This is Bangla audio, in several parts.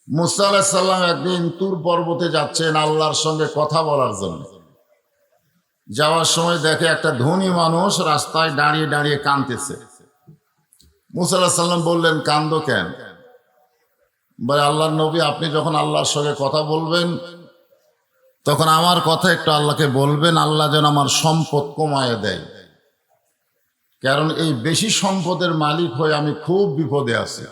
মুসা আলাইহিস সালাম একদিন তুর পর্বতে যাচ্ছেন আল্লাহর সঙ্গে কথা বলার জন্য। যাওয়ার সময় দেখে একটা ধনী মানুষ রাস্তায় দাঁড়িয়ে দাঁড়িয়ে কাঁদতেছে। মুসা আলাইহিস সালাম বললেন, কান্দো কেন? বলে, আল্লাহর নবী, আপনি যখন আল্লাহর সঙ্গে কথা বলবেন তখন আমার কথা একটু আল্লাহকে বলবেন, আল্লাহ যেন আমার সম্পদ কমায় দেয়। কারণ এই বেশি সম্পদের মালিক হয়ে আমি খুব বিপদে আছি।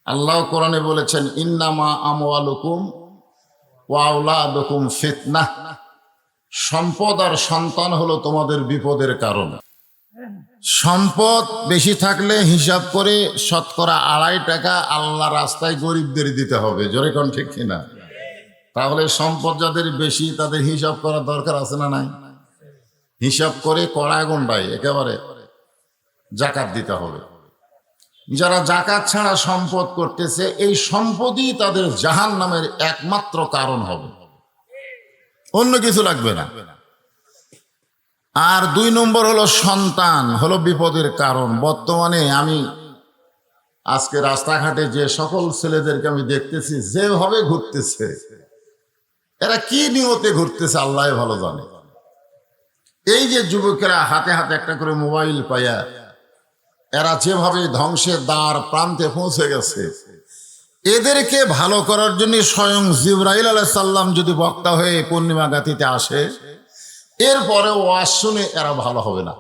আল্লাহ কোরআনে বলেছেন, ইন্নামা আমওয়ালুকুম ওয়া আওলাদুকুম ফিতনাহ, সম্পদ আর সন্তান হলো তোমাদের বিপদের কারণ। সম্পদ বেশি থাকলে হিসাব করে শতকরা 2.5 টাকা আল্লাহ রাস্তায় গরিবদের দিতে হবে। জোরে কোন ঠিক কিনা? তাহলে সম্পদ যাদের বেশি তাদের হিসাব করার দরকার আছে না নাই? হিসাব করে কড়ায় গন্ডায় একেবারে জাকাত দিতে হবে। যারা জাকাত ছাড়া সম্পদ করতেছে, এই সম্পদই তাদের জাহান্নামের একমাত্র কারণ হবে, অন্য কিছু লাগবে না। আর 2 নম্বর হলো সন্তান হলো বিপদের কারণ। বর্তমানে আমি আজকে রাস্তাঘাটে যে সকল ছেলেদেরকে আমি দেখতেছি যেভাবে ঘুরতেছে, এরা কি নিয়তে ঘুরতেছে আল্লাহ ভালো জানে। এই যে যুবকেরা হাতে হাতে একটা করে মোবাইল পাইয়া এরা যেভাবে ধ্বংসের দ্বার প্রান্তে পৌঁছে গেছে, এদেরকে ভালো করার জন্য স্বয়ং জিবরাইল আলাইহিস সালাম যদি বক্তা হয়ে পূর্ণিমা গাতিতে আসে, এরপরে ওয়াজ শুনে এরা ভালো হবে না।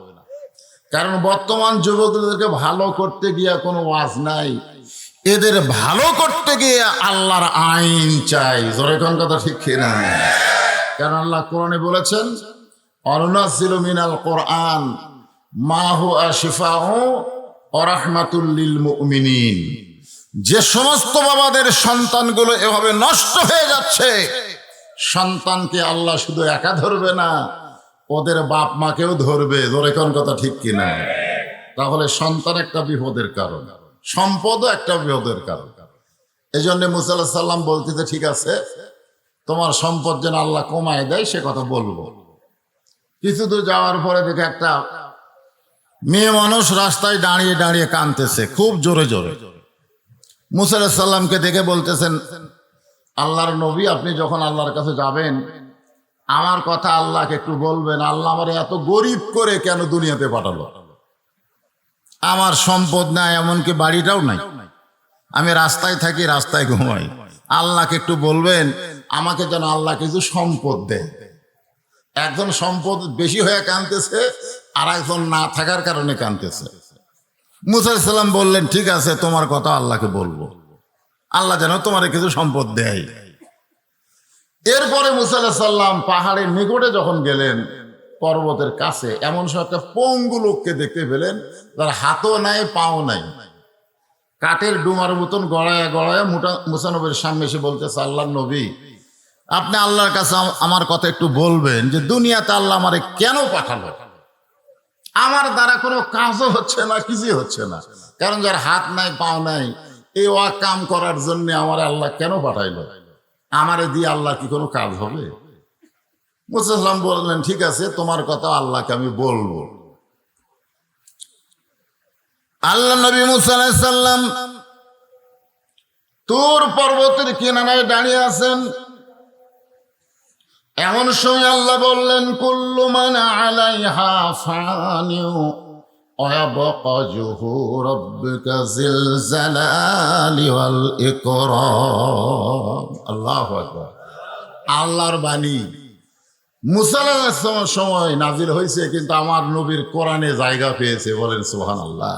কারণ বর্তমান যুবকদেরকে ভালো করতে গিয়ে কোনো ওয়াজ নাই, এদের ভালো করতে গিয়ে আল্লাহর আইন চাই। জোরে কোন কথা ঠিক কিনা? কারণ আল্লাহ কোরআনে বলেছেন, অনুনাজ্জিলু মিনাল কোরআন মা হুয়া শিফাউ ওয়া রাহমাতুল লিল মুমিনিন। যে সমস্ত বাবাদের সন্তানগুলো এভাবে নষ্ট হয়ে যাচ্ছে, সন্তানকে আল্লাহ শুধু একা ধরবে না, ওদের বাপ মাকেও ধরবে। জোরে কোন কথা ঠিক কিনা? তাহলে সন্তান একটা বিপদের কারণ, সম্পদও একটা বিপদের কারণ। এই জন্য মুসা আলাইহিস সালাম বলতেছে, ঠিক আছে, তোমার সম্পদ যেন আল্লাহ কমায় দেয় সে কথা বলবো। কিছু দূর যাওয়ার পরে দেখে একটা মেয়ে মানুষ রাস্তায় দাঁড়িয়ে দাঁড়িয়ে কাঁদতেছে খুব জোরে জোরে। মুসা আলাইহিস সালামকে দেখে বলতেছেন, আল্লাহর নবী, আপনি যখন আল্লাহর কাছে যাবেন আমার কথা আল্লাহকে একটু বলবেন, আল্লাহ আমার এত গরিব করে কেন দুনিয়াতে পাঠালো? আমার সম্পদ নাই, এমনকি বাড়িটাও নাই, আমি রাস্তায় থাকি, রাস্তায় ঘুমাই। আল্লাহকে একটু বলবেন আমাকে যেন আল্লাহ কিছু সম্পদ দেয়। একজন সম্পদ বেশি হয়ে কাঁদতেছে, আর একজন না থাকার কারণে কাঁদতেছে। মুসা আলাইহিস সালাম বললেন, ঠিক আছে, তোমার কথা আল্লাহকে বলবো, আল্লাহ যেন তোমার কিছু সম্পদ দেয়। এরপরে মুসা আলাইহিস সালাম পাহাড়ের নিকটে যখন গেলেন, পর্বতের কাছে, এমন সব একটা পঙ্গু লোককে দেখতে পেলেন, তার হাতও নাই পাও নাই, কাঠের ডুমার মতন গড়ায় গড়ায় মুসা নবীর সামনে এসে বলতেছে, আল্লাহর নবী, আপনি আল্লাহর কাছে আমার কথা একটু বলবেন যে দুনিয়াতে আল্লাহ আমারে কেন পাঠালো? আমার দ্বারা কোনো কাজও হচ্ছে না, কিছুই হচ্ছে না। কারণ যার হাত নাই পাও নাই, এই কাম করার জন্য আমার আল্লাহ কেন পাঠাইলো? আমারে দিয়ে আল্লাহ কি কোনো কাজ হবে? মুসা সালাম বললেন, ঠিক আছে, তোমার কথা আল্লাহকে আমি বলবো। আল্লাহ নবী মুসা আলাইহিস সালাম তুর পর্বতের কিনারায় দাঁড়িয়ে আছেন। এমন সময় আল্লাহ বললেন, কুল্লু মান আলাইহা ফানিউ ওয়া ইয়াবকা ওয়াজহু রাব্বিকা যিল জালালি ওয়াল ইকরাম। আল্লাহু আকবার। আল্লাহর বাণী মুসা আলাইহিস সালামের সময় নাজিল হয়েছে, কিন্তু আমার নবীর কোরআনে জায়গা পেয়েছে। বলেন সুবহানাল্লাহ।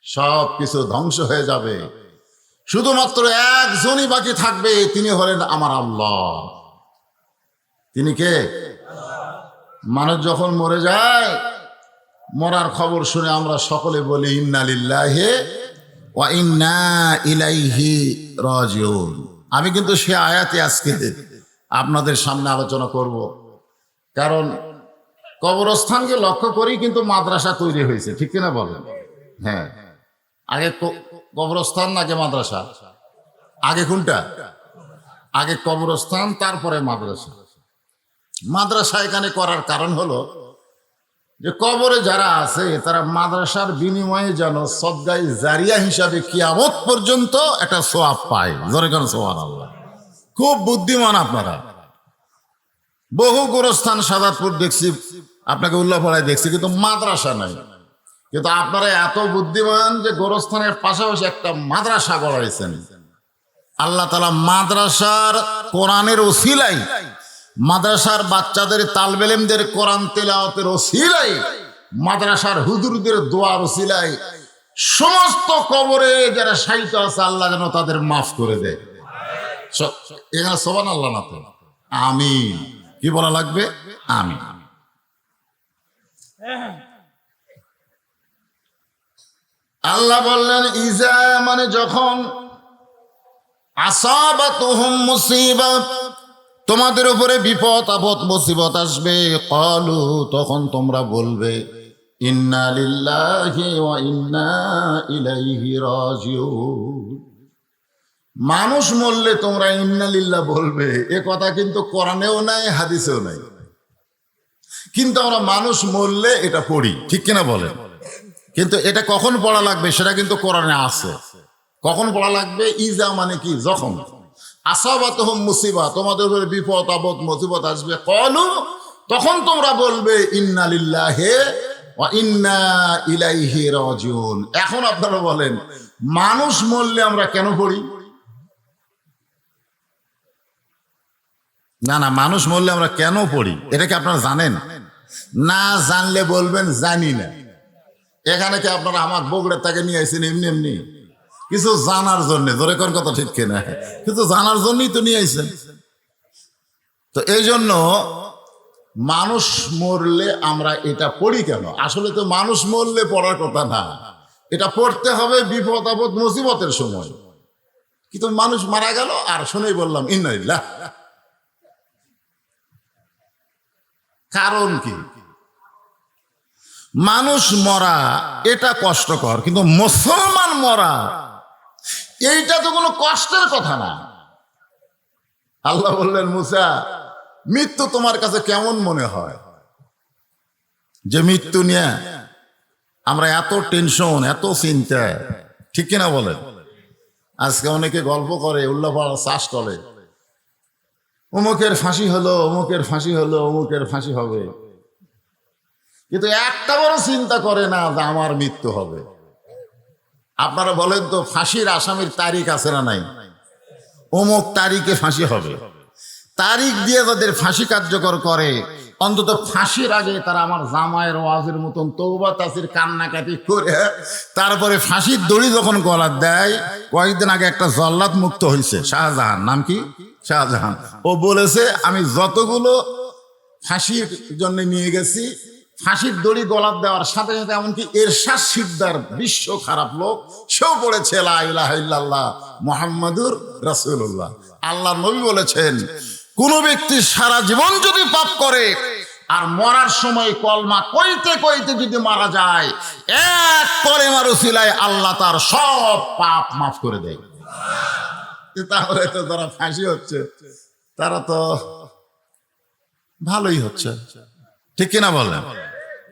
সব কিছু ধ্বংস হয়ে যাবে, শুধুমাত্র একজনই বাকি থাকবে, তিনি হলেন আমার আল্লাহ। তিনি কে? মানুষ যখন মরে যায়, মরার খবর শুনে আমরা সকলে বলি, ইন্না লিল্লাহি ওয়া ইন্না ইলাইহি রাজিউন। আমি কিন্তু সে আয়াতে আজকে আপনাদের সামনে আলোচনা করব, কারণ কবরস্থানকে লক্ষ্য করেই কিন্তু মাদ্রাসা তৈরি হয়েছে, ঠিক কিনা বলেন? হ্যাঁ, আগে কবরস্থান নাকি মাদ্রাসা? আগে কোনটা? আগে কবরস্থান, তারপরে মাদ্রাসা। মাদ্রাসা এখানে করার কারণ হলো যে কবরে যারা আছে তারা মাদ্রাসার বিনিময়ে যেন সদগায়ে জারিয়া হিসাবে কিয়ামত পর্যন্ত একটা সওয়াব পায়। জোরে কোন সুবহানাল্লাহ। খুব বুদ্ধিমান আপনারা। বহু গোরস্থান সাদাতপুর দেখছি, আপনাকে উল্লাপাড়ায় দেখছি, কিন্তু মাদ্রাসা নাই। কিন্তু আপনারা এত বুদ্ধিমান যে গোরস্থানের পাশাপাশি একটা মাদ্রাসা গড়াইছেন। আল্লাহ তাআলা মাদ্রাসার কোরআনের ওসিলাই, মাদ্রাসার বাচ্চাদের তালবে ইলমদের কোরআন তেলাওয়াতের ওসিলাই, মাদ্রাসার হুজুরদের দোয়ার ওসিলাই সমস্ত কবরে যারা শায়িত আছে আল্লাহ যেন তাদের মাফ করে দেয়। এখানে সুবহানাল্লাহ না তো আমিন কি বলা লাগবে? আমিন। আল্লাহ বললেন ইজা মানে যখন আসাবাতুহুম মুসিবাত, তোমাদের উপরে বিপদ আপদ মুসিবত আসবে, ক্বালু তখন তোমরা বলবে ইন্না লিল্লাহি ওয়া ইন্না ইলাইহি রাজিউন। মানুষ মরলে তোমরা ইন্না লিল্লাহ বলবে, এ কথা কিন্তু কোরআনেও নাই হাদিসেও নাই, কিন্তু আমরা মানুষ মরলে এটা পড়ি, ঠিক কিনা বলেন? কিন্তু এটা কখন পড়া লাগবে সেটা কিন্তু কোরআনে আছে। কখন পড়া লাগবে? ইজা মানে কি? যখন আসাবাতুহুম মুসিবা, তোমাদের উপরে বিপদ আপদ মুসিবত আসবে, ক্বালু তখন তোমরা বলবে ইন্না লিল্লাহি ওয়া ইন্না ইলাইহি রাজিউন। এখন আপনারা বলেন মানুষ মরলে আমরা কেন পড়ি? না না, মানুষ মরলে আমরা কেন পড়ি এটা কি আপনারা জানেন? না জানলে বলবেন জানি না। এখানে কি আপনারা আমার বগুড়া থেকে নিয়ে আসছেন এমনি এমনি? কিছু জানার জন্য, ধরে কোন কথা ঠিক কিনা, কিছু জানার জন্যই তো নিয়ে আসছেন। তো এই জন্য মানুষ মরলে আমরা এটা পড়ি কেন? আসলে তো মানুষ মরলে পড়ার কথা না, এটা পড়তে হবে বিপদ আপদ মুসিবতের সময়। কিন্তু মানুষ মারা গেল আর শুনেই বললাম ইন্না লিল্লাহ। কারণ কি? মানুষ মরা এটা কষ্টকর, কিন্তু মুসলমান মরা এইটা তো কোনো কষ্টের কথা না। আল্লাহ বললেন মুসা, মৃত্যু তোমার কাছে কেমন মনে হয়? যে মৃত্যু নিয়ে আমরা এত টেনশন, এত চিন্তা, ঠিক কিনা বলেন? আজকে অনেকে গল্প করে, উল্লাপাড়া চাষ করে, অমুকের ফাঁসি হলো, অমুকের ফাঁসি হলো, অমুকের ফাঁসি হবে, কিন্তু একটা বড় চিন্তা করে না যে আমার মৃত্যু হবে। আপনারা বলেন তো ফাঁসির আসামির তারিখ আছে না নাই? অমুক তারিখে ফাঁসি হবে। তারিখ দিয়ে যাদের ফাঁসি কার্যকর করে, অন্তত ফাঁসির আগে তারা আমার জামায়ের ওয়াজের মতন তওবা তাসির কান্নাকাটি করে তারপরে ফাঁসির দড়ি যখন গলায় দেয়। কয়েকদিন আগে একটা জল্লাদ মুক্ত হয়েছে, শাহজাহান, নাম কি? শাহজাহান। ও বলেছে আমি যতগুলো ফাঁসির জন্য নিয়ে গেছি, ফাঁসির দড়ি গলার দেওয়ার সাথে সাথে এমনকি এরশাদ সিকদার, বিশ্ব খারাপ লোক, সেও পড়েছে লা ইলাহা ইল্লাল্লাহ মুহাম্মাদুর রাসূলুল্লাহ। আল্লাহর নবী বলেছেন কোন ব্যক্তি সারা জীবন যদি পাপ করে আর মরার সময় কলমা কইতে কইতে যদি মারা যায়, এক কলেমার উসিলায় আল্লাহ তার সব পাপ মাফ করে দেয়। তাহলে তো যারা ফাঁসি হচ্ছে তারা তো ভালোই হচ্ছে, ঠিক কিনা বলেন?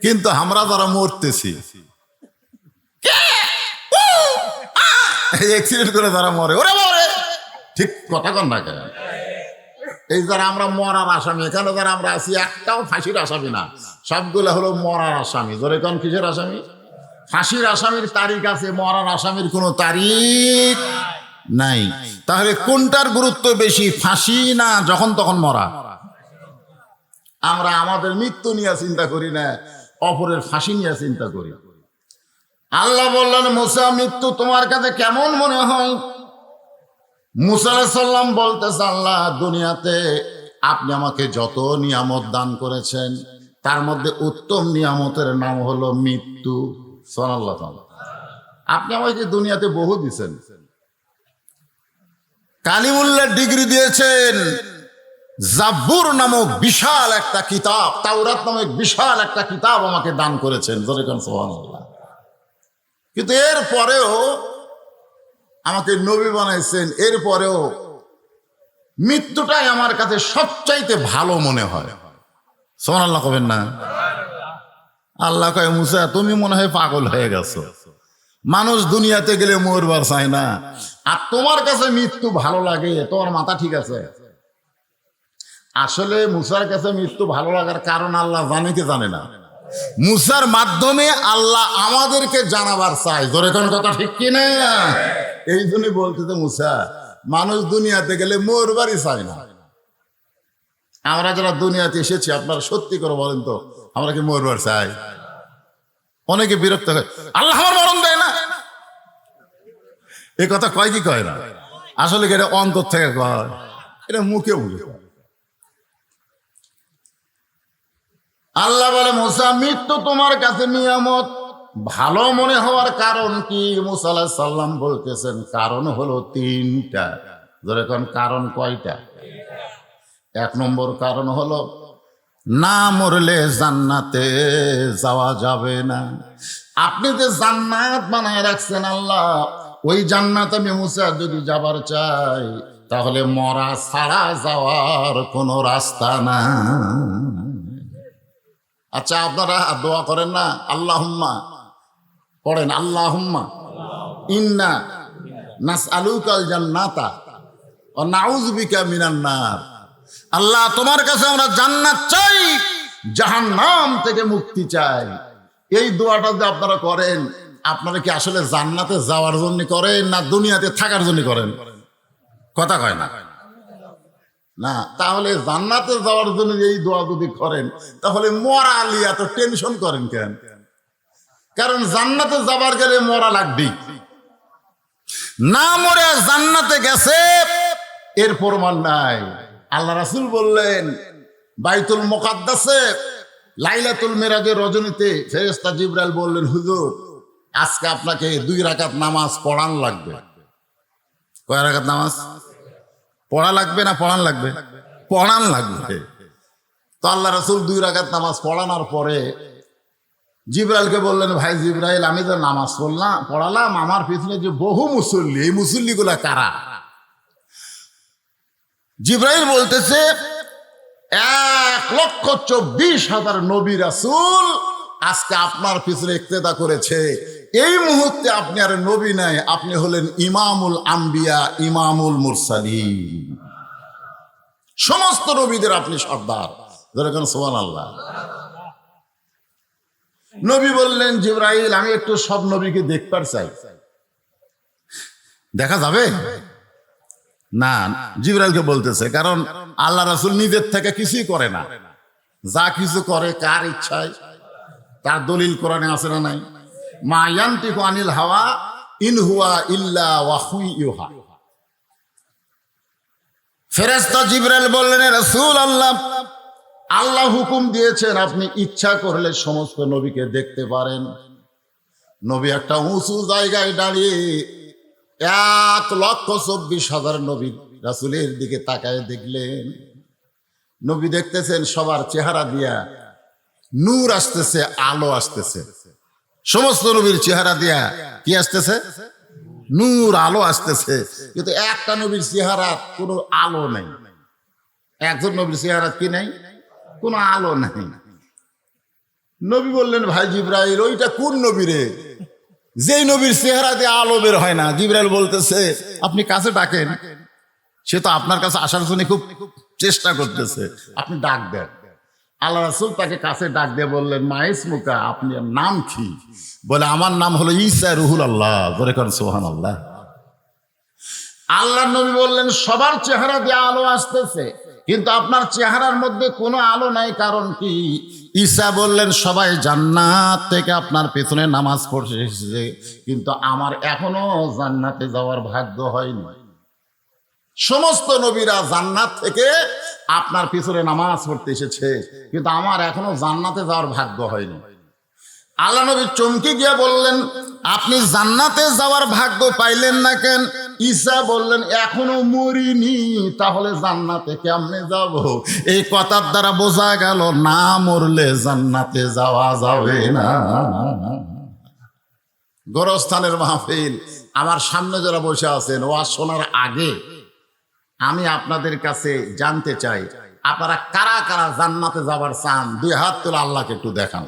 কিন্তু আমরা যারা মরতেছি, অ্যাক্সিডেন্ট করে যারা মরে, ওরা মরে, ঠিক কথা কন না কেন? এই যারা আমরা মরার আসামি, এখানে যারা আমরা আছি একটাও ফাঁসির আসামি না, সবগুলো হলো মরার আসামি। ধরে কোন কিসের আসামি? ফাঁসির আসামির তারিখ আছে, মরার আসামির কোনো তারিখ নাই। তাহলে কোনটার গুরুত্ব বেশি, ফাঁসি না যখন তখন মরা? আমরা আমাদের মৃত্যু নিয়ে চিন্তা করি না, অপরের ফাঁসি নিয়ে চিন্তা করি। আল্লাহ বললেন মুসা, মৃত্যু তোমার কাছে কেমন মনে হয়? মুসা আলাইহিস সালাম বলতেছে, আল্লাহ দুনিয়াতে আপনি আমাকে যত নিয়ামত দান করেছেন তার মধ্যে উত্তম নিয়ামতের নাম হলো মৃত্যু। সুবহানাল্লাহ। আপনি আমাকে দুনিয়াতে বহু দিয়েছেন, কালিমুল্লাহ ডিগ্রি দিয়েছেন, জাবুর নামক বিশাল একটা কিতাব, তাওরাত নামক বিশাল একটা কিতাব আমাকে দান করেছেন, যেরকম সুবহানাল্লাহ। কিন্তু এরপরেও আমাকে নবী বানাইছেন, এরপরেও মৃত্যুটাই আমার কাছে সবচাইতে ভালো মনে হয়। সুবহানাল্লাহ কবেন না? আল্লাহ কয় মুসা তুমি মনে হয় পাগল হয়ে গেছো, মানুষ দুনিয়াতে গেলে মরবার চায় না, আর তোমার কাছে মৃত্যু ভালো লাগে, তোমার মাথা ঠিক আছে? আসলে মুসার কাছে মৃত্যু ভালো লাগার কারণ আল্লাহ জানে কি জানে না? মুসার মাধ্যমে আল্লাহ আমাদেরকে জানাবার চাই, ধরে কোন কথা ঠিক কিনা? এই জন্যই বলতেছে মুসা মানুষ দুনিয়াতে গেলে মরবারই চায় না। আমরা যারা দুনিয়াতে এসেছি আপনারা সত্যি করে বলেন তো, আমরা কি মরবার চাই? অনেকে বিরক্ত হয়, আল্লাহ আমার মরণ দেয় না, এ কথা কয় কি কয় না? আসলে কি এটা অন্তর থেকে কয়, এটা মুখে মুখে কয়। আল্লাহ বলে মুসা মৃত্যু তোমার কাছে নিয়ামত, ভালো মনে হওয়ার কারণ কি? মুসা আলাইহিস সালাম বলতেছেন কারণ হলো তিনটা। যেরকম কারণ কয়টা? এক নম্বর কারণ হলো না মরলে জান্নাতে যাওয়া যাবে না। আপনি যে জান্নাত বানায় রাখছেন আল্লাহ, ওই জান্নাত আমি মুসা যদি যাবার চাই তাহলে মরা ছাড়া যাওয়ার কোনো রাস্তা না। আচ্ছা আপনারা দোয়া করেন না, আল্লাহুম্মা পড়েন, আল্লাহুম্মা ইন্না নাসআলুকাল জান্নাতা ওয়া নাউযু বিকা মিনান নার। আল্লাহ তোমার কাছে আমরা জান্নাত চাই, জাহান্নাম থেকে মুক্তি চাই। এই দোয়াটা যদি আপনারা করেন, আপনারা কি আসলে জান্নাতে যাওয়ার জন্য করেন না দুনিয়াতে থাকার জন্য করেন? কথা কয় না। না, তাহলে জান্নাতে যাওয়ার জন্য এই দোয়া যদি করেন তাহলে মরা আলী এত টেনশন করেন কেন? কারণ জান্নাতে যাবার গেলে মরা লাগবেই। না মরে জান্নাতে গেছে এর প্রমাণ নাই। আল্লাহ রাসূল বললেন বাইতুল মুকাদ্দাসে লাইলাতুল মিরাজের রজনীতে ফেরেশতা জিবরাইল বললেন হুজুর আজকে আপনাকে 2 রাকাত নামাজ পড়ান লাগবে। কয় রাকাত নামাজ পড়া লাগবে না পড়ান লাগবে? পড়ান লাগবে। তো আল্লাহ রাসূল 2 রাকাত নামাজ পড়ানোর পরে জিবরাইলকে বললেন ভাই জিবরাইল আমি তো নামাজ পড়ালাম, আমার পিছনে যে বহু মুসল্লি, এই মুসল্লিগুলা কারা? জিবরাইল বলতেছে 1,24,000 নবী রাসূল আজকে আপনার পিছনে ইক্তেদা করেছে। এই মুহূর্তে আপনি আর নবী নাই, আপনি হলেন ইমামুল আম্বিয়া, ইমামুল মুরসালিন। সমস্ত নবীদের আপনি সর্দার। যেরকম সুবহানাল্লাহ। নবী বললেন জিবরাইল আমি একটু সব নবীকে দেখতে চাই। দেখা যাবে না? জিবরাইলকে বলতেছে, কারণ আল্লাহ রাসূল নিজের থেকে কিছুই করে না, যা কিছু করে কার ইচ্ছায়, তার দলিল কোরআনে আছে না নাই? মা ইয়ানতিকু আনিল হাওয়া ইন হুয়া ইল্লা ওয়াহয়ুন ইউহা। ফেরেশতা জিবরাইল বললেন রাসূল আল্লাহ হুকুম দিয়েছেন আপনি ইচ্ছা করলে সমস্ত নবীকে দেখতে পারেন। নবী একটা উঁচু জায়গায় দাঁড়িয়ে 1,24,000 নবী রাসূলের দিকে তাকায় দেখলেন। নবী দেখতেছেন সবার চেহারা দিয়া নূর আসতেছে, আলো আসতেছে। সমস্ত নবীর চেহারা দিয়া কি আসতেছে? নূর, আলো আসতেছে। কিন্তু একটা নবীর চেহারা কোনো আলো নাই। একজন নবীর চেহারা কি নাই? কোনো আলো নাই। নবী বললেন ভাই জিবরাইল ওইটা কোন নবী রে, যেই নবীর চেহারা দিয়ে আলো বের হয় না? জিবরাইল বলতেছে আপনি কাছে ডাকেন, সে তো আপনার কাছে আসার জন্য খুব চেষ্টা করতেছে, আপনি ডাক দেন। আল্লাহ রাসূল তাকে কাছে ডাক দিয়ে বললেন মা ইসমুকা, আপনি নাম কি? বলে আমার নাম হলো ঈসা রুহুল আল্লাহ। বলে করেন সুবহানাল্লাহ। আল্লাহর নবী বললেন সবার চেহারা দিয়ে আলো আসতেছে, কিন্তু আপনার চেহারার মধ্যে কোনো আলো নাই, কারণ কি? ঈসা বললেন সবাই জান্নাত থেকে আপনার পেছনে নামাজ পড়তে এসেছে, কিন্তু আমার এখনো জান্নাতে যাওয়ার ভাগ্য হয়নি। সমস্ত নবীরা জান্নাত থেকে আপনার পিছনে নামাজ পড়তে এসেছে, কিন্তু আমার এখনো জান্নাতে যাওয়ার ভাগ্য হয়নি। আল্লাহ নবী চমকে গিয়ে বললেন আপনি জান্নাতে যাওয়ার ভাগ্য পাইলেন না কেন? ঈসা বললেন এখনো মরিনি, তাহলে জান্নাতে কেমনে যাব? এই কথার দ্বারা বোঝা গেল না মরলে জান্নাতে যাওয়া যাবে না। গোরস্থানের মাহফিল, আমার সামনে যারা বসে আছেন ওয়াজ শোনার আগে আমি আপনাদের কাছে জানতে চাই আপনারা কারা কারা জান্নাতে যাবার চান? 2 হাত তুলে আল্লাহকে একটু দেখান।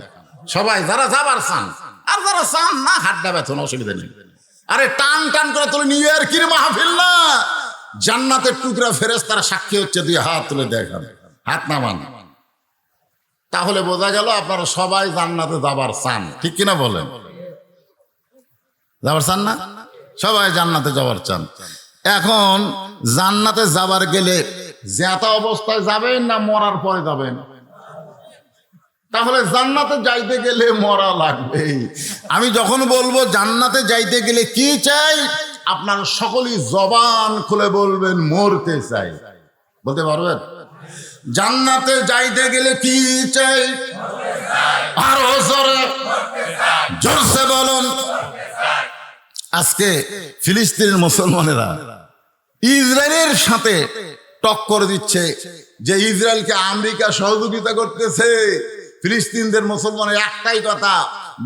সবাই যারা যাবার চান, আর যারা চান না হাড্ডা ব্যথন, অসুবিধা নেই। আরে টান টান করে তুলে নিউ ইয়র্কের মাহফিল না, জান্নাতের টুকরা ফেরেশতারা সাক্ষী হচ্ছে, দুই হাত তুলে দেখান, হাত নামান। তাহলে বোঝা গেল আপনারা সবাই জান্নাতে যাবার চান, ঠিক কিনা বলেন? যাবার চান না? সবাই জান্নাতে যাবার চান। এখন জান্নাতে যাবার গেলে জ্যাতা অবস্থায় যাবেন না মরার পরে যাবেন? তাহলে জান্নাতে যাইতে গেলে মরা লাগবে। আমি যখন বলবো জান্নাতে যাইতে গেলে কি চাই, আপনার সকলেই জবান খুলে বলবেন মরতে চাই। বলতে পারবেন? জান্নাতে যাইতে গেলে কি চাই? আরো জোরে জোরসে বলুন। আজকে ফিলিস্তিনের মুসলমানেরা ইসরায়েলের সাথে টক্কর দিচ্ছে, যে ইসরায়েলকে আমেরিকা সহযোগিতা করতেছে। ফিলিস্তিনদের মুসলমানের একটাই কথা,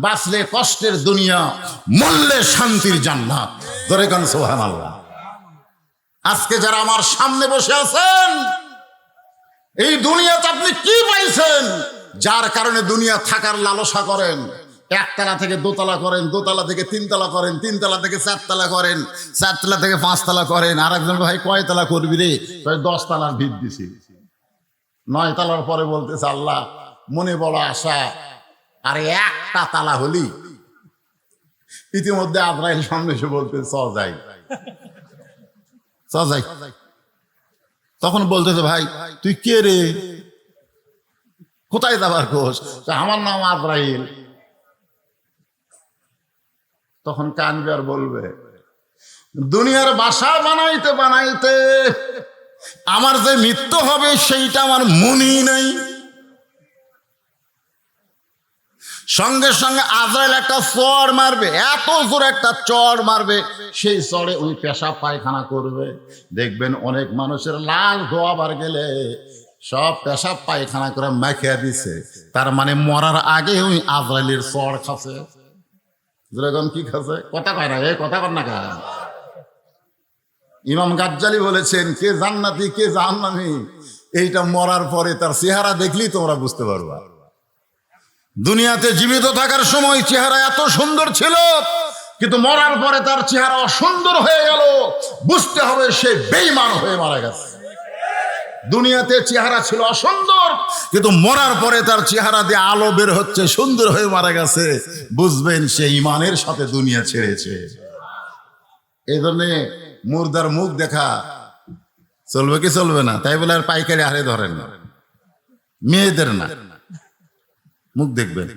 বাঁচলে কষ্টের দুনিয়া, মরলে শান্তির জান্নাত। ধরে গান সুবহানাল্লাহ। আজকে যারা আমার সামনে বসে আছেন, এই দুনিয়াতে আপনি কি পাইছেন যার কারণে দুনিয়া থাকার লালসা করেন? একতলা থেকে দোতলা করেন, দোতলা থেকে তিনতলা করেন, তিনতলা থেকে চারতলা করেন, চারতলা থেকে পাঁচতলা করেন। আর একজন ভাই কয়তলা করবি রে? 10 তলার ভিত দিছি। 9 তলার পরে বলতেছে আল্লাহ মনে বড় আশা, আরে একটা তালা হলি। ইতিমধ্যে আজরাইল সামনে এসে বলতে চ যাই। তখন বলতেছে ভাই তুই কে রে, কোথায় যাবার কোষ? আমার নাম আজরাইল। তখন কানবে আর বলবে দুনিয়ার বাসা বানাইতে বানাইতে আমার যে মৃত্যু হবে সেইটা আমার মনেই নাই। সঙ্গে সঙ্গে আজরাইল একটা চড় মারবে, এত জোরে একটা চড় মারবে, সেই চড়ে ওই পেশাব পায়খানা করবে। দেখবেন অনেক মানুষের লাশ ধোয়াবার গেলে সব পেশাব পায়খানা করে মাখিয়া দিছে, তার মানে মরার আগে ওই আজরাইলের চড় খাচ্ছে। যেরকম কি খাচ্ছে? কথা কয় না, এই কথা কর না কা। ইমাম গাজ্জালি বলেছেন কে জান্নাতি কে জাহান্নামী এইটা মরার পরে তার চেহারা দেখলেই তোমরা বুঝতে পারবা। দুনিয়াতে জীবিত থাকার সময় চেহারা এত সুন্দর ছিল, কিন্তু মরার পরে তার চেহারা অসুন্দর হয়ে গেল। বুঝতে হবে সে বেঈমান হয়ে মারা গেছে। দুনিয়াতে চেহারা ছিল অসুন্দর, কিন্তু মরার পরে তার চেহারা দিয়ে আলো বের হচ্ছে, সুন্দর হয়ে মারা গেছে। বুঝবেন সে ঈমানের সাথে দুনিয়া ছেড়েছে। এই জন্য মুর্দার মুখ দেখা চলবে কি চলবে না? তাই বলে আর পাইকারি হারে ধরেন না, মেয়েদের না, মুখ দেখবেন।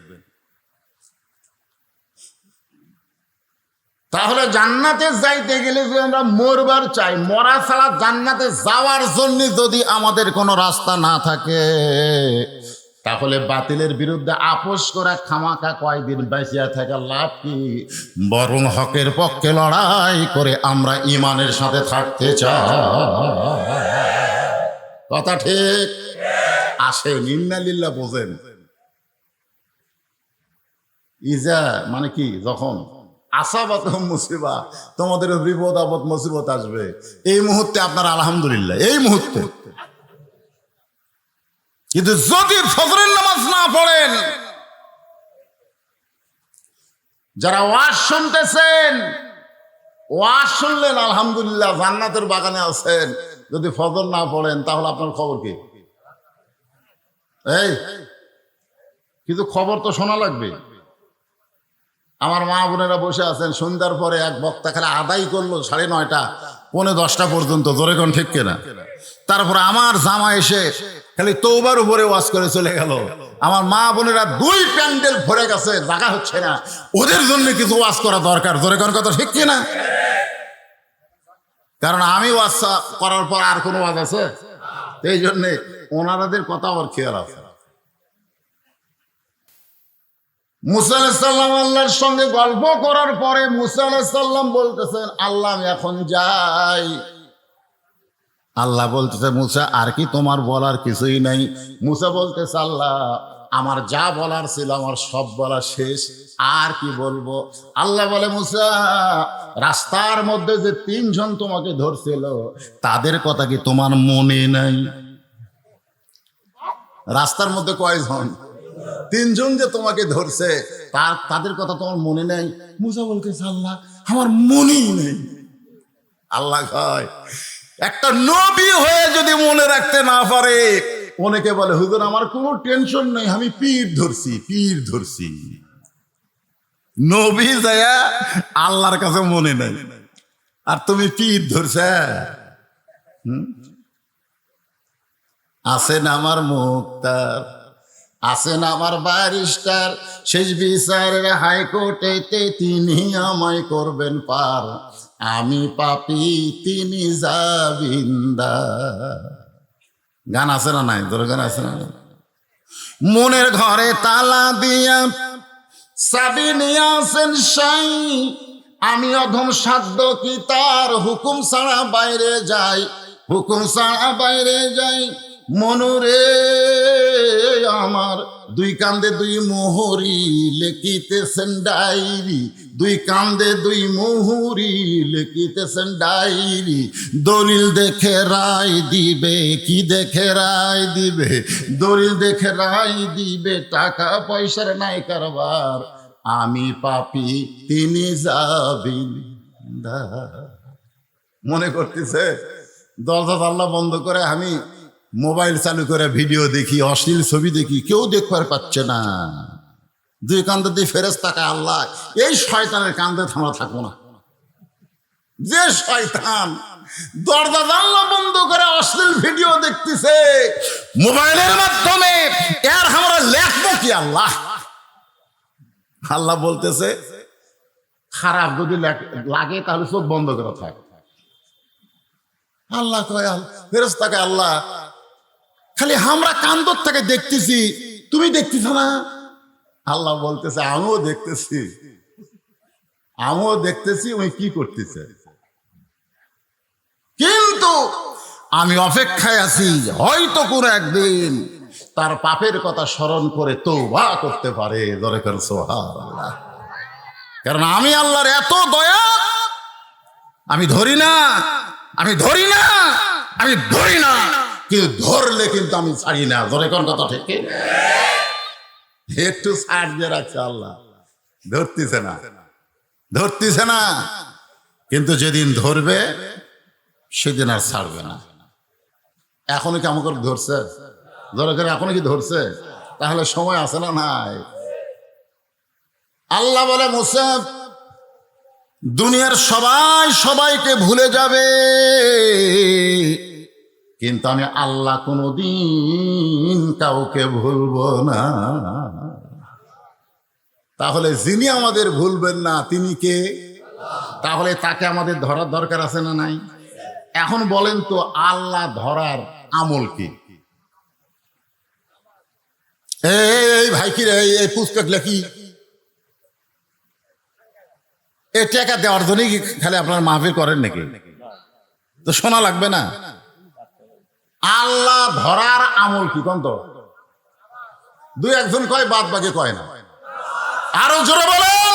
তাহলে জান্নাতে যাইতে গেলে যদি আমরা মরবার চাই, মরা ছাড়া জান্নাতে যাওয়ার জন্য যদি আমাদের কোনো রাস্তা না থাকে, তাহলে বাতিলের বিরুদ্ধে আপোষ করা খামাখা কয়দিন বাঁচিয়া থাকা লাভ কি? বরং হকের পক্ষে লড়াই করে আমরা ঈমানের সাথে থাকতে চাই। কথা ঠিক? আসেন ইন্নালিল্লাহ বোঝেন। ইজা মানে কি? যখন আসাবাত মুসিবা, তোমাদের বিপদ আপদ মুসিবত আসবে, এই মুহূর্তে আপনারা আলহামদুলিল্লাহ, এই মুহূর্তে। কিন্তু যদি ফজরের নামাজ না পড়েন, যারা ওয়াজ শুনতেছেন, ওয়াজ শুনলেন আলহামদুলিল্লাহ, জান্নাতের বাগানে আছেন, যদি ফজর না পড়েন তাহলে আপনার খবর কি? এই কিন্তু খবর তো শোনা লাগবে। আমার মা বোনেরা বসে আছেন, সন্ধ্যার পরে এক বক্তা খালি আদায় করলো 9:30 পৌনে 10টা পর্যন্ত, জোরে কোন ঠিক কিনা? তারপরে আমার জামা এসে খালি তওবার উপরে ওয়াজ করে চলে গেল। আমার মা বোনেরা 2 প্যান্ডেল ভরে গেছে, জায়গা হচ্ছে না, ওদের জন্য কিছু ওয়াজ করা দরকার, জোরে কোন কথা ঠিক কিনা? কারণ আমি ওয়াজ করার পর আর কোনো ওয়াজ আছে? এই জন্যে ওনারাদের কথা আবার খেয়াল আছে। মুসা আলাইহিস সালাম আল্লাহর সঙ্গে গল্প করার পরে মুসা আলাইহিস সালাম বলতেছেন আল্লাহ আমি এখন যাই। আল্লাহ বলতেছে মুসা আর কি তোমার বলার কিছুই নাই? মুসা বলতেছে আল্লাহ আমার যা বলার ছিল আমার সব বলা শেষ, আর কি বলবো? আল্লাহ বলে মুসা রাস্তার মধ্যে যে 3 জন তোমাকে ধরছিল তাদের কথা কি তোমার মনে নাই? রাস্তার মধ্যে কয়জন? তিনজন যে তোমাকে ধরছে তাদের কথা তোমার মনে নেই? মুসা বলতেছে আল্লাহ আমার মনেই নেই। আল্লাহ কয় একটা নবী হয়ে যদি মনে রাখতে না পারে, অনেকে বলে হুজুর আমার কোনো টেনশন নেই, আমি পীর ধরছি। নবী যায়া আল্লাহর কাছে মনে নেই, আর তুমি পীর ধরছে। আছেন আমার মুক্তার, আছেন আমার ব্যারিস্টার, শেষ বিচারের হাইকোর্টেতে তিনি আমায় করবেন পার, আমি পাপী তিনি জামিনদার। গান আছে না নাই? তোর গান আছে না? মনের ঘরে তালা দিয়া চাবি নিয়ে আসেন সাই, আমি অধম সাধ্য কি তার হুকুম ছাড়া বাইরে যাই, হুকুম ছাড়া বাইরে যাই। মনুরে আমার দুই কান্দে দুই মোহরি লিখিতেছেন ডায়েরি, দুই কান্দে দুই মোহরি লিখিতেছেন ডায়েরি। দলিল দেখে রায় দিবে, কি দেখে রায় দিবে? দলিল দেখে রায় দিবে, টাকা পয়সার নাই কারবার, আমি পাপী তিনি জামিনদার। মনে করতেছে দরজা জানলা বন্ধ করে আমি মোবাইল চালু করে ভিডিও দেখি, অশ্লীল ছবি দেখি, কেউ দেখবার পাচ্ছে না। দুই কান্দে দুই ফেরেশতা আল্লাহ, এই শয়তানের কান্দে থামা থাকবো না। যে শয়তান দরজা জানলা বন্ধ করে অশ্লীল ভিডিও দেখতেছে মোবাইলের মাধ্যমে, এর আমরা লেখবো কি? আল্লাহ আল্লাহ বলতেছে খারাপ যদি লাগে তাহলে চোখ বন্ধ করে থাক। আল্লাহ কয় ফেরেশতাকে আল্লাহ খালি আমরা কান্দর থেকে দেখতেছি, তুমি দেখতেছ না? আল্লাহ বলতেছে আমিও দেখতেছি ওই কি করতেছে, কিন্তু আমি অপেক্ষায় আছি, হয়তো কোনো একদিন তার পাপের কথা স্মরণ করে তওবা করতে পারে। দরকার সুবহানাল্লাহ। কারণ আমি আল্লাহর এত দয়া, আমি ধরি না কিন্তু ধরলে কিন্তু আমি ছাড়ি না। ধরে কোন কথা ঠিক, একটু ছাড় দিয়ে রাখছে আল্লাহ, ধরতেছে না, কিন্তু যেদিন ধরবে সেদিন আর ছাড়বে না। এখনো কি আমাকে ধরছে? ধরে করে এখনো কি ধরছে? তাহলে সময় আছে না নাই? আল্লাহ বলে মুসা দুনিয়ার সবাই সবাইকে ভুলে যাবে, কিন্তু আমি আল্লাহ কোনোদিন কাউকে ভুলবো না। তাহলে যিনি আমাদের ভুলবেন না তিনি কে? তাহলে তাকে আমাদের ধরার দরকার আছে না নাই? এখন বলেন তো আল্লাহ ধরার আমল কি? এই ভাই কি রে, এই পুস্তক লেখি এ টাকা দেওয়ার জন্যই খালি আপনার মাহফিল করেন নাকি? তো শোনা লাগবে না? আল্লাহ ধরার আমল কি কোন? তো দুই একজন কয়, বাদ বাকি কয় না। আরো জোরে বলেন।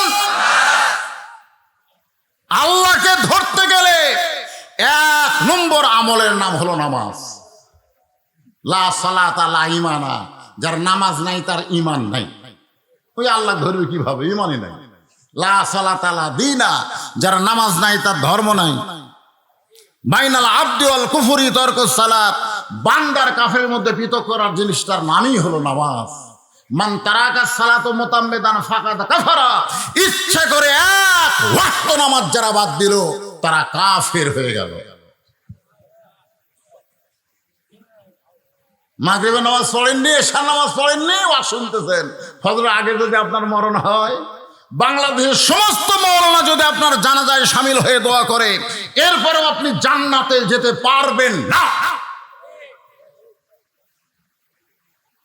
আল্লাহকে ধরতে গেলে 1 নম্বর আমলের নাম হলো নামাজ। লা সালাতা লা ঈমানা, যার নামাজ নাই তার ঈমান নাই। ওই আল্লাহ ধরবে কিভাবে? ঈমানই নাই। লা সালাতা লা দীনা, যার নামাজ নাই তার ধর্ম নাই। বাইনাল আবদি ওয়াল কুফরি তারকুস সালাত, বান্দার কাফের মধ্যে পৃথক করার জিনিসটার নামই হলো নামাজ। মান তারাকা সালাতু মুতাম্মিদান ফাকাদ কাফারা, ইচ্ছা করে 1 ওয়াক্ত নামাজ যারা বাদ দিল তারা কাফের হয়ে গেল। মাগরিবের নামাজ পড়েননি, এশার নামাজ পড়েননি, ওয়াজ শুনতেছেন। ফজরের আগে যদি আপনার মরণ হয়, বাংলাদেশের সমস্ত মাওলানা যদি আপনার জানাজায় শামিল হয়ে দোয়া করে, এরপরেও আপনি জান্নাতে যেতে পারবেন না।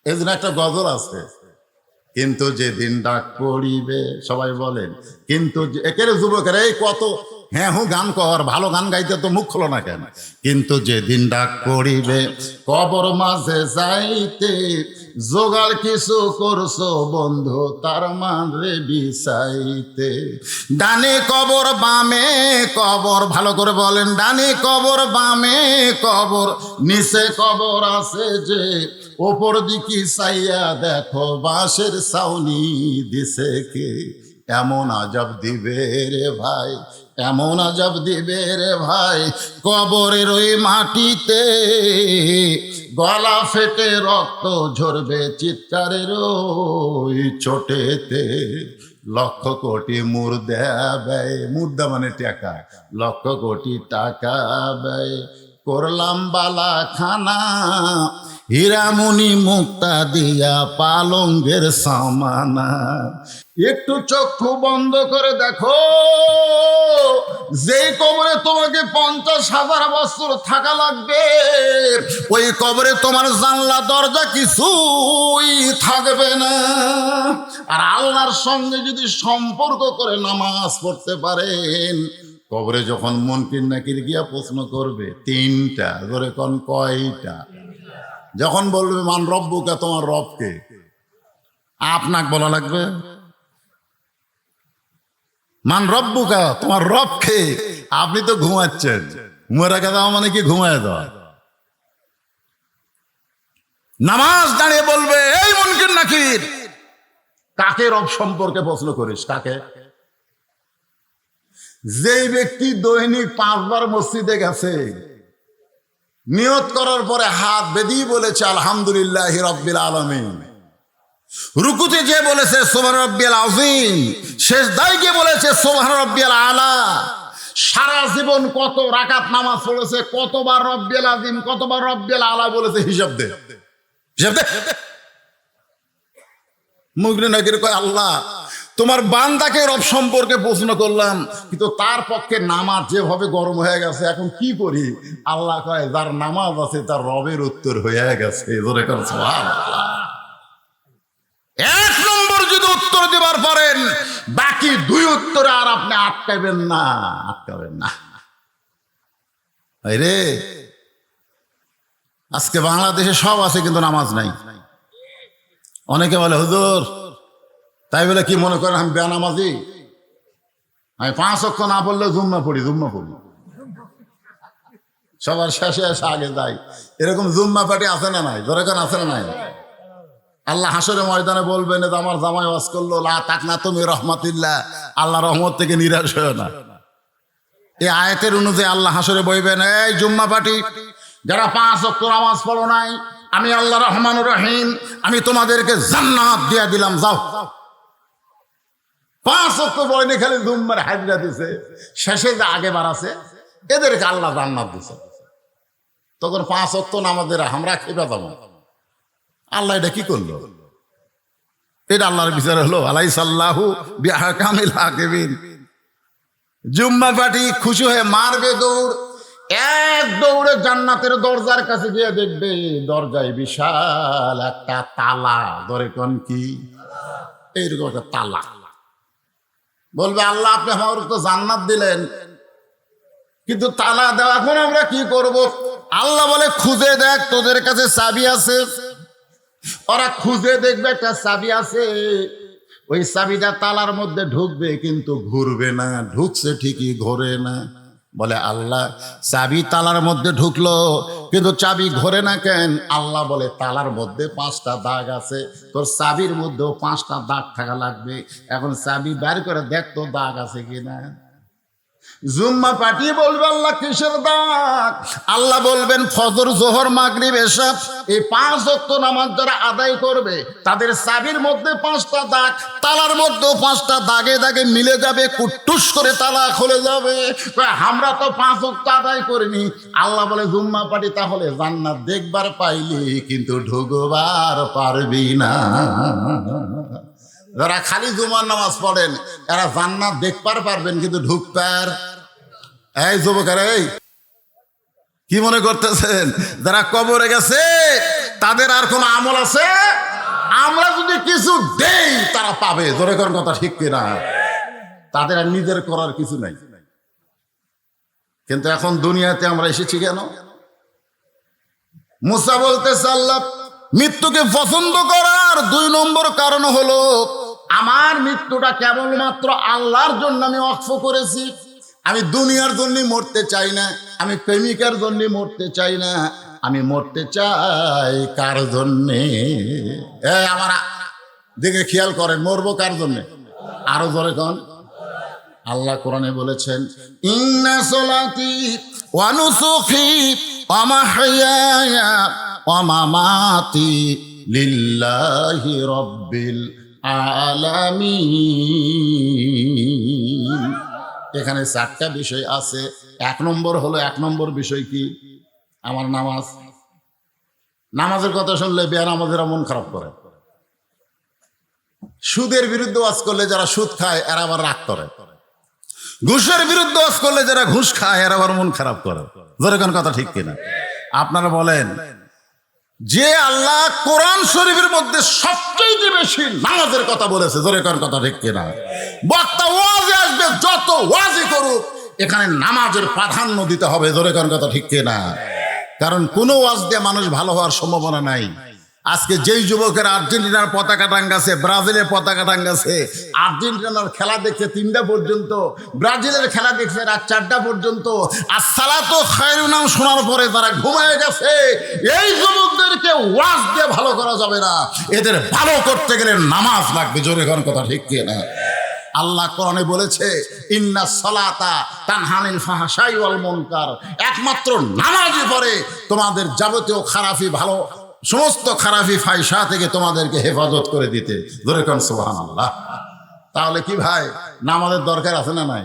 এই জন্য একটা গজল আছে, কিন্তু যেদিন ডাক পড়িবে, সবাই বলেন কিন্তু একেরে যুবকের এই কত হ্যাঁ হু গান কর, ভালো গান গাইতে তো মুখ খোলো না কেন? কিন্তু যেদিন ডাক পড়িবে কবর মাঝে যাইতে, জোগাড় কিছু করছো বন্ধু তার মান রে বিছাইতে। ডানে কবর বামে কবর, ভালো করে বলেন, ডানে কবর বামে কবর, নিচে কবর আছে যে, ওপর দিকে চাইয়া দেখো বাঁশের ছাউনি দিছে কে। এমন আজাব দিবে রে ভাই, এমন আজাব দিবে রে ভাই, কবরের ওই মাটিতে গলা ফেটে রক্ত ঝরবে চিৎকারের ওই চোটেতে। লক্ষ কোটি মুর্দা ব্যয়, মুর্দা মানে টাকা, লক্ষ কোটি টাকা ব্যয় করলাম বালা খানা, হীরামণি মুক্তা দিয়া পালঙ্গের সামানা। একটু চক্ষু বন্ধ করে দেখো, যেই কবরে তোমাকে 50,000 বছর থাকা লাগবে, ওই কবরে তোমার জানলা দরজা কিছুই থাকবে না। আর আল্লাহর সঙ্গে যদি সম্পর্ক করে নামাজ পড়তে পারেন, কবরে যখন মুনকির নাকির গিয়া প্রশ্ন করবে 3টা, ধরে কোন কয়টা? যখন বলবে মান রব্বুকা, তোমার রবকে, আপনাকে বলা লাগবে মান রব্বুকা, তোমার রবকে। আপনি তো ঘুমাচ্ছেন, ঘুমে রাখা দেওয়া মানে কি ঘুমায় দেওয়া? নামাজ দাঁড়িয়ে বলবে এই মুনকির নাকির, কাকে রব সম্পর্কে প্রশ্ন করিস, কাকে? যেই ব্যক্তি দৈনিক 5 বার মসজিদে গেছে, নিয়ত করার পরে হাত বেঁধেই বলেছে আলহামদুলিল্লাহি রাব্বিল আলামিন, রুকুতে যে বলেছে সুবহান রাব্বিয়াল আযীম, সিজদায় গিয়ে বলেছে সুবহান রাব্বিয়াল আলা, সারা জীবন কত রাকাত নামাজ পড়েছে, কতবার রাব্বিয়াল আযীম, কতবার রাব্বিয়াল আলা বলেছে, হিসাব দে, হিসাব দে। মুনকির নাকির কয় আল্লাহ তোমার বান্দাকে রব সম্পর্কে প্রশ্ন করলাম, কিন্তু তার পক্ষে নামাজ যেভাবে গরম হয়ে গেছে, এখন কি করি? আল্লাহ কয় যার নামাজ আছে তার রবের উত্তর হয়ে গেছে। জোরে করে সুবহানাল্লাহ। 1 নম্বর যদি উত্তর দিবার পারেন, বাকি 2 উত্তরে আর আপনি আটকাবেন না, আটকাবেন না। রে আজকে বাংলাদেশে সব আছে কিন্তু নামাজ নাই। অনেকে বলে হুজুর তাই বলে কি মনে করেন আমি বেনামাজি? আমি 5 ওয়াক্ত না পড়লে জুম্মা পড়ি, জুম্মা পড়ি, সবার শেষে এসে আগে যাই। এরকম জুম্মা পার্টি আছে না নাই? যেরকম আছে না নাই? আল্লাহ হাসরের ময়দানে বলবেন আমার জামাই ওয়াজ করলো লা তাকনা তুমি রহমাতিল্লাহ, আল্লাহ রহমত থেকে নিরাশ হয় না। এই আয়াতের অনুযায়ী আল্লাহ হাসরে বলবেন এই জুম্মা পার্টি যারা 5 ওয়াক্ত নামাজ পড়ো নাই, আমি আল্লাহ রহমানুর রহিম, আমি তোমাদেরকে জান্নাত দিয়ে দিলাম, যাও। 5 ওয়াক্ত পড়েনি, খালি জুম্মার হাজিরা দিছে, শেষে যে আগে বাড়াছে এদেরকে আল্লাহ জান্নাত দিছে। তখন 5 ওয়াক্ত নামাজের আমরা খেপে যাবো, আল্লাহ এটা কি করলো? এটা আল্লাহর বিচার হলো? আলাইসাল্লাহু বিআহকামিল হাকিমিন। জুম্মা পার্টি খুশি হয়ে মারবে দৌড়, এক দৌড়ে জান্নাতের দরজার কাছে গিয়ে দেখবে দরজায় বিশাল একটা তালা, ধরে কোন কি এইরকম একটা তালা। বলবে আল্লাহ আপনি আমার তো জান্নাত দিলেন, কিন্তু তালা দেওয়া, এখন আমরা কি করব? আল্লাহ বলে খুঁজে দেখ, তোদের কাছে চাবি আছে। ওরা খুঁজে দেখবে একটা চাবি আছে, ওই চাবিটা তালার মধ্যে ঢুকবে কিন্তু ঘুরবে না, ঢুকছে ঠিকই ঘোরে না। বলে আল্লাহ চাবি তালার মধ্যে ঢুকলো কিন্তু চাবি ঘোরে না কেন? আল্লাহ বলে তালার মধ্যে 5টা দাগ আছে, তোর চাবির মধ্যেও 5টা দাগ থাকা লাগবে। এখন চাবি বের করে দেখ তো দাগ আছে কিনা। জুম্মা পাঠিয়ে বলবে আল্লাহ কিসের দাগ? আল্লাহ বলবেন ফজর জোহর মাগরিব এশা, এই 5 ওয়াক্ত নামাজ যারা আদায় করবে তাদের চাবির মধ্যে 5টা দাগ, তালার মধ্যেও 5টা দাগে দাগে মিলে যাবে, কুট্টুস করে তালা খুলে যাবে। আমরা তো 5 ওয়াক্ত আদায় করিনি। আল্লাহ বলে জুম্মা পাঠি তাহলে জান্নাত দেখবার পাইলি কিন্তু ঢুকবার পারবি না। যারা খালি জুমার নামাজ পড়েন এরা জান্নাত দেখবার পারবেন কিন্তু ঢুকবার। এই যুবকেরা, এই কি মনে করতেছেন যারা কবরে গেছে তাদের আর কোন আমল আছে? আমরা যদি কিছু দেই তারা পাবে, জোরে কোন কথা ঠিক কিনা? তাদের আর নিজের করার কিছু নাই। কিন্তু এখন দুনিয়াতে আমরা এসেছি কেন? মুসা বলতেছে আল্লাহ মৃত্যুকে পছন্দ করার 2 নম্বর কারণ হলো আমার মৃত্যুটা কেবলমাত্র আল্লাহর জন্য আমি ওয়াকফ করেছি। আমি দুনিয়ার জন্য মরতে চাই না, আমি প্রেমিকার জন্য মরতে চাই না, আমি মরতে চাই কার জন্যে? আমার দিকে খেয়াল করেন, মরবো কার জন্যে? আরো জোরে কোন? আল্লাহ কোরআনে বলেছেন, ইন্না সলাতি ওয়া নুসুকি ওয়া মাহইয়ায়া ওয়া মামাতি লিল্লাহি রাব্বিল আলামিন। এখানে 4টা বিষয় আছে। 1 নম্বর হলো, 1 নম্বর বিষয় কি? আমার নামাজ। নামাজের কথা শুনলে বেনামাজিরা মন খারাপ করে। সুদের বিরুদ্ধে ওয়াজ করলে যারা সুদ খায় এরা আবার রাগ করে। ঘুষের বিরুদ্ধে ওয়াজ করলে যারা ঘুষ খায় এরা আবার মন খারাপ করে। যেরকম কথা ঠিক কিনা? আপনারা বলেন, যে আল্লাহ কোরআন শরীফের মধ্যে সবচেয়ে বেশি নামাজের কথা বলেছে, যেরকম কথা ঠিক কিনা? বক্তা ওয়াজে আসবে, যত ওয়াজই করুক, এখানে নামাজের প্রাধান্য দিতে হবে, যেরকম কথা ঠিক কিনা? কারণ কোনো ওয়াজ দিয়ে মানুষ ভালো হওয়ার সম্ভাবনা নাই। আজকে যেই যুবকের আর্জেন্টিনার পতাকা টাঙ্গাছে, ব্রাজিলের পতাকা টাঙ্গাছে, আর্জেন্টিনার খেলা দেখছে 3টা পর্যন্ত, ব্রাজিলের খেলা দেখছে রাত 4টা পর্যন্ত, আর সালাতু খায়রুন নাম শোনার পরে তারা ঘুমিয়ে গেছে। এই যুবকদেরকে ওয়াজ দিয়ে ভালো করা যাবে না, এদের ভালো করতে গেলে নামাজ লাগবে। জোরে কোন কথা ঠিক কি না? আল্লাহ কোরআনে বলেছে, ইন্না সালাতা তানহানিল ফাহশাই ওয়াল মুনকার। একমাত্র নামাজই পড়ে তোমাদের যাবতীয় খারাপি, ভালো সমস্ত খারাপি ফায়সা থেকে তোমাদেরকে হেফাজত করে দিতে। ধরে কোন সুবহানাল্লাহ। তাহলে কি ভাই, নামাজের দরকার আছে না নাই?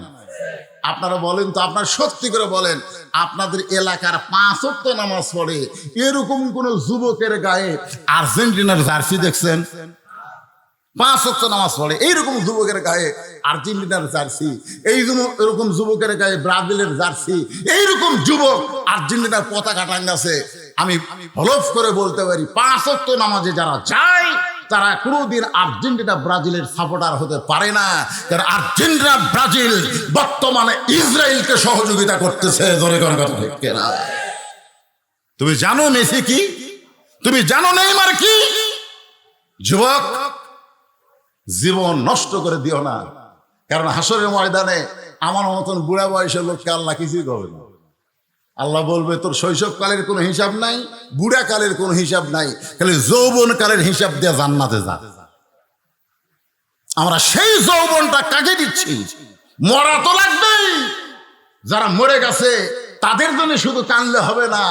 আপনারা বলেন তো, আপনারা সত্যি করে বলেন, আপনাদের এলাকার 5 ওয়াক্ত নামাজ পড়ে এরকম কোন যুবকের গায়ে আর্জেন্টিনার জার্সি দেখছেন? 5 ওয়াক্ত নামাজ পড়ে এইরকম যুবকের গায়ে আর্জেন্টিনার জার্সি, এরকম যুবকের গায়ে ব্রাজিলের জার্সি, এইরকম যুবক আর্জেন্টিনার পতাকা টাঙ্গাছে। আমি হলফ করে বলতে পারি, 5 ওয়াক্ত নামাজে যারা যায় তারা কোনোদিন আর্জেন্টিনা ব্রাজিলের সাপোর্টার হতে পারে না। কারণ আর্জেন্টিনা ব্রাজিল বর্তমানে ইসরায়েলকে সহযোগিতা করতেছে। জোরে কোন কথা ঠিক কিনা? তুমি জানো মেসি কি? তুমি জানো নেইমার কি? যুবক, জীবন নষ্ট করে দিও না। কারণ হাসরের ময়দানে আমার মতন বুড়া বয়সের লোককে আল্লাহ কিছুই করবে না। আল্লাহ বলবে, তোর শৈশবকালের কোনো হিসাব নাই, বুড়া কালের কোনো হিসাব নাই, খালি যৌবন কালের হিসাব দিয়ে জান্নাতে যা। আমরা সেই যৌবনটা কাজে দিচ্ছি। মরা তো লাগবেই। যারা মরে গেছে তাদের জন্য শুধু কানলে হবে না,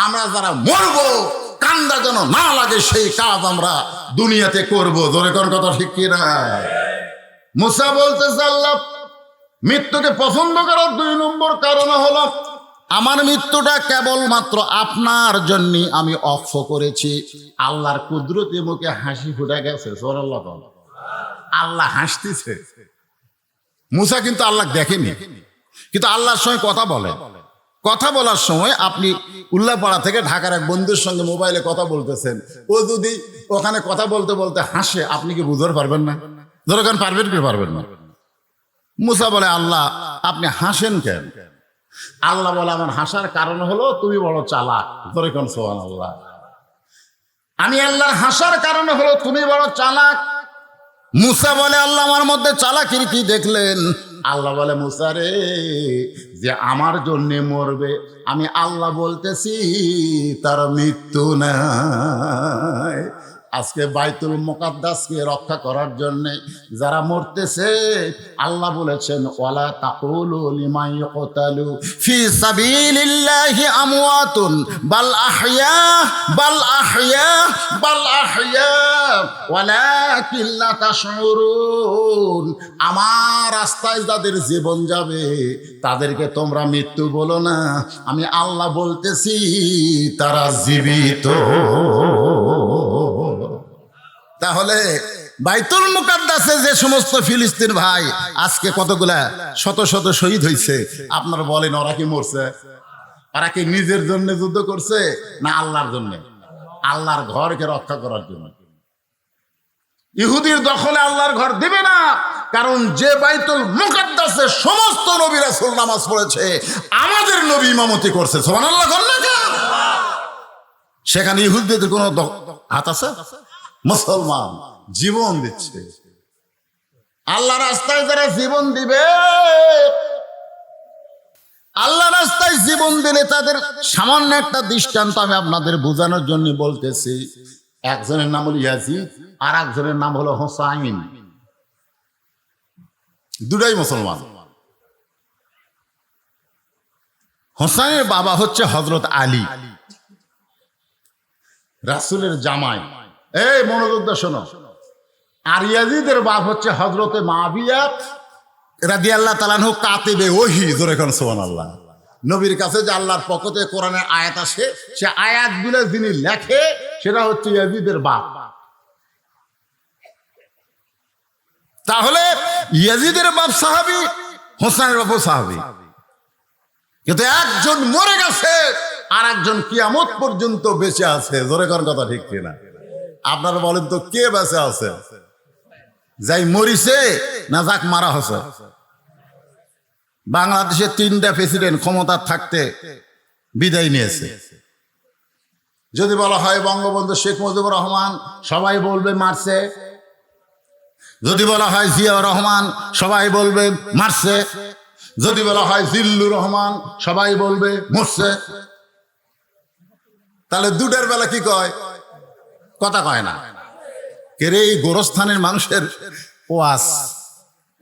আমরা যারা মরবো কান্দা যেন না লাগে সেই কাজ আমরা দুনিয়াতে করবো। ধরে কোন কথা ঠিক কিনা? মুসা বলতেছে, আল্লাহ মৃত্যুকে পছন্দ করার 2 নম্বর কারণ হলো আমার মৃত্যুটা কেবলমাত্র আপনার জন্য আমি ওয়াকফ করেছি। আল্লাহর কুদরতে মুখে হাসি ফুটে গেছে। সুবহানাল্লাহ। আল্লাহ হাসতেছে। মুসা কিন্তু আল্লাহ দেখেনি, কিন্তু আল্লাহর সঙ্গে কথা বলে। কথা বলার সময় আপনি উল্লাপাড়া থেকে ঢাকার এক বন্ধুর সঙ্গে মোবাইলে কথা বলতেছেন, ও যদি ওখানে কথা বলতে বলতে হাসে, আপনি কি বুঝতে পারবেন না? যখন পারবেন কি পারবেন না? মুসা বলে, আল্লাহ আপনি হাসেন কেন? আল্লাহ বলে, আমার হাসার কারণ হলো তুমি বড় চালাক। ধরে কোন সুবহানাল্লাহ। আমি আল্লাহর হাসার কারণ হলো তুমি বড় চালাক। মুসা বলে, আল্লাহ আমার মধ্যে চালাকির কি দেখলেন? আল্লাহ বলে, মুসা রে, যে আমার জন্য মরবে আমি আল্লাহ বলতেছি তার মৃত্যু নাই। আজকে বাইতুল মুকাদ্দাসকে রক্ষা করার জন্য যারা মরতেছে, আল্লাহ বলেছেন, ওয়ালা তাকুলু লিমান ইউকতালু ফি সাবিলিল্লাহি আমওয়াতুন বাল আহইয়া বাল আহইয়া বাল আহইয়া ওয়ালাকিন লা তাশউরুন। আমার রাস্তায় যাদের জীবন যাবে তাদেরকে তোমরা মৃত্যু বলো না, আমি আল্লাহ বলতেছি তারা জীবিত। তাহলে বাইতুল মুকাদ্দাসে যে সমস্ত ফিলিস্তিন ভাই আজকে কতগুলা শত শত শহীদ হয়েছে, আপনারা বলেন ওরা কি মরছে? ওরা কি নিজের জন্য যুদ্ধ করছে না আল্লাহর জন্য? আল্লাহর ঘরকে রক্ষা করার জন্য। ইহুদির দখলে আল্লাহর ঘর দিবে না, কারণ যে বাইতুল মুকাদ্দাসে সমস্ত নবী রাসূল নামাজ পড়েছে, আমাদের নবী ইমামতি করছে। সুবহানাল্লাহ। সেখানে ইহুদিদের কোনো হাত আছে? মুসলমান জীবন দিচ্ছে। আল্লাহ রাস্তায় যারা জীবন দিবে, আল্লাহ রাস্তায় জীবন দিলে তাদের সামান্য একটা দৃষ্টান্ত আমি আপনাদের বোঝানোর জন্য বলতেছি। একজনের নাম হলো ইয়াজিদ, আর একজনের নাম হলো হোসাইন। দুটাই মুসলমান। হোসাইনের বাবা হচ্ছে হযরত আলী, রাসূলের জামাই। এই মনোযোগ দিয়ে শোনো। আর ইয়াজিদের বাপ হচ্ছে হযরতে মুআবিয়া রাদিয়াল্লাহু তাআলা আনহু, কাতিবে ওহী। জোরে কোন সুবহানাল্লাহ। নবীর কাছে যে আল্লাহর পক্ষ থেকে কোরআনের আয়াত আসে, সে আয়াতগুলো যিনি লেখে সেটা হচ্ছে ইয়াজিদের বাপ। তাহলে ইয়াজিদের বাপ সাহাবী, হোসাইনের বাপও সাহাবী। কিন্তু একজন মরে গেছে, আর একজন কিয়ামত পর্যন্ত বেঁচে আছে। জোরে কোন কথা ঠিক কিনা? আপনারা বলেন তো, কে বেঁচে আছে? যাই মরিছে না যাক মারা হচ্ছে? বাংলাদেশে 3টা প্রেসিডেন্ট ক্ষমতা থাকতে বিদায় নিয়েছে। যদি বলা হয় বঙ্গবন্ধু শেখ মুজিবুর রহমান, সবাই বলবে মারছে। যদি বলা হয় জিয়াউর রহমান, সবাই বলবে মারছে। যদি বলা হয় জিল্লুর রহমান, সবাই বলবে মরছে। তাহলে দুটার বেলা কি কয়? কথা কয় না। কেরে এই গোরস্থানের মানুষের ওয়াজ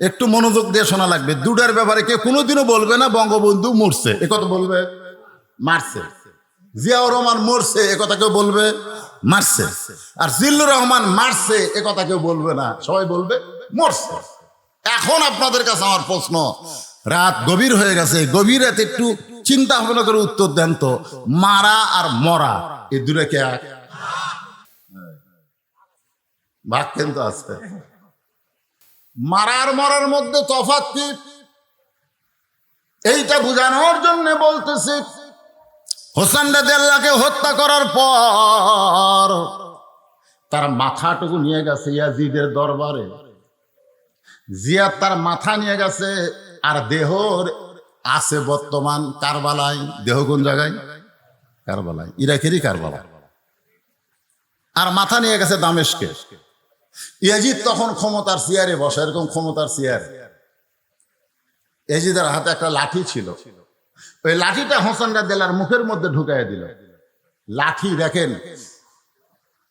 একটু মনোযোগ দিয়ে শোনা লাগবে। দুটার ব্যাপারে কেউ কোনোদিনও বলবে না বঙ্গবন্ধু মরছে, এ কথা বলবে মারছে। জিয়াউর রহমান মরছে, এ কথা কেউ বলবে মারছে। আর জিল্লুর রহমান মারছে, এ কথা কেউ বলবে না, সবাই বলবে মরছে। এখন আপনাদের কাছে আমার প্রশ্ন, রাত গভীর হয়ে গেছে, গভীর রাতে একটু চিন্তা ভাবনা করে উত্তর দেন তো, মারা আর মরা এই দুটো কে এক? ভাগ কিন্তু আছে। মারার মরার মধ্যে তফাৎ কি, এইটা বোঝানোর জন্য বলতেছি। হোসেন রাদিয়াল্লাহকে হত্যা করার পর তার মাথাটুকু নিয়ে গেছে ইয়াজিদের দরবারে। জিয়াদ তার মাথা নিয়ে গেছে, আর দেহর আছে বর্তমান কারবালায়। দেহ কোন জায়গায়? কারবালায়, ইরাকেরই কারবালা। আর মাথা নিয়ে গেছে দামেস্কে। ইয়াজিদ তখন ক্ষমতার চেয়ারে বসে, এরকম ক্ষমতার চেয়ার। ইয়াজিদের হাতে একটা লাঠি ছিল, ওই লাঠিটা হোসেন রাদিয়াল্লাহর মুখের মধ্যে ঢুকাইয়া দিল। লাঠি দেখেন,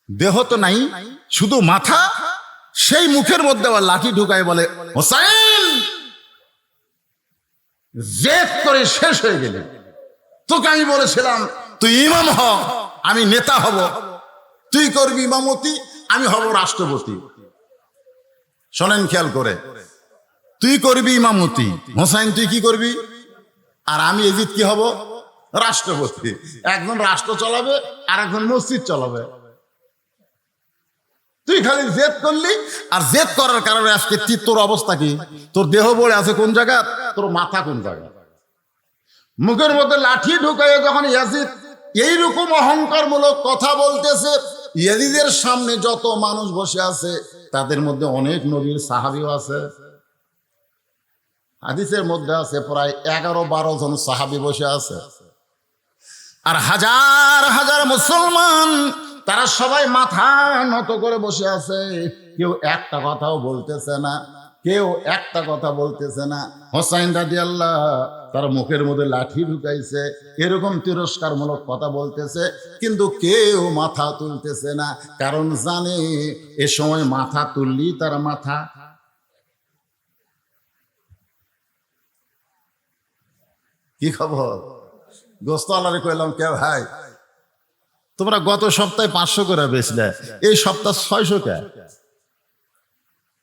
দেহ তো নাই, শুধু মাথা, সেই মুখের মধ্যে আবার লাঠি ঢুকাই বলে, হোসেন জেদ করে শেষ হয়ে গেলে। তোকে আমি বলেছিলাম তুই ইমাম হ, আমি নেতা হব, তুই করবি ইমামতি, আমি হব রাষ্ট্রপতি। শোনেন খেয়াল করে, তুই করবি ইমামতি হোসেন, তুই কি করবি? আর আমি ইয়াজিদ কি হব? রাষ্ট্রপতি। একজন রাষ্ট্র চালাবে, আর একজন মসজিদ চালাবে। তুই খালি জেদ করলি, আর জেদ করার কারণে আজকে তোর অবস্থা কি? তোর দেহ বলে আছে কোন জায়গা, তোর মাথা কোন জায়গা? মুখের মধ্যে লাঠি ঢুকাইয়ে যখন ইয়াজিদ এইরকম অহংকারমূলক কথা বলতেছে, ইয়াজিদের সামনে যত মানুষ বসে আছে তাদের মধ্যে অনেক নবীর সাহাবীও আছে। হাদিসের মধ্যে আছে প্রায় 11-12 জন সাহাবী বসে আছে। আর হাজার হাজার মুসলমান, তারা সবাই মাথা নত করে বসে আছে। কেউ একটা কথাও বলতেছে না, কেউ একটা কথা বলতেছে না। হোসাইন রাদিয়াল্লাহু তার মুখের মধ্যে লাঠি ঢুকাইছে, এরকম তিরস্কারমূলক কথা বলতেছে, কিন্তু কেউ মাথা তুলতেছে না। কারণ জানে এ সময় মাথা তুললি তার মাথা। কি খবর? গোস্ত আল্লাহরে কইলাম, কে ভাই তোমরা গত সপ্তাহে 500 করে বেচলে, এই সপ্তাহ 600 টাকা,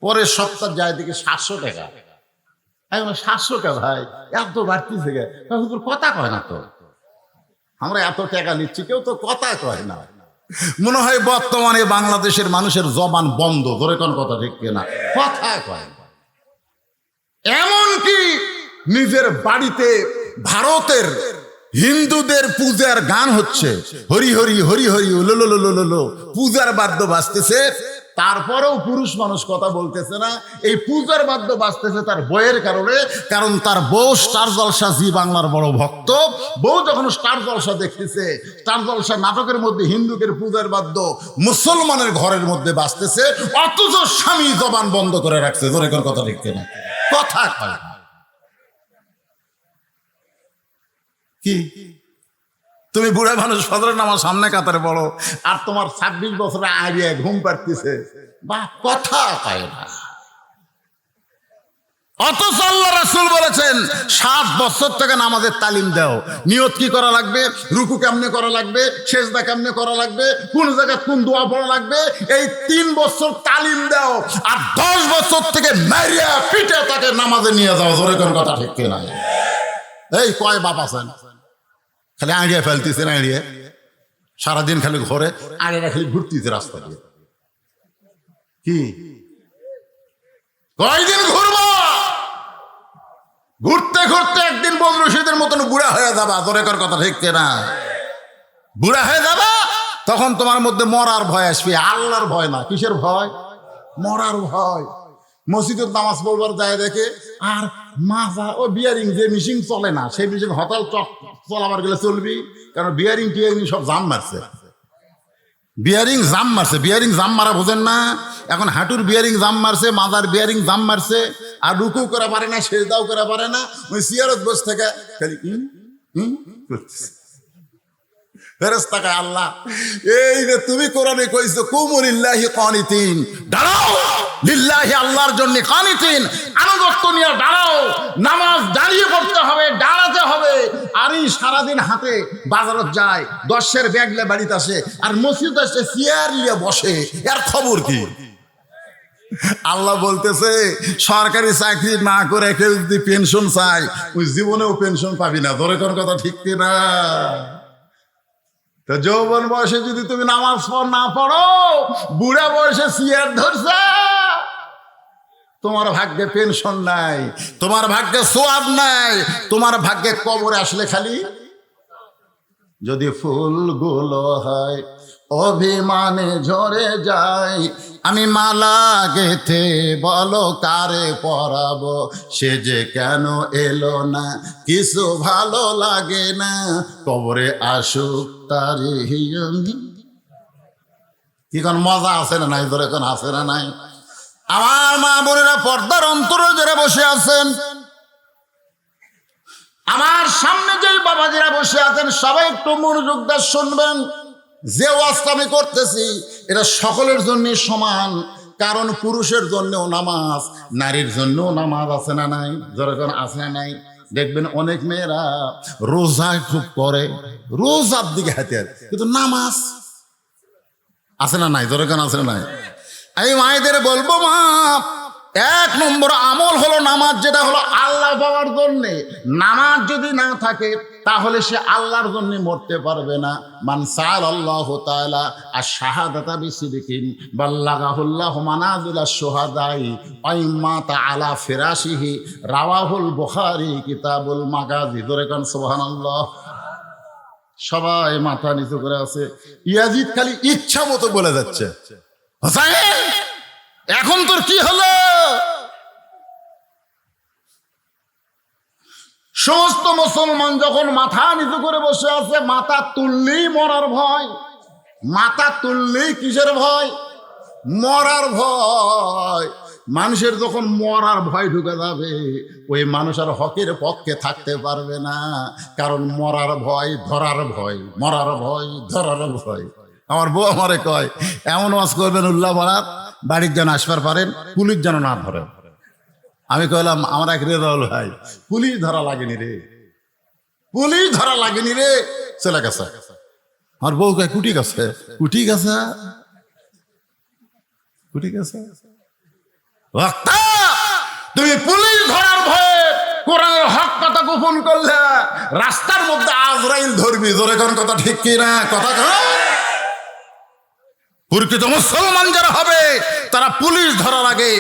পরের সপ্তাহ যায় দেখি 700 টাকা। 700 টাকা ভাই, এত বাড়তিছে গে? কথা কয় না তো, আমরা এত টাকা নিচ্ছি, কেউ তো কথা কয় না। মনে হয় বর্তমানে বাংলাদেশের মানুষের জবান বন্ধ। ধরে কোন কথা ঠিক কিনা? কথা কয় না। এমনকি নিজের বাড়িতে ভারতের হিন্দুদের পূজার গান হচ্ছে, হরি হরি হরি হরি লো লো লো লো লো, পূজার বাদ্য বাজতেছে, তারপরেও পুরুষ মানুষ কথা বলতেছে না, এই পূজার বাদ্য বাজতেছে তার বইয়ের কারণে। কারণ তার বউ স্টার জলসা জি বাংলার বড় ভক্ত। বউ যখন স্টার জলসা দেখতেছে, স্টার জলসা নাটকের মধ্যে হিন্দুদের পূজার বাদ্য মুসলমানের ঘরের মধ্যে বাজতেছে, অথচ স্বামী জবান বন্ধ করে রাখছে। জোরে করে কথা লিখতে না, কথা কয় না। কি তুমি বুড়া মানুষ ফজরের নামাজ সামনে কাতারে পড়ো, আর তোমার 26 বছরে আইডিয়া ঘুম পাড়তেছে, বা কথা কয় না। অথচ আল্লাহ রাসূল বলেছেন 7 বছর থেকে নামাজের তালিম দাও। নিয়ত কি করা লাগবে, রুকু কেমনে করা লাগবে, সেজদা কেমনে করা লাগবে, কোন জায়গায় কোন দোয়া পড়া লাগবে, এই 3 বছর তালিম দাও। আর 10 বছর থেকে মারিয়া পিটে তাকে নামাজে নিয়ে যাও। জোরে কোন কথা ঠিক কিনা? এই কয় বাপ আছেন খালি আড়িয়ে ফেলতেছে না, আড়িয়ে সারাদিন খালি ঘরে আড়িয়ে খালি ঘুরতেছে রাস্তা দিয়ে। কি কয়দিন ঘুরবো? ঘুরতে ঘুরতে একদিন বদর রশিদের মতন বুড়া হয়ে যাবা। জোরে কর কথা ঠিক না? বুড়া হয়ে যাবা, তখন তোমার মধ্যে মরার ভয় আসবে, আল্লাহর ভয় না। কিসের ভয়? মরার ভয়। মসজিদের নামাজ পড়বার যায় দেখে, আর মাজা ও বিয়ারিং যে মিশিং চলে না, সেই মিশিং হতাল চলাবার গেলে চলবি, কারণ বিয়ারিং টিয়ারিং সব জাম মারছে। বিয়ারিং জাম মারছে, বিয়ারিং জাম মারা বোঝেন না? এখন হাঁটুর বিয়ারিং জাম মারছে, মাজার বিয়ারিং জাম মারছে, আর রুকু করা পারে না, সেজদাও করা পারে না, ওই সিয়ারত বসে থেকে খালি করতেছে। ফেরেশতাকে আল্লাহ, এই যে তুমি কোরআনে কইছো কুমু লিল্লাহি কানিতিন, দাঁড়াও লিল্লাহি আল্লাহর জন্য কানিতিন, আনুগত্য নিয়ে দাঁড়াও। নামাজ দাঁড়িয়ে পড়তে হবে, দাঁড়াতে হবে। আর এই সারাদিন হাতে বাজারত যায়, 10-এর ব্যাগ নিয়ে বাড়িতে আসে, আর মসজিদ আসে চেয়ার নিয়ে বসে, এর খবর কি? আল্লাহ বলতেছে সরকারি চাকরি না করে কেউ যদি পেনশন চায়, ওই জীবনেও পেনশন পাবি না। ধরে কোন কথা ঠিক কিনা? তো যৌবন বয়সে যদি তুমি নামাজ না পড়ো, বুড়া বয়সে চেয়ার ধরছে, তোমার ভাগ্যে পেনশন নাই, তোমার ভাগ্যে সোয়াব নাই, তোমার ভাগ্যে কবরে আসলে খালি। যদি ফুলগুলো হয় অভিমানে ঝরে যায়, আমি মালা গেথে বলো কারে পরাবো, সে যে কেন এলো না, কিছু ভালো লাগে না, কবরে আসুক তারি। কি কোন মজা আছে না নাই? ধরে কোন আছে না নাই? আমার মা বোনেরা পর্দার অন্তরে যারা বসে আছেন, আমার সামনে যে বাবাজিরা বসে আছেন, সবাই একটু মনোযোগ দিয়ে শুনবেন। যে ওয়াজটা আমি করতেছি এটা সকলের জন্য সমান, কারণ পুরুষের জন্যও নামাজ, নারীর জন্যও নামাজ আছে না নাই? যেরকম আছে না নাই? দেখবেন অনেক মেয়েরা রোজা খুব করে, রোজার দিকে হাতে, কিন্তু নামাজ আছে না নাই? যেরকম আছে না নাই? এই মায়েদের বলবো, মা, 1 নম্বর আমল হলো নামাজ, যেটা হলো আল্লাহ পাওয়ার জন্যে। নামাজ যদি না থাকে তাহলে সে আল্লাহর জন্য মরতে পারবে না। মান সাআলাল্লাহু তাআলা আশ-শাহাদাতা বিসিদকিন বাল্লাগাহুল্লাহু মানাজিলাশ শুহাদাই আইমাতা আলা ফিরাশিহি, রাওয়াহুল বুখারী কিতাবুল মাগাজি। ধরে কোন সুবহানাল্লাহ। সবাই মাথা নিচু করে আছে। ইয়াজিদ খালি ইচ্ছা মতো বলে যাচ্ছে, হোসেন এখন তোর কি হলো? সমস্ত মুসলমান যখন মাথা নিচু করে বসে আছে, মাথা তুললেই মরার ভয়। মাথা তুললেই কিসের ভয়? মরার ভয়। মানুষের যখন মরার ভয় ঢুকে যাবে, ওই মানুষ আর হকের পক্ষে থাকতে পারবে না। কারণ মরার ভয়, ধরার ভয়, মরার ভয়, ধরার ভয়। আমার বউ আমারে কয়, এমন ওয়াজ করবেন উল্লাহ বারাত, বাড়ির যেন আসবার পারেন, পুলিশ যেন না ধরে। আমি কইলাম, আমার এক রেজাউল ভাই, পুলিশ ধরা লাগেনি রে, পুলিশ ধরা লাগেনি রে, চলে গেছে। আমার বউ কয়, কুটি গেছে, কুটি গেছে, কুটি গেছে। তুমি পুলিশ ধরার ভয়ে কোরআনের হক কথা গোপন করলে, রাস্তার মধ্যে আজরাইল ধরবি। জোরে কোন কথা ঠিক কিনা? কথা প্রকৃত মুসলমান যারা হবে তারা পুলিশ ধরার আগে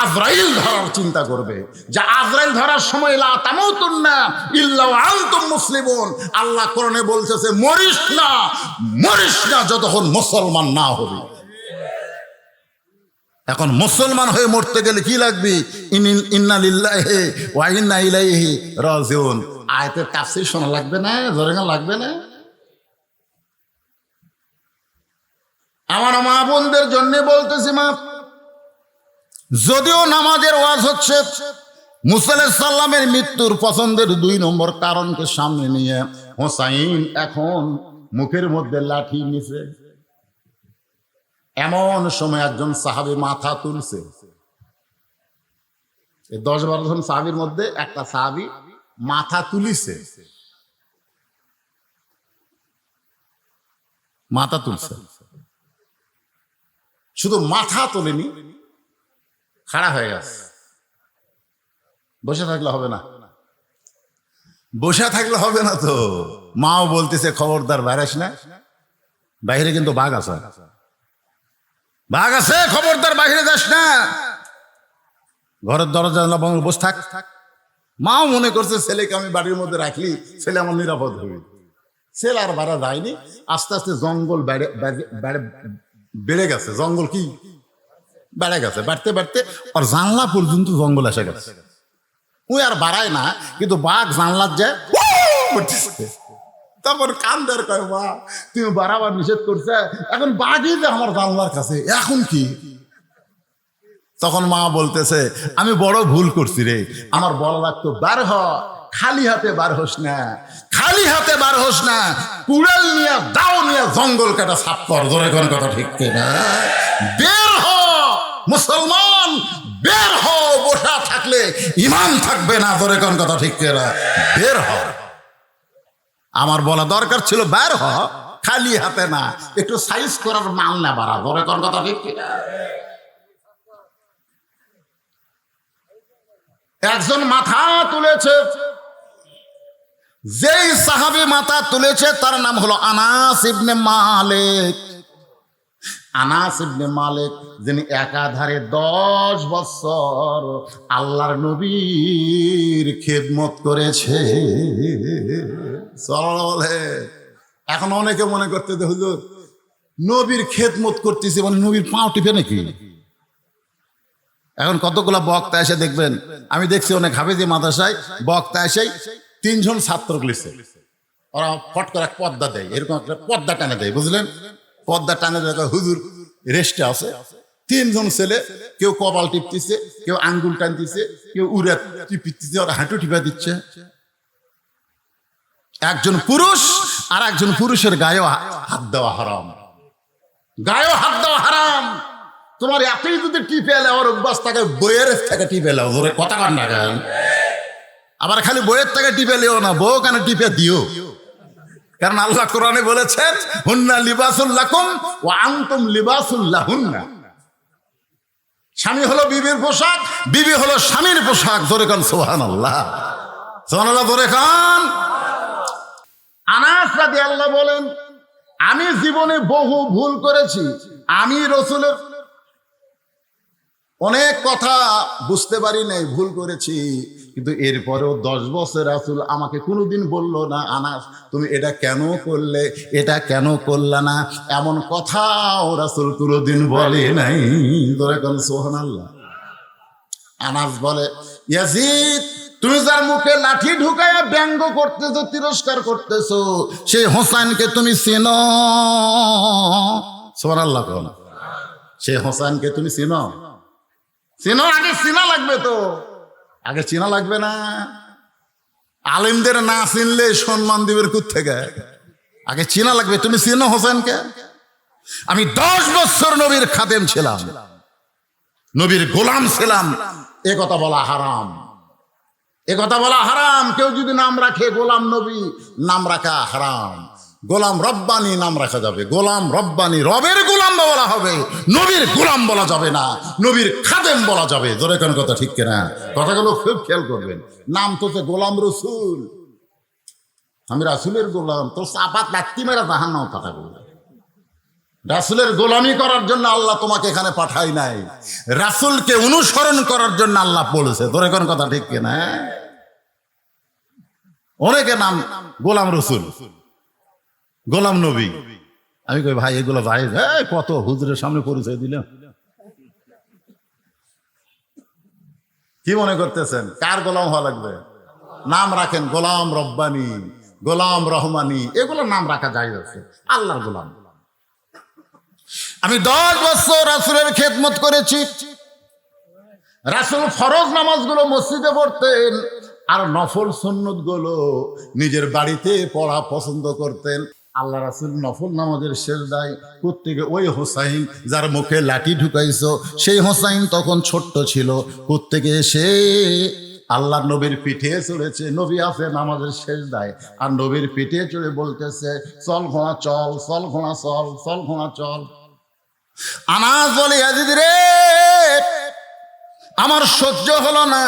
আজরাইল ধরার চিন্তা করবে, যে আজরাইল ধরার সময় লা তামুতুন্না ইল্লা ওয়া আনতুম মুসলিমুন। আল্লাহ কোরআনে বলতেছে, মরিস না, মরিস না যতক্ষণ মুসলমান না হবে। এখন মুসলমান হয়ে মরতে গেলে কি লাগবে? ইন্না লিল্লাহি ওয়া ইন্না ইলাইহি রাজিউন। আয়াতের তাফসীর শোনা লাগবে না? জোরে লাগবে না? আমার মা বোনদের জন্য বলতেছি, মা, যদিও নামাজের ওয়াজ হচ্ছে, মুসা আলাইহিস সালামের মৃত্যুর পছন্দের 2 নম্বর কারণকে সামনে নিয়ে হোসাইন এখন মুখের মধ্যে লাঠি নিছে। এমন সময় একজন সাহাবী মাথা তুলছে। 10-12 জন সাহাবীর মধ্যে একটা সাহাবী মাথা তুলিছে, মাথা তুলছে। শুধু মাথা তোলেনি, খাড়া হয়ে গেছে। বসে থাকলে হবে না, বসে থাকলে হবে না তো। মাও বলতেছে, খবরদার বাইরেস না, বাইরে কিন্তু বাঘ আছে, বাঘ আছে, খবরদার বাইরে যাস না, ঘরের দরজা বন্ধ, বসে থাক। মাও মনে করছে ছেলেকে আমি বাড়ির মধ্যে রাখলি ছেলে আমার নিরাপদ হবে। ছেলে আর বাড়া যায়নি। আস্তে আস্তে জঙ্গল বেড়ে গেছে। জঙ্গল কি বেড়ে গেছে, বাড়তে বাড়তে আর জানলা পর্যন্ত জঙ্গল এসে গেছে। ওই আর বাড়ায় না, কিন্তু বাঘ জানলার যায়। তখন কান্দার কয়, মা তুমি বাড়াবার নিষেধ করছে, এখন বাঘই যে আমার জানলার কাছে, এখন কি? তখন মা বলতেছে, আমি বড় ভুল করছি রে, আমার বলা লাগতো বার হ, খালি হাতে বার হোস না, খালি হাতে বার হোস না, কুড়াল নিয়ে দাও নিয়ে জঙ্গল কাটা সাফ কর। জোরে কোন কথা ঠিক না? বের হ মুসলমান, বের হ। বসা থাকলে ইমান থাকবে না। জোরে কোন কথা ঠিক না? বের হ। আমার বলা দরকার ছিল বের হ, খালি হাতে না, একটু সাইজ করার মাল না বাড়া। জোরে কোন কথা ঠিক না? একজন মাথা তুলেছে। যেই সাহাবী মাথা তুলেছে তার নাম হলো আনাস ইবনে মালিক। আনাস ইবনে মালিক, যিনি একাধারে 10 বছর আল্লাহর নবীর খেদমত করেছে। এখন অনেকে মনে করতে, হুজুর নবীর খেদমত করতেছে মানে নবীর পাও টিপে নাকি? এখন কতগুলা বক্তা এসে দেখবেন, আমি দেখছি অনেক হাফেজি মাদ্রাসায় বক্তা এসে 3 জন ছাত্র লিখছে, ওরা ফট করে পর্দা দেয়, এরকম একটা পর্দা টানে দেয়, বুঝলেন? পর্দা টানে দেয়, হুজুর রেস্টে আছে। 3 জন ছেলে, কেউ কপাল টিপতেছে, কেউ আঙ্গুল টানতেছে, কেউ উড়ে টিপিতেছে, ওরা হাঁটু টিপা দিচ্ছে। একজন পুরুষ আর একজন পুরুষের গায়েও হাত দেওয়া হারাম, গায়েও হাত দেওয়া হারাম। তোমার এতই যদি টিপে এলে ওর অভ্যাস থাকে বইয়ের থেকে টিপে এলাও। ধরে কথা কান না কেন? আবার খালি বইয়ের থেকে টিপে লেও না, বউ কেন টিপে দিও। কারণ আল্লাহ কোরআনে বলেছেন, হুন্না লিবাসুল লাকুম ওয়া আনতুম লিবাসুল লাহুন্না। স্বামী হলো বিবির পোশাক, বিবি হলো স্বামীর পোশাক। জোরে কান সুবহানাল্লাহ, সুবহানাল্লাহ, জোরে কান। আনাস রাদিয়াল্লাহু বলেন, আমি জীবনে বহু ভুল করেছি, আমি রাসূলের অনেক কথা বুঝতে পারি নাই, ভুল করেছি, কিন্তু এরপরেও 10 বছর রাসূল আমাকে কোনোদিন বললো না, আনাস তুমি এটা কেন করলে, এটা কেন করলে না, এমন কথাও রাসূল কোনোদিন বলে নাই। ধরে কোন সুবহানাল্লাহ। আনাস বলে, ইয়াজিদ তুমি যার মুখে লাঠি ঢুকায়া ব্যঙ্গ করতেছো, তিরস্কার করতেছো, সেই হোসেনকে তুমি চেনো? সুবহানাল্লাহ। সেই হোসেনকে তুমি চেনো? চেনো? আগে চেনা লাগবে তো, আগে চেনা লাগবে না? আলেমদের না চিনলে সম্মান দিবের কোত্থেকে? আগে চেনা লাগবে। তুমি চেনো হোসেনকে? আমি 10 বছর নবীর খাদেম ছিলাম, নবীর গোলাম ছিলাম, এ কথা বলা হারাম, এ কথা বলা হারাম। কেউ যদি নাম রাখে গোলাম নবী, নাম রাখা হারাম। গোলাম রব্বানি নাম রাখা যাবে, গোলাম রব্বানি, রবের গোলাম বলা হবে, নবীর গোলাম বলা যাবে না, নবীর খাদেম বলা যাবে। জোরে কোন কথা ঠিক কিনা? কথাগুলো খুব খেয়াল করবেন। নাম তো গোলাম রসুল, আমি রাসূলের গোলাম, তো চাপাত লাত্তি মেরা জাহান্নামে পাঠাবো। রাসূলের গোলামি করার জন্য আল্লাহ তোমাকে এখানে পাঠাই নাই, রাসূলকে অনুসরণ করার জন্য আল্লাহ বলেছে। জোরে কোন কথা ঠিক কিনা? অনেকে নাম গোলাম রসুল, গোলাম নবী। আমি কই ভাই এগুলো ভাই কত হুজুরের সামনে পরিচয় দিলাম, কি মনে করতেছেন কার গোলাম হওয়া লাগবে? নাম রাখেন গোলাম রব্বানি, গোলাম রহমানি, এগুলো নাম রাখা যায় আছে, আল্লাহর গোলাম। আমি 10 বছর রাসূলের খেদমত করেছি। রাসূল ফরজ নামাজগুলো মসজিদে পড়তেন, আর নফল সুন্নত গুলো নিজের বাড়িতে পড়া পছন্দ করতেন। আল্লাহ রাসূল নফল নামাজের সেজদায় কোত্থেকে ওই হোসাইন যার মুখে লাঠি ঢুকাইছো, সেই হোসাইন তখন ছোট্ট ছিল, কোত্থেকে এসে আল্লাহ নবীর পিঠে চড়েছে। নবী আছে নামাজের সেজদায়, আর নবীর পিঠে চড়ে বলতেছে, চল ঘোড়া চল, চল ঘোড়া চল, চল ঘোড়া চল। আনাস বলে, ইয়াজিদ রে, আমার সহ্য হলো না।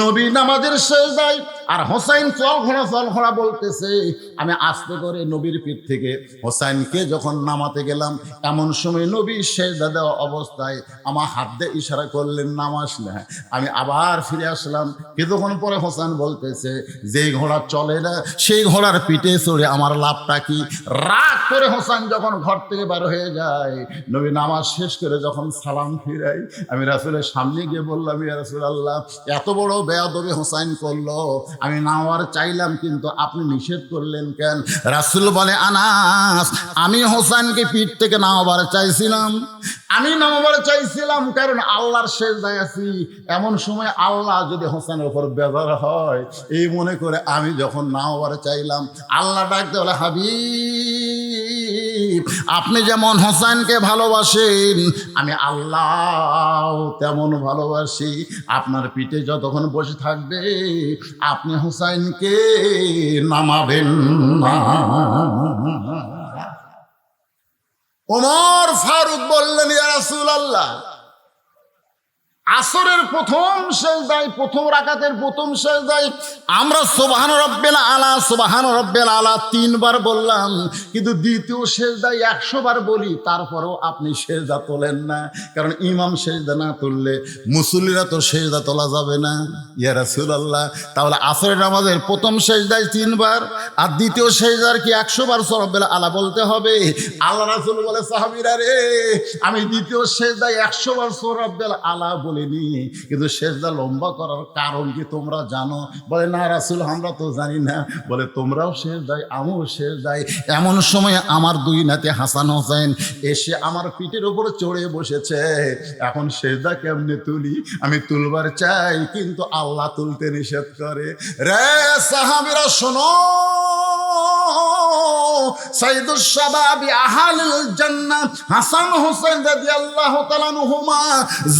নবী নামাজের সেজদায় আর হোসাইন চল ঘোড়া বলতেছে। আমি আস্তে করে নবীর পিঠ থেকে হোসাইনকে যখন নামাতে গেলাম, এমন সময় নবী সেজদা দেওয়া অবস্থায় আমার হাত দিয়ে ইশারা করলেন নামাস না। আমি আবার ফিরে আসলাম। কিছুক্ষণ পরে হোসাইন বলতেছে, যেই ঘোড়া চলে না সেই ঘোড়ার পিঠে চড়ে আমার লাভটা কি? রাগ করে হোসাইন যখন ঘর থেকে বার হয়ে যায়, নবী নামাজ শেষ করে যখন সালাম ফিরাই, আমি রাসূলের সামনে গিয়ে বললাম, ইয়া রাসূলুল্লাহ, এত বড় বেয়াদবি হোসাইন করলো, আমি নামার চাইলাম কিন্তু আপনি নিষেধ করলেন কেন? রাসূল বলে, আনাস, আমি হোসাইনকে পিঠ থেকে নামাবার চাইছিলাম। আমি নামাবার চাইছিলাম কারণ আল্লাহর সেজদায় আছি। এমন সময় আল্লাহ যদি হোসেনের উপর বেজার হয়, এই মনে করে আমি যখন নামাবার চাইলাম, আল্লাহ ডাকতে বলে, হাবিব, আপনি যেমন হোসেনকে ভালোবাসেন, আমি আল্লাহ তেমন ভালোবাসি। আপনার পিঠে যতক্ষণ বসে থাকবে, আপনি হোসেনকে নামাবেন না। ওমর ফারুক বললেন, ইয়া রাসূলুল্লাহ, আসরের প্রথম সেজদায়, প্রথম রাকাতের প্রথম সেজদায় আমরা সুবহান রাব্বিল আলা, সুবহান রাব্বিল আলা 3 বার বললাম, কিন্তু দ্বিতীয় সেজদায় 100 বার বলি, তারপরেও আপনি সেজদা তোলেন না। কারণ ইমাম সেজদা না তুললে মুসল্লিরা তো সেজদা তোলা যাবে না। ইয়া রাসূলুল্লাহ, তাহলে আসরের নামাজের প্রথম সেজদায় 3 বার, আর দ্বিতীয় সেজদার কি 100 বার সুবহান রাব্বিল আলা বলতে হবে? আল্লাহ রাসূল বলে, সাহাবীরা রে, আমি দ্বিতীয় সেজদায় 100 বার সুবহান রাব্বিল আলা বলিনি, কিন্তু সেজদা লম্বা করার কারণ কি তোমরা জানো? বলে, না রাসূল, আমরা তো জানি না। বলে, তোমরাও সেজদায়, আমিও সেজদায়। এমন সময় আমার 2 নাতি হাসান হোসেন এসে আমার পিঠের উপর চড়ে বসেছে। এখন সেজদা কেমনে তুলি? আমি তুলবার চাই, কিন্তু আল্লাহ তুলতে নিষেধ করে। রে সাহাবীরা শোনো, সাইয়্যিদুশ শাবাবি আহলিল জান্নাহ হাসান হোসেন রাদিয়াল্লাহু তাআলা আনহুমা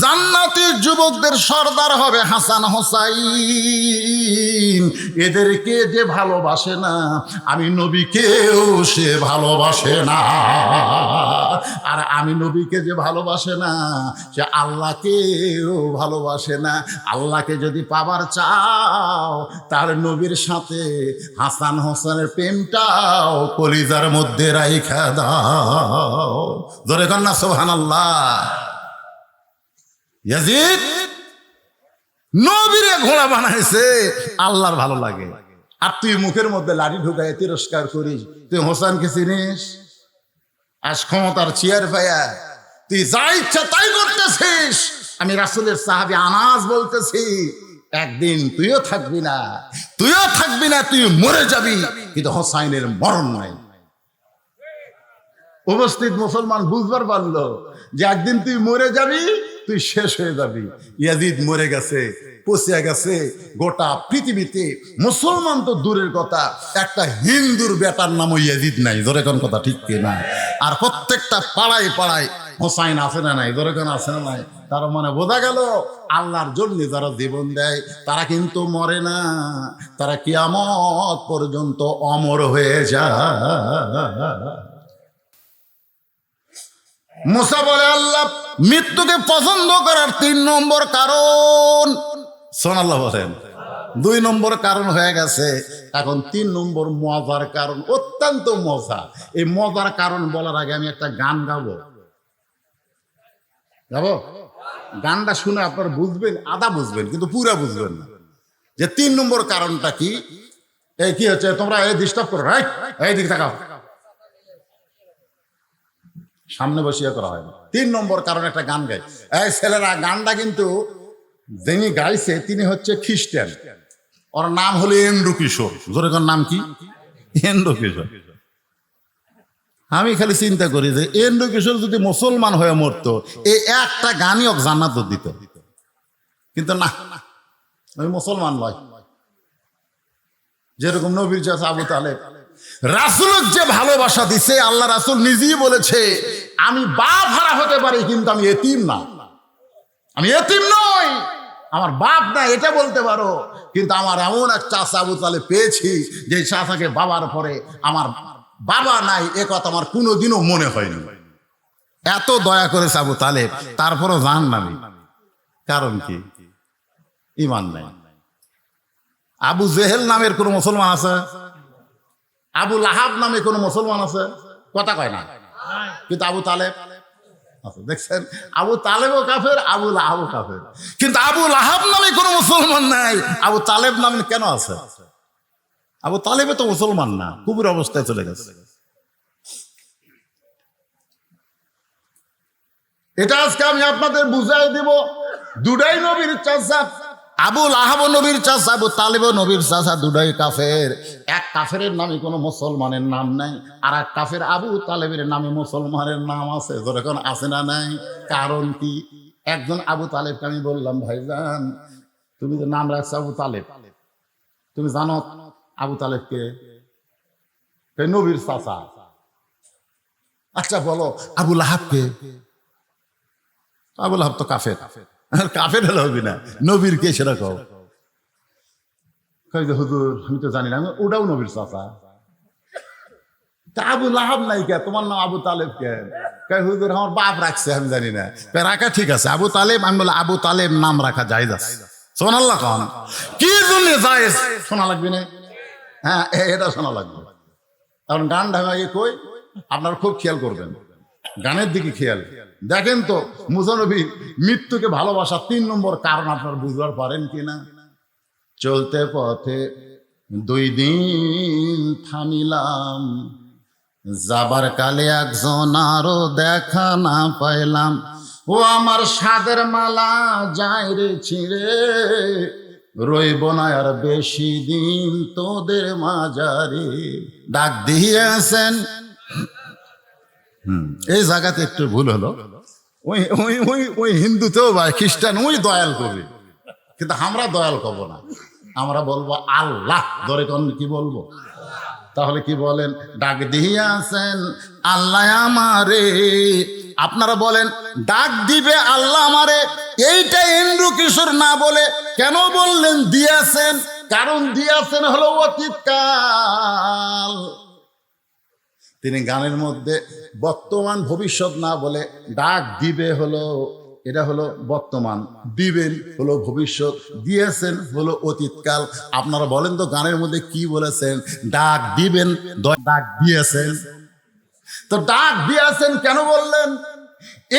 জান্নাতি যুবকদের সর্দার হবে হাসান হোসাইন। এদেরকে যে ভালোবাসে না, আমি নবীকেও সে ভালোবাসে না। আর আমি নবীকে যে ভালোবাসে না, সে আল্লাহকেও ভালোবাসে না। আল্লাহকে যদি পাবার চাও, তার নবীর সাথে হাসান হোসেনের প্রেমটাও কলিজার মধ্যে রাইখা দাও। জোরে কন্যা সুবহানাল্লাহ। ইয়াজিদ নবীরে ঘোড়া বানাইছে, আল্লাহর ভালো লাগে। আর তুই মুখের মধ্যে লাঠি ঢুকায় তিরস্কার করিস। তুই হোসেনকে চিনিস? আজ ক্ষমতার চেয়ার পায়া তুই যা ইচ্ছা তাই করতেছিস। আমি রাসূলের সাহাবী আনাস বলতেছি, একদিন তুইও থাকবি না, তুই মরে যাবি, কিন্তু হোসাইনের মরণ নাই। উপস্থিত মুসলমান বুঝবার পারলো যে একদিন তুই মরে যাবি, তুই শেষ হয়ে যাবি। ইয়াজিদ মরে গেছে, পচে গেছে। গোটা পৃথিবীতে মুসলমান তো দূরের কথা, একটা হিন্দুর বেটার নামও ইয়াজিদ নাই। জোরে কোন কথা ঠিক কিনা? আর প্রত্যেকটা পাড়ায় পাড়ায় হোসাইন আছে না নাই? জোরে কোন আছে না নাই? তার মানে বোঝা গেল, আল্লাহর জন্য যারা জীবন দেয় তারা কিন্তু মরে না, তারা কিয়ামত পর্যন্ত অমর হয়ে যায়। মুসা বলে, আল্লাহ মৃত্যুকে পছন্দ করার 3 নম্বর কারণ, সুবহানাল্লাহ বলেন, 2 নম্বর কারণ হয়ে গেছে, এখন 3 নম্বর মজার কারণ, অত্যন্ত মজা। এই মজার কারণ বলার আগে আমি একটা গান গাবো। গানটা শুনে আপনারা বুঝবেন, আধা বুঝবেন, কিন্তু পুরা বুঝবেন না যে 3 নম্বর কারণটা কি। এই কি হচ্ছে, তোমরা এই ডিস্টার্ব করো, এই দিকে তাকাও, সামনে বসিয়ে করা হয় না। 3 নম্বর কারণ একটা গান গাই। এই ছেলেরা, গানটা কিন্তু যিনি গাইছে তিনি হচ্ছে খ্রিস্টান, ওর নাম হলো এন্ড্রু কিশোর। জোরে কোন নাম কি? এন্ড্রু কিশোর। আমি খালি চিন্তা করি যে এন্ড্রু কিশোর যদি মুসলমান হয়ে মরতো, এই একটা গানই ওকে জান্নাত দিত, কিন্তু না, ওই মুসলমান নয়। যেরকম নবীর চাচা আবু তালেব রাসূলের যে ভালোবাসা দিছে, আল্লাহ রাসূল নিজেই বলেছে আমি বাপ হারা হতে পারি কিন্তু আমি এতিম না, আমি এতিম নই, আমার বাপ না এটা বলতে পারো, কিন্তু আমার এমন এক চাচা আবু তালেব পেয়েছি যে চাচাকে বাবার পরে আমার বাবা নাই, এ কথা আমার কোনোদিনও মনে হয়নি। এত দয়া করেছে আবু তালেব, তারপরও জাহান্নামী। কারণ কি? ঈমান নাই। আবু জেহেল নামের কোন মুসলমান আছে? আবু লাহাব নামে কোন মুসলমান আছে? কথা কয় না, কিন্তু আবু তালেব আছে। দেখছেন, আবু তালেবও কাফের, আবু লাহাবও কাফের, কিন্তু আবু লাহাব নামে কোন মুসলমান নাই। আবু তালেব নামে কেন আছে? আবু তালেবে তো মুসলমান না, কুফর অবস্থায় চলে গেছে। এটা আজকে আমি আপনাদের বুঝাই দিব। দুটাই নবীর চাচা, আবু লাহাব নবীর চাচা, আবু তালেব নবীর চাচা, দুটাই কাফের। এক কাফের নামে কোনো মুসলমানের নাম নাই, আর এক কাফের আবু তালেবের নামে মুসলমানের নাম আছে। যখন আছে না নাই? কারণ কি? একজন আবু তালেবকে আমি বললাম, ভাইজান তুমি যে নাম রাখছো আবু তালেব, তুমি জানো আবু তালেবকে? নবীর চাচা। আচ্ছা বলো আবু লাহাবকে? আবু লাহাব তো কাফের। কাফের হলে হবে না, নবীর কে সেটা কও। কই যে হুজুর আমি তো জানি না, ওটাও নবীর চাচা। আবু লাহাব নাই কে? তোমার নাম আবু তালেব কে? কই হুজুর আমার বাপ রাখছে, আমি জানি না। রাখা ঠিক আছে, আবু তালেব। আমি বলে আবু তালেব নাম রাখা জায়েজ আছে। সুবহানাল্লাহ কোন কি জন্য জায়েজ? শোনা লাগবে না? হ্যাঁ, এটা শোনা লাগবে। কারণ গান ঢাকাকে কই আপনারা খুব খেয়াল করবেন, গানের দিকে খেয়াল দেখেন তো। মুসা নবীর মৃত্যুকে ভালোবাসা 3 নম্বর কারণ আপনারা বুঝবার পারেন কিনা? চলতে পথে 2 দিন থামিলাম, যাবার কালে একজন আরো দেখা না পাইলাম। ও আমার সাদের মালা যায় রে ছিঁড়ে, রইব না আর বেশি দিন তোদের মাঝারে। ডাক দিয়েছেন। এই জায়গাতে একটু ভুল হলো। ওই ওই ওই ওই হিন্দুতেও বা খ্রিস্টান ওই দয়াল করবে, কিন্তু আমরা দয়াল করব না, আমরা বলবো আল্লাহ। ধরে কোন কি বলবো? তাহলে কি বলেন? ডাক দিয়েছেন আল্লাহ আমারে। আপনারা বলেন ডাক দিবে আল্লাহ আমারে, এইটা এন্ড্রু কিশোর না বলে কেন বললেন দিয়েছেন? কারণ দিয়েছেন হলো অতীতকাল। তিনি গানের মধ্যে বর্তমান ভবিষ্যৎ না বলে ডাক দিবে হলো, এটা হলো বর্তমান, দিবেন হলো ভবিষ্যৎ, দিয়েছেন হলো অতীতকাল। আপনারা বলেন তো গানের মধ্যে কি বলেছেন? ডাক দিবেন, ডাক দিয়েছেন। তো ডাক দিয়েছেন কেন বললেন?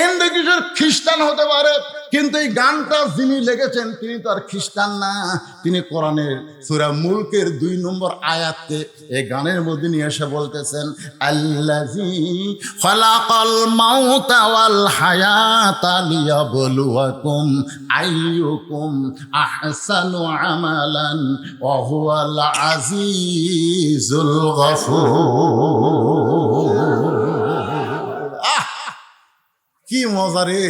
এন্ড্রু কিশোর খ্রিস্টান হতে পারে, কিন্তু এই গানটা যিনি লিখেছেন তিনি তো আর খ্রিস্টান না। তিনি কোরআনের সূরা মুলকের 2 নম্বর আয়াতকে এই গানের মধ্যে নিয়ে এসে বলতেছেন, আল্লাযী খালাকাল মাউতা ওয়াল হায়াতা লিয়াবলুয়াকুম আইয়ুকুম আহসানু আমালান ওয়া হুয়াল আজিজুল গফুর। কি মজা রে!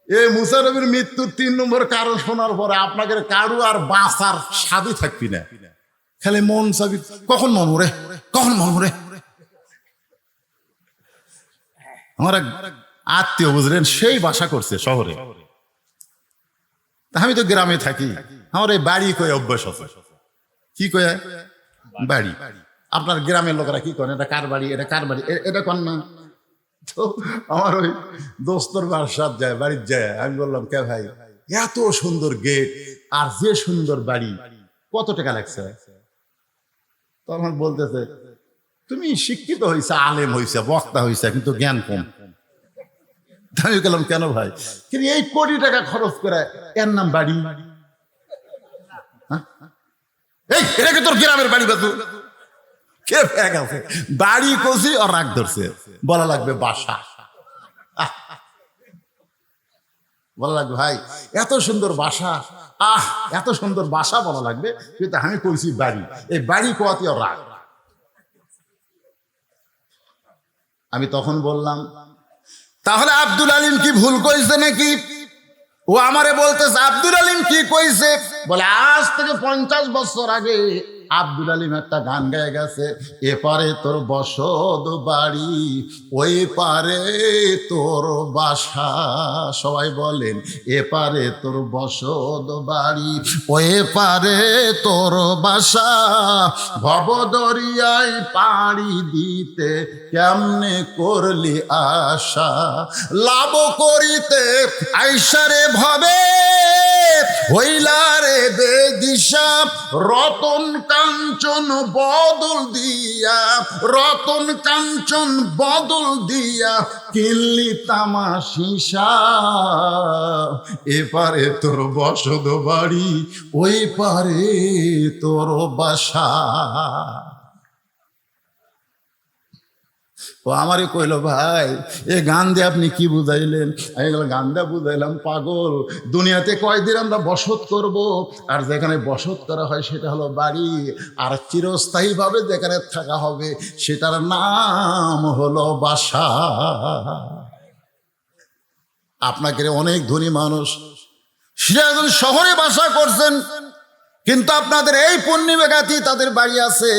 এই মুসা নবীর মৃত্যুর 3 নম্বর কারণ শোনার পরে আপনাদের কারু আর বাঁচার স্বাদই থাকবি না, খালি মন চাবি কখন মরে, কখন মরে। আমার এক আত্মীয় বুঝলেন, সেই বাসা করছে শহরে, আমি তো গ্রামে থাকি। আমার এই বাড়ি কয়ে অভ্যাস আছে। কি কয়ে বাড়ি? আপনার গ্রামের লোকেরা কি করেন? এটা কার বাড়ি, এটা কার বাড়ি, এটা কন না। তো আমার ওই দোস্তর বাসার যায়, বাড়ির যায়, আমি বললাম কে ভাই এত সুন্দর গেট আর যে সুন্দর বাড়ি, কত টাকা লাগছে? তখন বলতেছে তুমি শিক্ষিত হয়েছে, আলেম হয়েছে, বক্তা হয়েছে, কিন্তু জ্ঞান কম। আমি গেলাম কেন ভাই? কিন্তু এই কোটি টাকা খরচ করে এর নাম বাড়ি? এই এটা কি তোর গ্রামের বাড়ি? বাড়ি কষি আর রাগ ধরছে, বলা লাগবে বাসা। বলা লাগবে ভাই এত সুন্দর বাসা, এত সুন্দর বাসা বলা লাগবে, কিন্তু আমি কইছি বাড়ি, এই বাড়ি কোয়াতেও রাগ। আমি তখন বললাম তাহলে আব্দুল আলিম কি ভুল কইছে নাকি? ও আমারে বলতেছে আব্দুল আলিম কি কইছে? বলে আজ থেকে 50 বছর আগে আব্দুল আলিম একটা গান গায়ে গেছে, এপারে তোর বসত বাড়ি, ওই পারে তোর বাসা। সবাই বলেন এপারে তোর বসত বাড়ি, ওই পারে তোর বাসা, ভবদরিয়ায় পাড়ি দিতে কেমনে করলি আশা, লাভ করিতে আইসারে ভবে হইলা রে বেদিশা, রতন কাঞ্চন বদল দিয়া, রতন কাঞ্চন বদল দিয়া কিনলি তামাশিসা, এপারে তোর বসত বাড়ি, ওই পারে তোর বাসা। ও আমারে কইল ভাই এ গান দিয়ে আপনি কি বুঝাইলেন? আমি গান দিয়ে বুঝাইলাম পাগল, দুনিয়াতে কয়দিন আমরা বসত করব, আর যেখানে বসত করা হয় সেটা হলো বাড়ি, আর চিরস্থায়ীভাবে যেখানে থাকা হবে সেটার নাম হলো বাসা। আপনাকে অনেক ধনী মানুষ সিরাজগঞ্জ শহরে বাসা করছেন, কিন্তু আপনাদের এই পূর্ণিমাঘাতি তাদের বাড়ি আছে,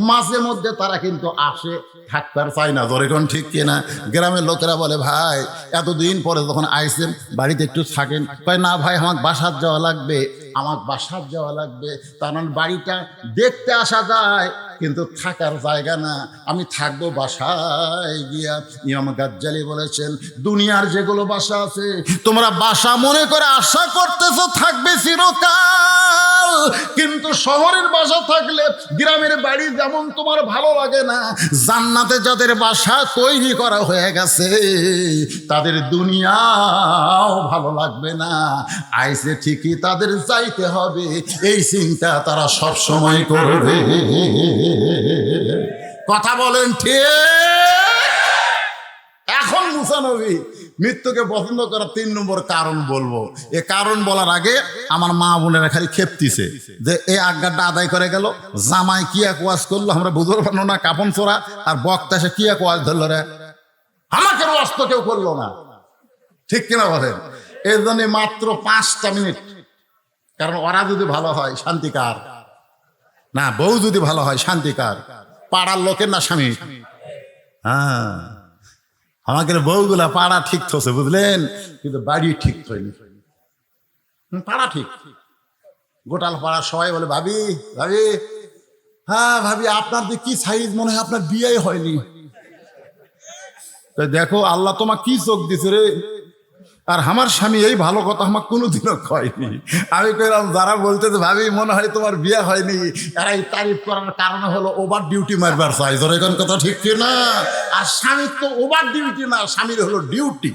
মাঝে মধ্যে তারা কিন্তু আসে, থাকতে চায় না। ধরে কোন ঠিক কিনা? গ্রামের লোকেরা বলে ভাই এতদিন পরে যখন আইসেন বাড়িতে একটু থাকেন। কয় না ভাই আমার বাসার যাওয়া লাগবে, আমার বাসার যাওয়া লাগবে। কারণ বাড়িটা দেখতে আসা যায় কিন্তু থাকার জায়গা না, আমি থাকবো বাসায় গিয়া। ইমাম গাজ্জালি বলেছেন দুনিয়ার যেগুলো বাসা আছে তোমরা বাসা মনে করে আশা করতেছো থাকবে চিরকাল, কিন্তু শহরের বাসা থাকলে গ্রামের বাড়ি যেমন তোমার ভালো লাগে না, জান্নাতে যাদের বাসা তৈরি করা হয়ে গেছে তাদের দুনিয়াও ভালো লাগবে না। আইসে ঠিকই তাদের যাইতে হবে, এই চিন্তা তারা সব সময় করবে। কথা বলেন ঠিক? এখন মুসা নবী মৃত্যুকে পছন্দ করার 3 নম্বর কারণ বলবো। এ কারণ বলার আগে আমার মা বোনেরা খালি খেপতিছে যে এই আজ্ঞাটা আদায় করে গেল, জামাই কি এক ওয়াজ করলো আমরা বুঝতে পারলো না, কাপন চোরা, আর বক্তা সে কি এক ওয়াজ ধরলো রে, আমাকে ওয়াজ তো কেউ করলো না। ঠিক কিনা বলেন? এর জন্য মাত্র 5টা মিনিট, কারণ ওরা যদি ভালো হয় শান্তিকার না, বউ যদি ভালো হয় শান্তিকার, পাড়ার লোকের না স্বামী। হ্যাঁ আমাদের বউগুলা পাড়া ঠিক থছে বুঝলেন, কিন্তু বাড়ি ঠিক হয়নি। পাড়া ঠিক, গোটাল পাড়া সবাই বলে ভাবি ভাবি, হ্যাঁ ভাবি আপনার যে কি সাইজ, মনে হয় আপনার বিয়ে হয়নি। দেখো আল্লাহ তোমার কি চোখ দিছে রে, আর আমার স্বামী এই ভালো কথা আমাকে কোনোদিনও কয়নি। আমি কইলাম যারা বলতেছে ভাবি মনে হয় তোমার বিয়ে হয়নি, এরা এই তারিফ করার কারণ হলো ওভার ডিউটি মারবার চাই। ধরে কোন কথা ঠিক কি না? আর স্বামীর তো ওভার ডিউটি না, স্বামীর হলো ডিউটি।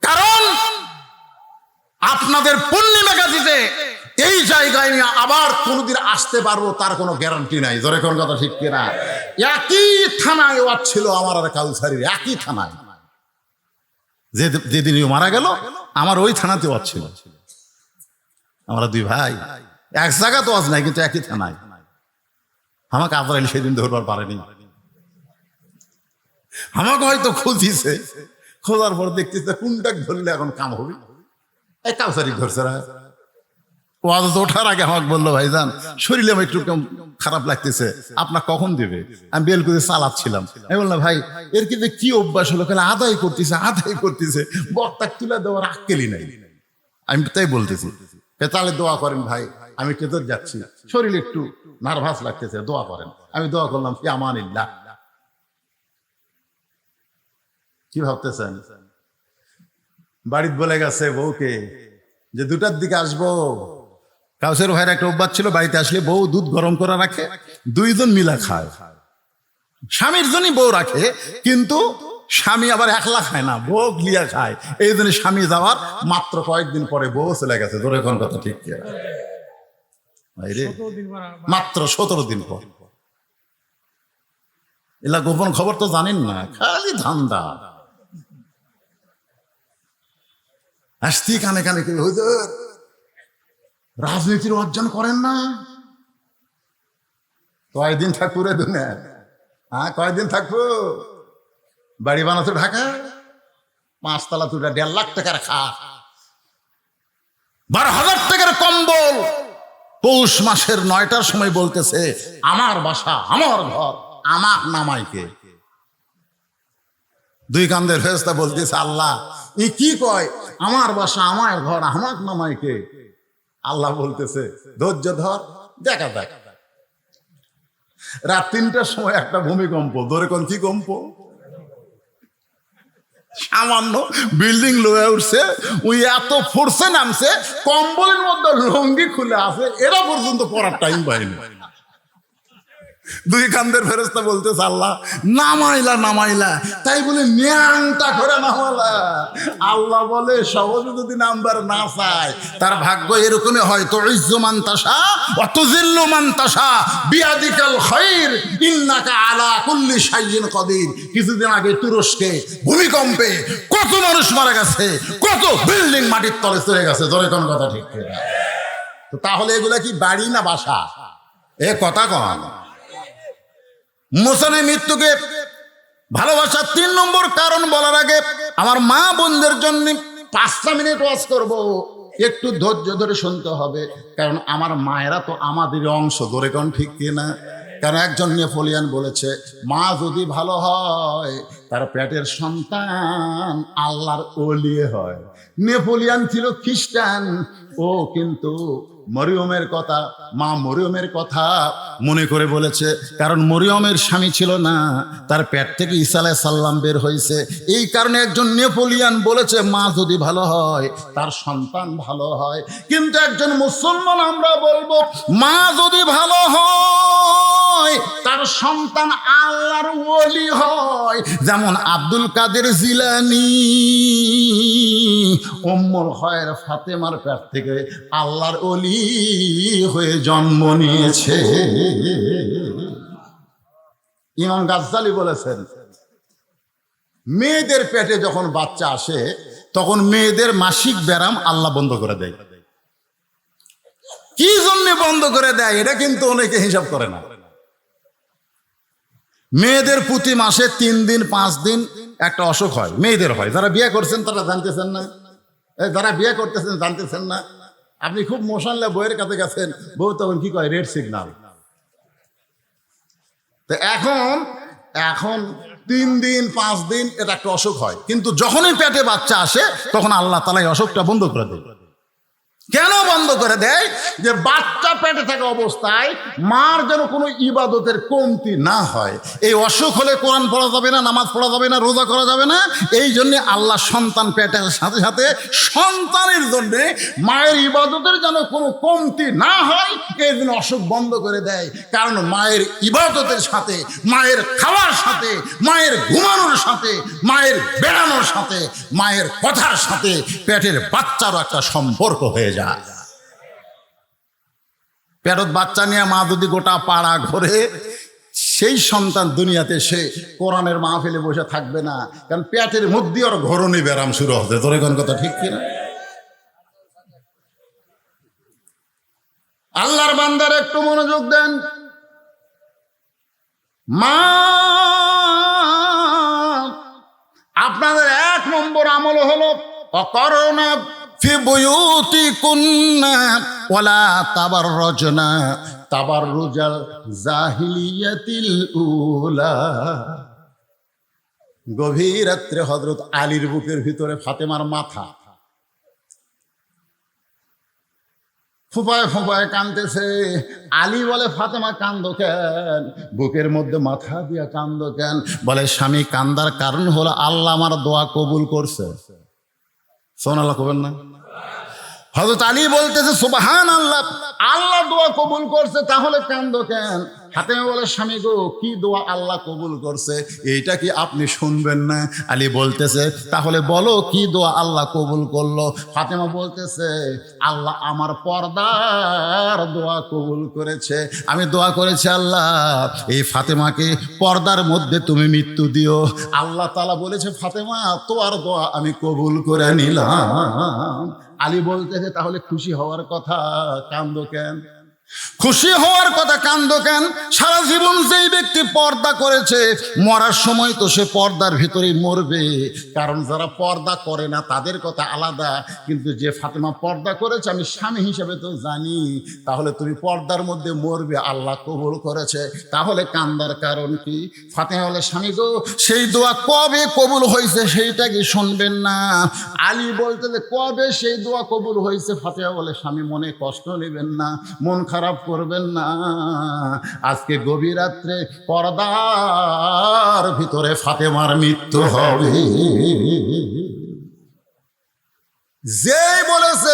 কারণ আপনাদের পূর্ণিমাঘাতিতে এই জায়গায় নিয়ে আবার কোনোদিন আসতে পারবো তার কোনো গ্যারান্টি নাই। ধরে কোন কথা ঠিক কিনা? একই থানায় ওয়াজ ছিল আমার আর কাউসারির, একই থানায়। যেদিন মারা গেল আমার ওই থানাতে ওয়াজ ছিল। আমরা 2 ভাই, এক জায়গা তো ওয়াজ নাই কিন্তু একই থানায়। আমাকে আজরাইল সেদিন ধরবার পারেনি, আমাকে হয়তো খুঁজিছে, খোঁজার পর দেখতেছে কোনটা ধরলে এখন কাম হবে, এই কাউসারি ধরছে না। ওয়াজ ওঠার আগে আমাকে বললো ভাইজান শরীরে আমার একটু খারাপ লাগতেছে, আপনার কখন দেবে? আমি বেলকুদে চালাচ্ছিলাম, আমি বললাম ভাই এর কিন্তু কি অভ্যাস হলো, কেন আদায় করতেছে বক্তা তুলে দেওয়ার আক্কেলই নাই। আমি তাই বলতেছি তাহলে দোয়া করেন ভাই, আমি কেতর যাচ্ছি, শরীর একটু নার্ভাস লাগতেছে, দোয়া করেন। আমি দোয়া করলাম ফি আমানিল্লাহ। কি ভাবতেছেন? বাড়িতে বলে গেছে বউকে যে 2টার দিকে আসবো। কাউসের ভাইয়ের একটা অভ্যাস ছিল, বাড়িতে আসলে বউ দুধ গরম করে রাখে, 2 জন মিলা খায়। স্বামীর জন্যই বউ রাখে, কিন্তু স্বামী আবার একলা খায় না, বউ লিয়া খায়। এই জন্য স্বামী যাওয়ার মাত্র কয়েকদিন পরে বউ চলে গেছে। ধরে কোন কথা ঠিক কি? মাত্র 17 দিন পর। এলা গোপন খবর তো জানেন না, খালি ধান্দা। আসতি কানে কানে কি হুজুর রাজনীতির অর্জন করেন না? কয়দিন থাকবো রে দুনিয়া? হ্যাঁ, কয়দিন থাকবো? বাড়ি বানাতো ঢাকা, 5 তলা তুটা 1.5 লাখ টাকার খা, 12,000 টাকার কম্বল। পৌষ মাসের 9টার সময় বলতেছে আমার বাসা, আমার ঘর, আমার নামাইকে। দুই কান্দের ফেরেশতা বলতেছে আল্লাহ ই কি কয়, আমার বাসা, আমার ঘর, আমার নামাইকে? আল্লাহ বলতেছে ধৈর্য ধর, দেখা দেখ। রাত 3টার সময় একটা ভূমিকম্প, ধরে কোন কি কম্প, সামান্য বিল্ডিং লয়ে উঠছে, ওই এত ফোর্সে নামছে, কম্বলের মধ্যে লুঙ্গি খুলে আছে, এরা পর্যন্ত পড়ার টাইম পায়নি। দুই কান্দের ফেরেশতা বলতেছে আল্লাহ নামাইলা নামাইলা, তাই বলে ন্যাংটা করে নামালা। আল্লাহ বলে সহজে যদি নাম্বার না চায় তার ভাগ্য এরকমই হয়, তো ইজ্জু মান তাশা ওয়া তুযিল্লু মান তাশা বিয়াদিকাল খায়র ইন্নাকা আলা কুল্লি শাইইন কাদির। কিছুদিন আগে তুরস্কে ভূমিকম্পে কত মানুষ মারা গেছে, কত বিল্ডিং মাটির তলে চলে গেছে, ধরে কোন কথা ঠিক কিনা? তো তাহলে এগুলা কি বাড়ি না বাসা? এ কথা কন। মোসানের মৃত্যুকে ভালোবাসার 3 নম্বর কারণ বলার আগে আমার মা বোনদের জন্য 5টা মিনিট ওয়াজ করব, একটু ধৈর্য ধরে শুনতে হবে, কারণ আমার মায়েরা তো আমাদের অংশ, ধরে কোন ঠিক কিনা? কারণ একজন নেপোলিয়ান বলেছে মা যদি ভালো হয় তার পেটের সন্তান আল্লাহর ওলি হয়। নেপোলিয়ান ছিল খ্রিস্টান, ও কিন্তু মরিয়মের কথা, মা মরিয়মের কথা মনে করে বলেছে, কারণ মরিয়মের স্বামী ছিল না, তার পেট থেকে ঈসা আলাইহিস সালাম বের হয়েছে। এই কারণে একজন নেপোলিয়ান বলেছে মা যদি ভালো হয় তার সন্তান ভালো হয়। কিন্তু একজন মুসলমান আমরা বলবো মা যদি ভালো হয় তার সন্তান আল্লাহর ওলি হয়। যেমন আব্দুল কাদের জিলানী উম্মুল খায়র ফাতেমার পেট থেকে আল্লাহর ওলি হয়ে জন্ম নিয়েছে। ইমাম গাজ্জালি বলেছেন মেয়েদের পেটে যখন বাচ্চা আসে তখন মেয়েদের মাসিক ব্যারাম আল্লাহ বন্ধ করে দেয়। কি জন্য বন্ধ করে দেয় এটা কিন্তু অনেকে হিসাব করে না। মেয়েদের প্রতি মাসে 3 দিন 5 দিন একটা অসুখ হয়, মেয়েদের হয়। যারা বিয়ে করছেন তারা জানতেছেন না, যারা বিয়ে করতেছেন জানতেছেন না। আপনি খুব মোশানলে বইয়ের কাছে গেছেন, বউ তখন কি কয় রেড সিগন্যাল। তো এখন 3 দিন 5 দিন এটা একটা অসুখ হয়, কিন্তু যখনই পেটে বাচ্চা আসে তখন আল্লাহ তাআলা এই অসুখটা বন্ধ করে দেয়। কেন বন্ধ করে দেয়? যে বাচ্চা পেটে থাকা অবস্থায় মার যেন কোনো ইবাদতের কমতি না হয়। এই অসুখ হলে কোরআন পড়া যাবে না, নামাজ পড়া যাবে না, রোজা করা যাবে না। এই জন্য আল্লাহ সন্তান পেটের সাথে সাথে সন্তানের জন্য মায়ের ইবাদতের যেন কোনো কমতি না হয়, এই জন্য অসুখ বন্ধ করে দেয়। কারণ মায়ের ইবাদতের সাথে, মায়ের খাওয়ার সাথে, মায়ের ঘুমানোর সাথে, মায়ের বেড়ানোর সাথে, মায়ের কথার সাথে পেটের বাচ্চারও একটা সম্পর্ক হয়ে যায়। পেটত বাচ্চা নিয়ে মা যদি গোটা পাড়া ঘোরে, সেই সন্তান দুনিয়াতে সে কোরআনের মাহফিলে বসে থাকবে না, কারণ পেটের মধ্যে ওর ঘরণী ব্যারাম শুরু হবে। তোর কোন কথা ঠিক কিনা? আল্লাহর বান্দার একটু মনোযোগ দেন। মা আপনাদের 1 নম্বর আমল হলো অকরণা ফি বুয়ুতিকুন্না ওয়ালা তাবাররুজনা তাবাররুজাল জাহিলিয়াতিল উলা। গভীর রাত্রে হযরত আলীর বুকের ভিতরে ফাতেমার মাথা, ফুপায় ফুপায় কাঁদতেছে। আলী বলে ফাতেমা কান্দো কেন? বুকের মধ্যে মাথা দিয়া কান্দো কেন? বলে স্বামী কান্দার কারণ হলো আল্লাহ আমার দোয়া কবুল করছে। সুবহানাল্লাহ কবেন না? হযরত আলী বলতেছে সুবহানাল্লাহ, আল্লাহ দোয়া কবুল করছে, তাহলে কান্দো কেন? ফাতেমা বলে স্বামী গো কি দোয়া আল্লাহ কবুল করছে এইটা কি আপনি শুনবেন না? আলী বলতেছে তাহলে বলো কি দোয়া আল্লাহ কবুল করলো? ফাতেমা বলতেছে আল্লাহ আমার পর্দার দোয়া কবুল করেছে। আমি দোয়া করেছি আল্লাহ এই ফাতেমাকে পর্দার মধ্যে তুমি মৃত্যু দিও। আল্লাহ তাআলা বলেছে ফাতেমা তোমার দোয়া আমি কবুল করে নিলাম। আলী বলতেছে তাহলে খুশি হওয়ার কথা, কান্দো কেন? খুশি হওয়ার কথা, কান্দো কেন? সারা জীবন যেই ব্যক্তি পর্দা করেছে মরার সময় তো সে পর্দার ভিতরেই মরবে। কারণ যারা পর্দা করে না তাদের কথা আলাদা, কিন্তু যে ফাতেমা পর্দা করেছে আমি স্বামী হিসেবে তো জানি, তাহলে তুমি পর্দার মধ্যে মরবে, আল্লাহ কবুল করেছে, তাহলে কান্দার কারণ কি? ফাতেমা বলে স্বামী গো সেই দোয়া কবে কবুল হয়েছে সেইটা কি শুনবেন না? আলী বলতে যে কবে সেই দোয়া কবুল হয়েছে? ফাতেমা বলে স্বামী মনে কষ্ট নেবেন না, মন খারাপ করবেন না, আজকে গভীর রাত্রে পর্দার ভিতরে ফাতেমার মৃত্যু হবে। যে বলেছে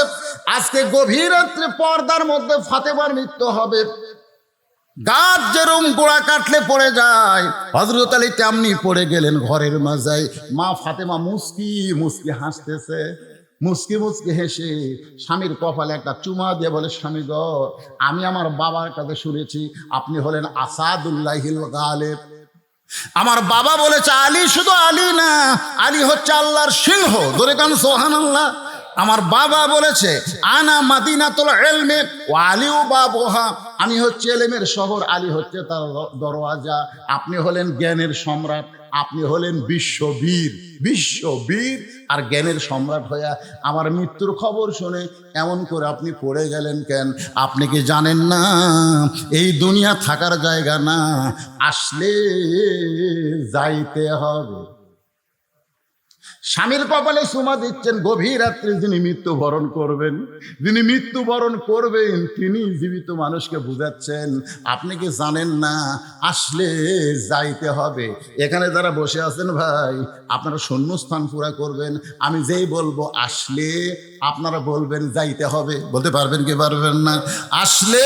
আজকে গভীর রাত্রে পর্দার মধ্যে ফাতেমার মৃত্যু হবে, গাছ যেরকম গোড়া কাটলে পড়ে যায় হযরত আলী তেমনি পড়ে গেলেন ঘরের মাঝায়। মা ফাতেমা মুস্কি মুস্কি হাসতেছে, মুস্কি মুস্কি হেসে স্বামীর কপালে একটা চুমা দিয়ে বলে স্বামী গ আমি আমার বাবার কাছে শুনেছি আপনি হলেন আসাদুল্লাহিল গালেব। আমার বাবা বলেছে আলী শুধু আলী না, আলী হচ্ছে আল্লাহর সিংহ। ধরে কান সুবহানাল্লাহ। আমার বাবা বলেছে আনা মাদিনাতুল ইলমি ওয়া আলিউ বাবুহা, আমি হচ্ছে ইলমের শহর, আলী হচ্ছে তার দরওয়াজা। আপনি হলেন জ্ঞানের সম্রাট, আপনি হলেন বিশ্ববীর, বিশ্ববীর আর জ্ঞানের সম্রাট হইয়া আমার মৃত্যুর খবর শুনে এমন করে আপনি পড়ে গেলেন কেন? আপনি কি জানেন না এই দুনিয়া থাকার জায়গা না, আসলে যাইতে হবে। স্বামীর কপালে চুমা দিচ্ছেন, গভীর রাত্রে যিনি মৃত্যুবরণ করবেন, যিনি মৃত্যুবরণ করবেন তিনি জীবিত মানুষকে বুঝাচ্ছেন আপনি কি জানেন না আসলে যাইতে হবে। এখানে যারা বসে আছেন ভাই আপনারা শূন্যস্থান পুরা করবেন, আমি যেই বলবো আসলে আপনারা বলবেন যাইতে হবে। বলতে পারবেন কি পারবেন না? আসলে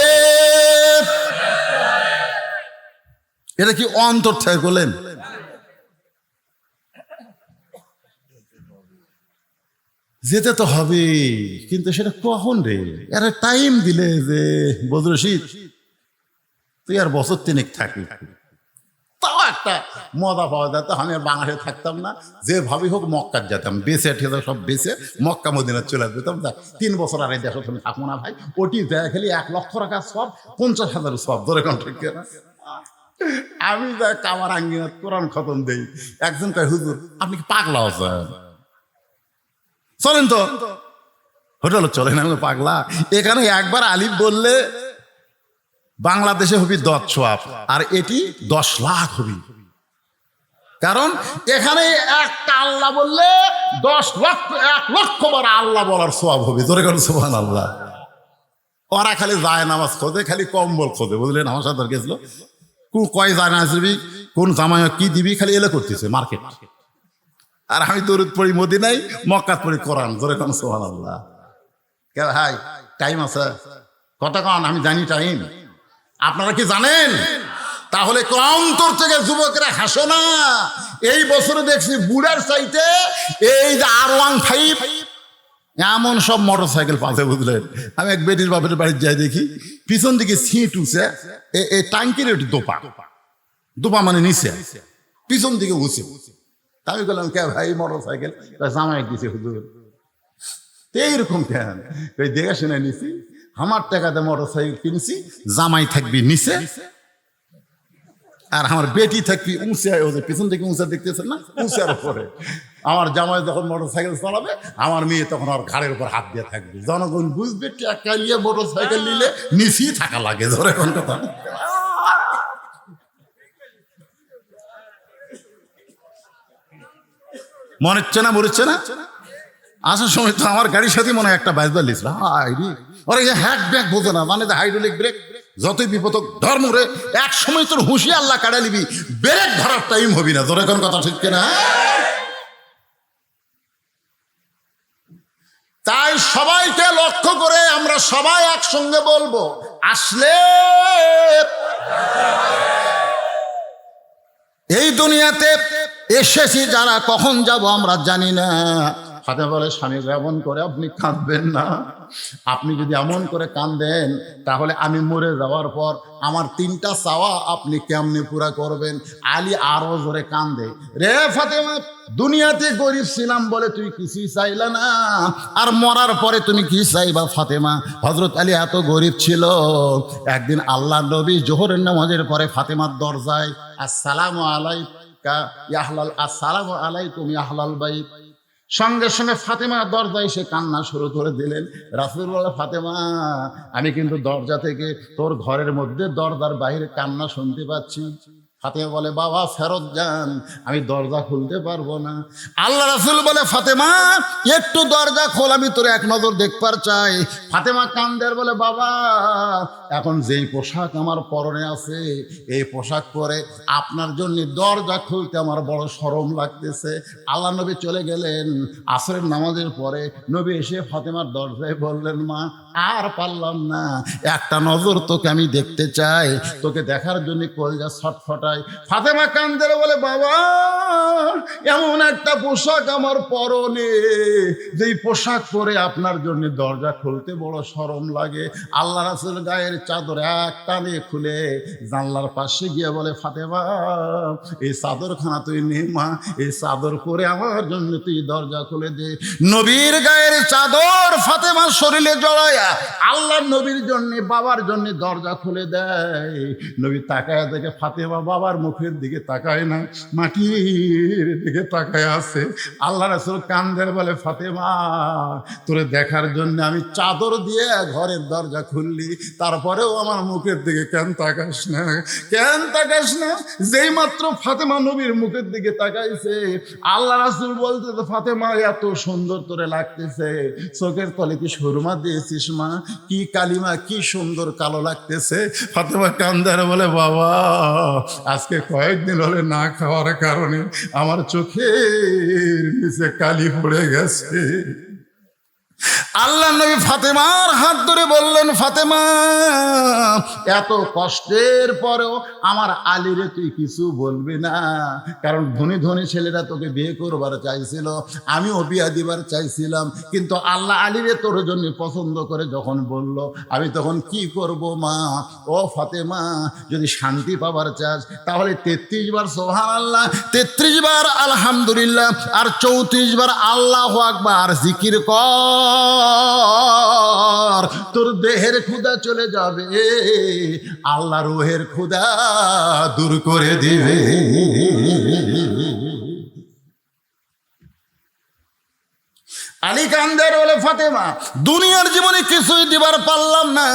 এটা কি অন্তর থেকে বলেন? যেতে তো হবে, কিন্তু সেটা কখন রে? এরা টাইম দিলে যে বদরশিদ তুই আর বছর তিনেক থাকি, তাও একটা মজা পাওয়া যেত। আমি আর বাংলাদেশে থাকতাম না, যে ভাবি হোক মক্কার যেতাম, বেঁচে ঠেলে সব বেঁচে মক্কা মদিনা চলে যেতাম। 3 বছর আর এই দেশে তুমি থাকবো না ভাই, ওটি দেয় খালি 1 লক্ষ টাকা সব, 50,000 সব ধরে কন্ট্রাক্ট। আমি যা কামার আঙ্গিনাত কোরআন খতম দেই, একজন কয় হুজুর আপনি কি পাগলা আছেন? চলেন তো হোটেল চলেন। আমি পাগলা? এখানে একবার আলিফ বললে বাংলাদেশে হবি 10 সোয়াব, আর এটি 10 লাখ হবি। কারণ এখানে একটা আল্লাহ বললে 10 লক্ষ 1 লক্ষ বার আল্লাহ বলার সোয়াব হবে। জোরে করেন সুবহানাল্লাহ। ওরা খালি যায় নামাজ খোঁজে, খালি কম্বল খোঁজে, বুঝলেন? আমার সাথে গেছিল কয় যায় না দিবি, কোন জামাই কি দিবি, খালি এলে করতেছে মার্কেট। আর আমি দরুদ পড়ি মদিনায়, মক্কাত পড়ি কোরআন। জোরে কোন সুবহানাল্লাহ। কে ভাই টাইম আছে কথা কন? আমি জানি টাইম, আপনারা কি জানেন? তাহলে অন্তর থেকে যুবকরা হাসো না। এই বছরে দেখছি বুড়ার চাইতে এই যে R15 এমন সব মোটরসাইকেল পাচ্ছে, বুঝলেন? আমি এক বেটির বাপের বাড়ি যাই দেখি পিছন দিকে সিট উঠছে, এই টাঙ্কির একটু দোপা, দোপা মানে নিচে, পিছন দিকে উঁচে। আমি বললাম কে ভাই মোটর সাইকেল? জামাই দিছে হুজুর। এইরকম কেন? দেখে শুনে নিছি, আমার টাকাতে মোটর সাইকেল কিনছি, জামাই থাকবি নিচে আর আমার বেটি থাকবি উঁচে, পিছন থেকে উঁচা দেখতেছেন না, উঁচার উপরে। আমার জামাই যখন মোটর সাইকেল চালাবে আমার মেয়ে তখন আর ঘাড়ের উপর হাত দিয়ে থাকবে। জনগণ বুঝবে টাকা নিয়ে মোটর সাইকেল নিলে নিচেই থাকা লাগে। ধরে কোন কথা মনে হচ্ছে না? মরেছে না? আসার সময় তো আমার গাড়ির সাথে মনে হয় একটা বাইজবার লিখল, ওরা হ্যাক ব্যাক বোঝে না, মানে হাইড্রোলিক ব্রেক। যতই বিপদ ধর্ম রে এক সময় তোর হুঁশি আল্লাহ কাটা নিবি, ব্রেক ধরার টাইম হবি না। ধরে কোন কথা ঠিক কিনা? তাই সবাইকে লক্ষ্য করে আমরা সবাই একসঙ্গে বলবো, আসলে এই দুনিয়াতে এসেছি যারা, কখন যাব আমরা জানি না। ফাতেমা বলে, স্বামী এমন করে আপনি কাঁদবেন না। আপনি যদি এমন করে কাঁদেন তাহলে আমি মরে যাওয়ার পর আমার 3টা চাওয়া আপনি কেমনে পুরা করবেন? আলী আরো জোরে কান্দে, রে ফাতেমা, দুনিয়াতে গরিব ছিলাম বলে তুই কিছুই চাইলা না, আর মরার পরে তুমি কি চাইবা ফাতেমা? হযরত আলী এত গরিব ছিল, একদিন আল্লাহ নবী জোহরের নামাজের পরে ফাতেমার দরজায় আসসালামু আলাইকা ইয়া আহলাল, আসসালামু আলাইকুম ইয়া আহলাল বাইত, সঙ্গে সঙ্গে ফাতেমা দরজায় এসে কান্না শুরু করে দিলেন। রাসূল বলে, ফাতেমা, আমি কিন্তু দরজা থেকে তোর ঘরের মধ্যে দরজার বাইরে কান্না শুনতে পাচ্ছি। ফাতেমা বলে, বাবা ফেরত যান, আমি দরজা খুলতে পারবো না। আল্লাহ রাসূল বলে, ফাতেমা একটু দরজা খোল, আমি তোর এক নজর দেখবার চাই। ফাতেমা কান্দের বলে, বাবা এখন যেই পোশাক আমার পরনে আছে এই পোশাক পরে আপনার জন্য দরজা খুলতে আমার বড় শরম লাগতেছে। আল্লাহ নবী চলে গেলেন। আসরের নামাজের পরে নবী এসে ফাতেমার দরজায় বললেন, মা আর পারলাম না, একটা নজর তোকে আমি দেখতে চাই, তোকে দেখার জন্য কলজা ছটফটায়। ফাতেমা কান্দের বলে, বাবা এমন একটা পোশাক আমার পরনে, যেই পোশাক পরে আপনার জন্য দরজা খুলতে বড় শরম লাগে। আল্লাহ রাসূল গায়ের চাদর এক টানে খুলে জানলার পাশে গিয়ে বলে, ফাতেমা এই চাদরখানা তুই নে মা, এই চাদর পরে আমার জন্য তুই দরজা খুলে দে। নবীর গায়ের চাদর ফাতেমার শরীরে জড়ায়া আল্লাহ নবীর জন্য, বাবার জন্য দরজা খুলে দেয়। নবী তাকায় দেখে ফাতেমা বাবার মুখের দিকে তাকায় না, মাটির দিকে তাকায় আছে। আল্লাহ রাসূল কান্দের বলে, ফাতেমা তোরে দেখার জন্য আমি চাদর দিয়ে ঘরের দরজা খুললি, তারপরেও আমার মুখের দিকে কেন তাকাস না, কেন তাকাস না? যেই মাত্র ফাতেমা নবীর মুখের দিকে তাকাইছে, আল্লাহ রাসূল বলতে, ফাতেমা এত সুন্দর তোরে লাগতেছে, চোখের তলে কি সুরমা দিয়েছিস মা? কি কালিমা, কি সুন্দর কালো লাগতেছে। ফাতেমা কান্দার বলে, বাবা আজকে কয়েকদিন হলে না খাওয়ার কারণে আমার চোখের নিচে কালি পড়ে গেছে। আল্লাহ নবী ফাতেমার হাত ধরে বললেন, ফাতেমা এত কষ্টের পরেও আমার আলীরে তুই কিছু বলবি না, কারণ ধনী ধনী ছেলেরা তোকে বিয়ে করবার চাইছিল, আমিও বিয়া দিবার চাইছিলাম, কিন্তু আল্লাহ আলীরে তোর জন্য পছন্দ করে যখন বলল, আমি তখন কি করব মা? ও ফাতেমা, যদি শান্তি পাবার চাস তাহলে 33 বার সুবহানাল্লাহ, 33 বার আলহামদুলিল্লাহ, আর 34 বার আল্লাহু আকবার জিকির কর, তোর দেহের ক্ষুধা চলে যাবে, আল্লাহ রুহের ক্ষুধা দূর করে দিবে। আলী কান্দের বলে, ফাতেমা দুনিয়ার জীবনে কিছুই দিবার পারলাম না,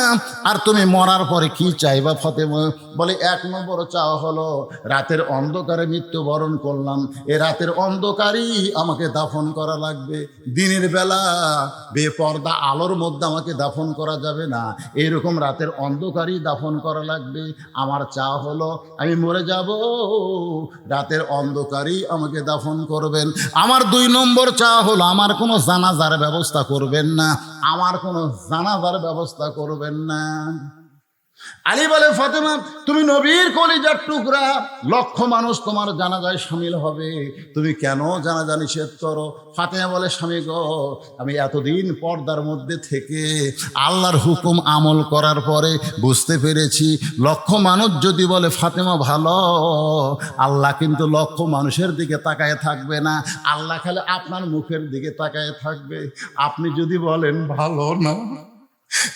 আর তুমি মরার পরে কি চাইবা ফাতেমা? বলে, 1 নম্বর চাওয়া হলো রাতের অন্ধকারে মৃত্যুবরণ করলাম, এ রাতের অন্ধকারই আমাকে দাফন করা লাগবে, দিনের বেলা বেপর্দা আলোর মধ্যে আমাকে দাফন করা যাবে না, এইরকম রাতের অন্ধকারই দাফন করা লাগবে। আমার চাওয়া হলো আমি মরে যাব, রাতের অন্ধকারই আমাকে দাফন করবেন। আমার 2 নম্বর চাওয়া হলো আমার কোনো জানাজার ব্যবস্থা করবেন না, আমার কোনো জানাজার ব্যবস্থা করবেন না। আলী বলে, ফাতেমা তুমি নবীর কলিজার টুকরা, লক্ষ মানুষ তোমার জানাজায় শামিল হবে, তুমি কেন জানাজা নিষেধ করো? ফাতেমা বলে, স্বামী গো, আমি এতদিন পর্দার মধ্যে থেকে আল্লাহর হুকুম আমল করার পরে বুঝতে পেরেছি, লক্ষ মানুষ যদি বলে ফাতেমা ভালো, আল্লাহ কিন্তু লক্ষ মানুষের দিকে তাকায় থাকবে না, আল্লাহ খালি আপনার মুখের দিকে তাকায় থাকবে। আপনি যদি বলেন ভালো না,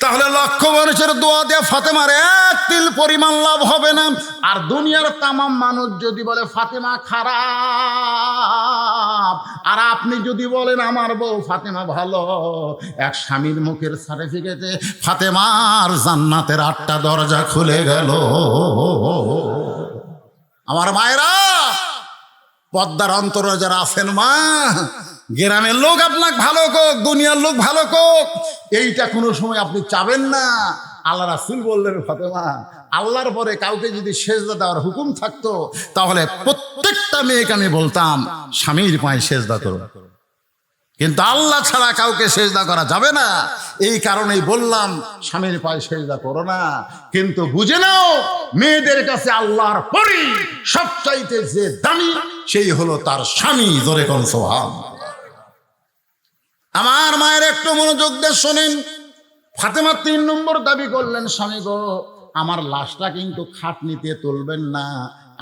তাহলে লক্ষ মানুষের দোয়া দিয়ে ফাতেমার 1 তিল পরিমাণ লাভ হবে না। আর দুনিয়ার তামাম মানুষ যদি বলে ফাতেমা খারাপ, আর আপনি যদি বলেন আমার বউ ফাতেমা ভালো, এক স্বামীর মুখের সার্টিফিকেটে ফাতেমার জান্নাতের 8টা দরজা খুলে গেল। আমার মায়েরা, পদ্মার অন্তরে যারা আছেন মা, গ্রামের লোক আপনাকে ভালো কোক, দুনিয়ার লোক ভালো কোক, এইটা কোনো সময় আপনি চাবেন না। আল্লাহ রাসূল বললেন, ফাতেমা আল্লাহর পরে কাউকে যদি সেজদা দেওয়ার হুকুম থাকতো তাহলে প্রত্যেকটা মেয়েকে আমি বলতাম স্বামীর পায়ে সেজদা করো। কিন্তু আল্লাহ ছাড়া কাউকে সেজদা করা যাবে না। এই কারণেই বললাম স্বামীর পায়ে সেজদা করো না, কিন্তু বুঝে নাও মেয়েদের কাছে আল্লাহর পরই সবচাইতে যে দামি সেই হলো তার স্বামী। জোরে কোন সুবহানাল্লাহ। আমার মায়ের একটু মনোযোগ দিয়ে শোনেন। ফাতেমা 3 নম্বর দাবি করলেন, স্বামী গো আমার লাশটা কিন্তু খাটনিতে তুলবেন না,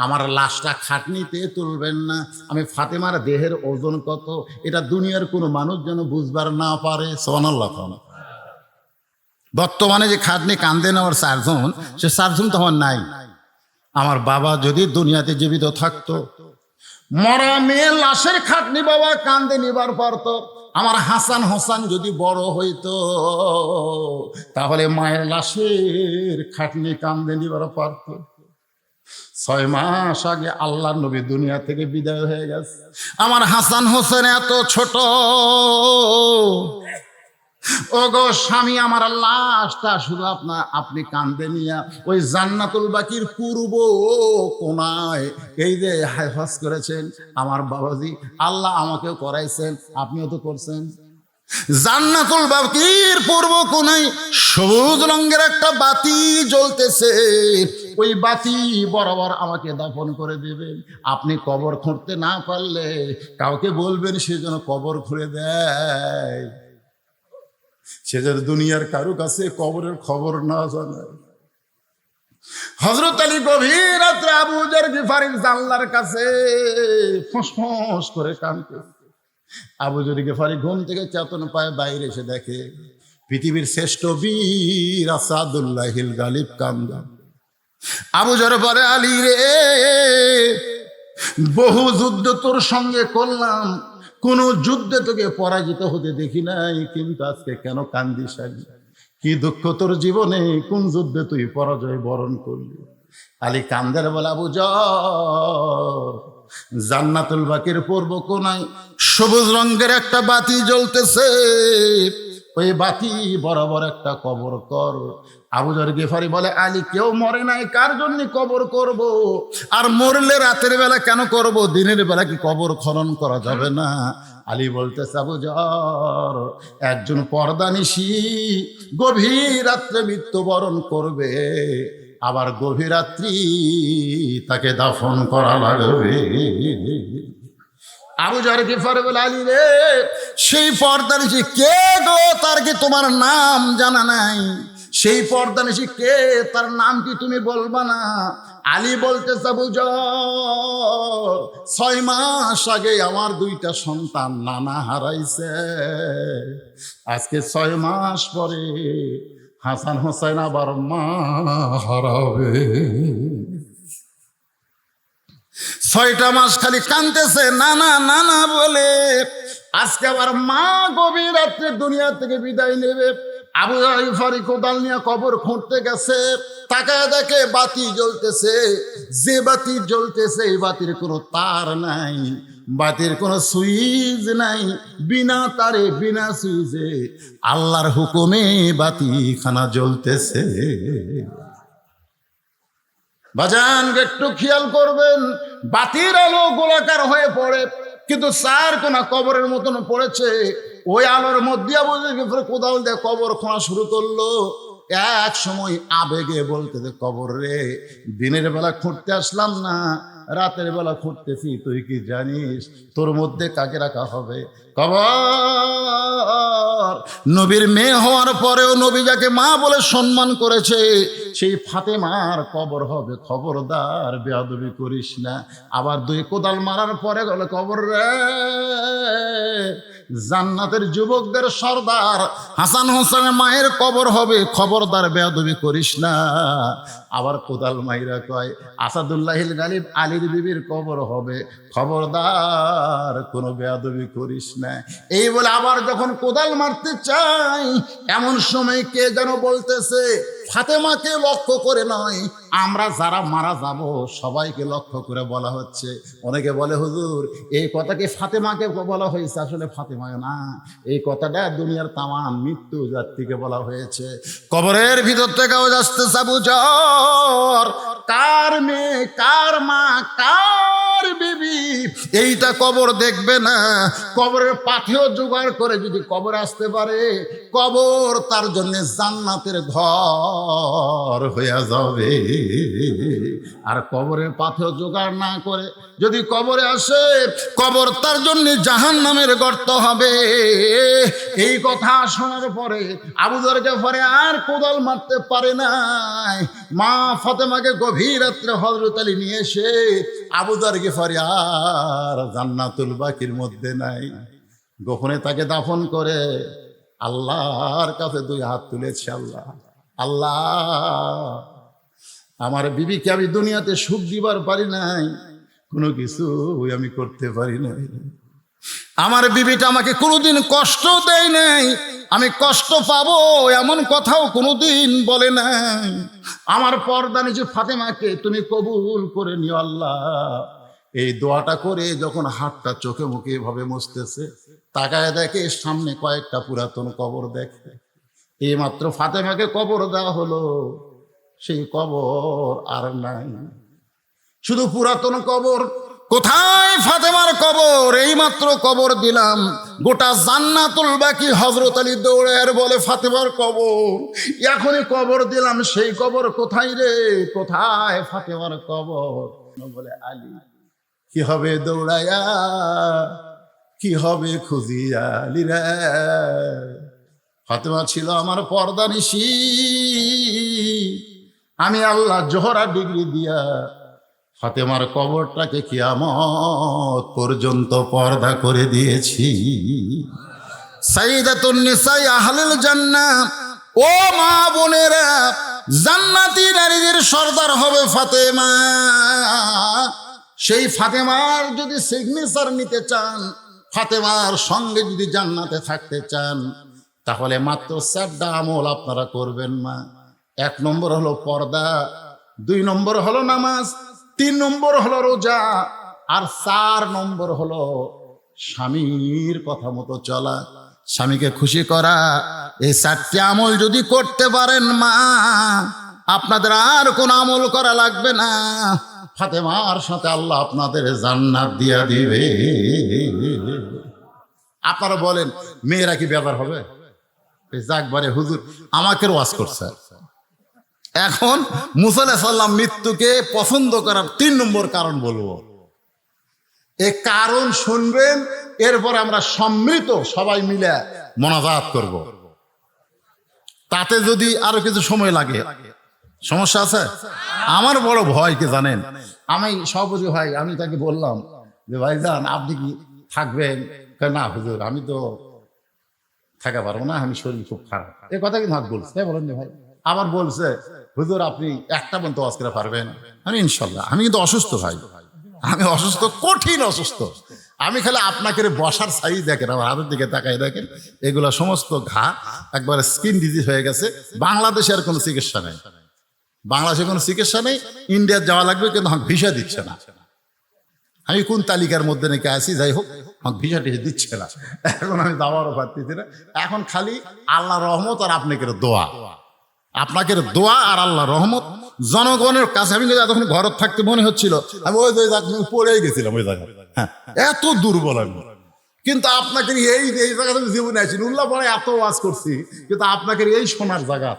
আমার লাশটা খাটনিতে তুলবেন না। আমি ফাতেমার দেহের ওজন কত এটা দুনিয়ার কোনো মানুষ যেন বুঝবার না পারে। সুবহানাল্লাহ। বর্তমানে যে খাটনি কান্দে নেওয়ার সার্জন, সে সার্জন তো আমার নাই। আমার বাবা যদি দুনিয়াতে জীবিত থাকতো, মরা মেয়ে লাশের খাটনি বাবা কান্দে নিবার পারতো। আমার হাসান হোসেন যদি বড় হইতো তাহলে মায়ের লাশের খাটনি কান্দে নিবার পারতো। 6 মাস আগে আল্লাহ নবী দুনিয়া থেকে বিদায় হয়ে গেছে। আমার হাসান হোসেন এত ছোট, ও গো স্বামী আমার লাশটা শুধু আপনি কান্দে নিয়া ওই জান্নাতুল বাকির পূর্ব কোনায় এই যে হেফাজ করেছেন আমার বাবাজি, আল্লাহ আমাকেও করাইছেন, আপনিও তো করছেন। জান্নাতুল বাকির পূর্ব কোনায় সবুজ রঙের একটা বাতি জ্বলতেছে, ওই বাতি বরাবর আমাকে দাফন করে দেবেন। আপনি কবর খুঁড়তে না পারলে কাউকে বলবেন সে যেন কবর খুঁড়ে দেয়, সে যেন দুনিয়ার কারো কাছে কবরের খবর না জানায়। হযরত আলী গভীর রাত্রে আবু যর গিফারীর জানলার কাছে ফোঁস করে কাঁদতেছে। আবু যর গিফারী ঘুম থেকে চেতন পায়, বাইরে এসে দেখে পৃথিবীর শ্রেষ্ঠ বীর আসাদুল্লাহিল গালিব কান্দা। আবু যর বলে, আলী রে বহু যুদ্ধ তোর সঙ্গে করলাম, কোন যুদ্ধে তোকে পরাজিত হতে দেখি নাই, কিন্তু আজকে কেন কান্দিস? কি দুঃখ তোর জীবনে? কোন যুদ্ধে তুই পরাজয় বরণ করলি? আলী কান্দের বলে, আবু যর জান্নাতুল বাকির পূর্ব কোনায় সবুজ রঙের একটা বাতি জ্বলতেছে, ওই বাতি বরাবর একটা কবর কর। আবু যর গিফারী বলে, আলী কেউ মরে নাই, কার জন্য কবর করব? আর মরলে রাতের বেলা কেন করব? দিনের বেলা কি কবর খনন করা যাবে না? আলী বলতেছে, আবু যর একজন পর্দানিশী গভীর রাত্রে মৃত্যুবরণ করবে, আবার গভীর রাত্রি তাকে দাফন করা লাগবে। আবু যর গিফারী বলে, আলী রে সেই পর্দানিশী কে গো? তার কি তোমার নাম জানা নাই? সেই পর্দানিশী কে, তার নাম কি তুমি বলবা না? আলী বলতেছে, আবু যর 6 মাস আগে আমার 2টা সন্তান নানা হারাইছে, আজকে 6 মাস পরে হাসান হোসেন আবার মা হারাবে। 6টা মাস খালি কাঁদতেছে নানা নানা বলে, আজকে আবার মা গভীর রাত্রে দুনিয়া থেকে বিদায় নেবে। আবু যর গিফারী কোদাল নিয়ে কবর খুঁড়তে গেছে, তাকায় দেখে বাতি জ্বলতেছে। যে বাতি জ্বলতেছে এই বাতির কোনো তার নাই, বাতির কোনো সুইচ নাই, বিনা তারে বিনা সুইচে আল্লাহর হুকুমে বাতি খানা জ্বলতেছে। বাজান একটু খেয়াল করবেন, বাতির আলো গোলাকার হয়ে পড়ে, কিন্তু 4 কোনা কবরের মতন পড়েছে। ওই আলোর মধ্যে আবু যর গিফারী কোদাল দিয়ে কবর খোঁড়া শুরু করলো। এক সময় আবেগে বলতেছে, কবর রে দিনের বেলা খুঁড়তে আসলাম না, রাতের বেলা খুঁড়তেছি, তুই কি জানিস তোর মধ্যে কাকে রাখা হবে? কবর। নবীর মেয়ে হওয়ার পরেও নবী যাকে মা বলে সম্মান করেছে সেই ফাতেমার কবর হবে, খবরদার বেয়াদবি করিস না। আবার 2 কোদাল মারার পরে বলে, কবর রে জান্নাতের যুবকদের সর্দার হাসান হোসেনের মায়ের কবর হবে, খবরদার বেয়াদবি করিস না। আবার কোদাল মাইরা কয়, আসাদুল্লাহিল গালিব আলীর বিবির কবর হবে, খবরদার কোনো বেয়াদবি করিস না। এই বলে আবার যখন কোদাল মারতে চাই, এমন সময় কে যেন বলতেছে, ফাতেমাকে লক্ষ্য করে নয়, আমরা যারা মারা যাব সবাইকে লক্ষ্য করে বলা হচ্ছে। অনেকে বলে, হুজুর এই কথা কি ফাতেমাকে বলা হয়েছে? আসলে ফাতেমা না, এই কথাটা দুনিয়ার তামাম মৃত্যু জাতিকে বলা হয়েছে। কবরের ভিতর থেকে আসতেছে, আবু যর কার মেয়ে, কার মা, কার আমার বিবি এইটা কবর দেখবে না, কবরের পাথেও জোগাড় করে যদি কবর আসতে পারে, কবর তার জন্য জান্নাতের ঘর হয়ে যাবে। আর কবরের পাথেও জোগাড় না করে যদি কবরে আসে, কবর তার জন্য জাহান্নামের গর্ত হবে। এই কথা শোনার পরে আবু যর গেফারি আর কোদাল মারতে পারে নাই। মা ফাতেমাকে গভীর রাত্রে হযরত আলী নিয়ে এসে আবু যর গেফারি আর জান্নাতুল বাকির মধ্যে নাই, গোপনে তাকে দাফন করে আল্লাহর কাছে দুই হাত তুলেছে। আল্লাহ, আল্লাহ, আমার বিবিকে আমি দুনিয়াতে সুখ দিবার পারি নাই, কোনো কিছু আমি করতে পারি নাই। আমার বিবিটা আমাকে কোনোদিন কষ্ট দেয় নাই, আমি কষ্ট পাবো এমন কথাও কোনোদিন বলে নাই। আমার পর্দা নিচে ফাতেমাকে তুমি কবুল করে নিও আল্লাহ। এই দোয়াটা করে যখন হাতটা চোখে মুখে এভাবে মুছতেছে, তাকায় দেখে সামনে কয়েকটা পুরাতন কবর দেখে। এই মাত্র ফাতেমাকে কবর দেওয়া হলো, সেই কবর আর নাই, শুধু পুরাতন কবর। কোথায় ফাতেমার কবর? এই মাত্র কবর দিলাম, গোটা জান্নাতুল বাকি হযরত আলী দৌড়ে আর বলে ফাতেমার কবর, এখনই কবর দিলাম, সেই কবর কোথায় রে, কোথায় ফাতেমার কবর? বলে আলী। কি হবে দৌড়ায়া, কি হবে খুঁজিয়া আলী রে? ফাতেমা ছিল আমার পর্দা নিশি, আমি আল্লাহ জোহরা ডিগ্রি দিয়া ফাতেমার কবরটাকে কিয়ামত পর্যন্ত পর্দা করে দিয়েছি। সাইয়্যিদাতুন নিসা আহলুল জান্নাহ, ও মা বোনেরা, জান্নাতি নারীদের সর্দার হবে ফাতেমা। সেই ফাতেমার যদি সিগনেচার নিতে চান, ফাতেমার সঙ্গে যদি জান্নাতে থাকতে চান, তাহলে মাত্র 4টা আমল আপনারা করবেন মা। 1 নম্বর হলো পর্দা, 2 নম্বর হলো নামাজ, 3 নম্বর হলো রোজা, আর 4 নম্বর হলো স্বামীর কথা মতো চলা, স্বামীকে খুশি করা। এই 4টি আমল যদি করতে পারেন মা, আপনাদের আর কোন আমল করা লাগবে না। ফাতেমার সাথে আল্লাহ আপনাদের জান্নাত দিয়া দিবে। আপনারা বলেন মেয়েরা কি ব্যাপার হবে? যাকবারে হুজুর আমাকে ওয়াজ করছে। এখন মুসা আলাইহিস সালাম মৃত্যুকে পছন্দ করার 3 নম্বর কারণ বলবো। এই কারণ শুনবেন, এরপর আমরা সম্মিলিত সবাই মিলে মোনাজাত করব। তাতে যদি আরো কিছু সময় লাগে, সমস্যা আছে? আমার বড় ভয় কি জানেন, আমি সভাপতি ভাই, আমি তাকে বললাম যে ভাইজান আপনি কি থাকবেন? না হুজুর আমি তো থাকা পারবো না, আমি শরীর খুব খারাপ। এই কথা কিন্তু হাত বলছে, বলেন ভাই। আবার বলছে হুজুর আপনি 1টা পর্যন্ত ওয়াজ করে পারবেন? আমি ইনশাল্লাহ। আমি কিন্তু অসুস্থ ভাই, আমি অসুস্থ, কঠিন অসুস্থ। আমি খালি আপনাকে বসার সাইজ দেখেন, আমার হাতের দিকে তাকাই দেখেন, এগুলো সমস্ত ঘা, একবারে স্কিন ডিজিজ হয়ে গেছে। বাংলাদেশে আর কোনো চিকিৎসা নেই, বাংলাদেশে কোনো চিকিৎসা নেই। ইন্ডিয়া যাওয়া লাগবে, কিন্তু আমাকে ভিসা দিচ্ছে না। আমি কোন তালিকার মধ্যে নাকি আছি, যাই হোক আমাকে ভিসা টিসা দিচ্ছে না। এখন আমি যাওয়ারও পারতেছি না। এখন খালি আল্লাহ রহমত আর আপনাকে দোয়া, আপনাকে দোয়া আর আল্লাহ রহমত জনগণের কাছে। আমি যখন ঘর থাকতে মনে হচ্ছিল আমি ওই পড়েই গেছিলাম ওই জায়গায়। হ্যাঁ, এত দুর্বল আমি। কিন্তু আপনাকে এই জায়গাতে জীবনে আছি, উল্লাহ পরে এত ওয়াজ করছি, কিন্তু আপনাকে এই সোনার জায়গা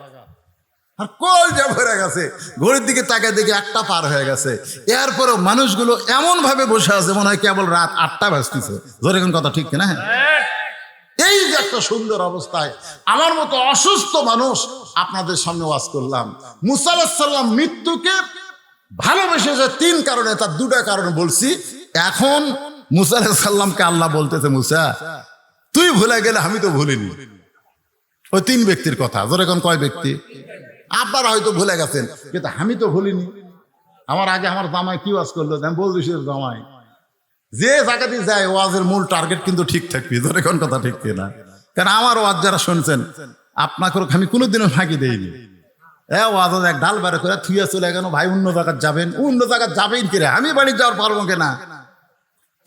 আর কল যা ভরে গেছে। ঘড়ির দিকে তাকায় দেখি 1টা পার হয়ে গেছে। এরপরেও মানুষগুলো এমন ভাবে বসে আছে মনে হয় কেবল রাত 8টা বাজতেছে। ধরে কোন কথা ঠিক কিনা? হ্যাঁ, এই যে একটা সুন্দর অবস্থায় আমার মতো অসুস্থ মানুষ আপনাদের সামনে ওয়াজ করলাম। মুসা আলাইহিস সালাম মৃত্যুকে ভালোবেসে যে 3 কারণে, তার 2টা কারণ বলছি। এখন মুসা আলাইহিস সালামকে আল্লাহ বলতেছে, মুসা তুই ভুলে গেলে আমি তো ভুলিনি। ওই 3 ব্যক্তির কথা। ধরে কোন কয় ব্যক্তি? আপনারা হয়তো ভুলে গেছেন, কিন্তু আমি তো ভুলিনি। আমার আগে আমার জামাই কি ওয়াজ করলো, আমি বলছি জামাই যে জায়গাতে যায় ওয়াজের মূল টার্গেট কিন্তু ঠিক থাকবে। ধরে কোন কথা ঠিক কিনা? কারণ আমার ওয়াজ যারা শুনছেন, আপনাকে আমি কোনোদিনও ফাঁকি দেইনি। ওয়াজ এক ডাল বেড়ে করে থুইয়া চলে গেল, ভাই অন্য জায়গায় যাবেন, অন্য জায়গায় যাবেন কিনা, আমি বাড়ি যাওয়ার পারবো কিনা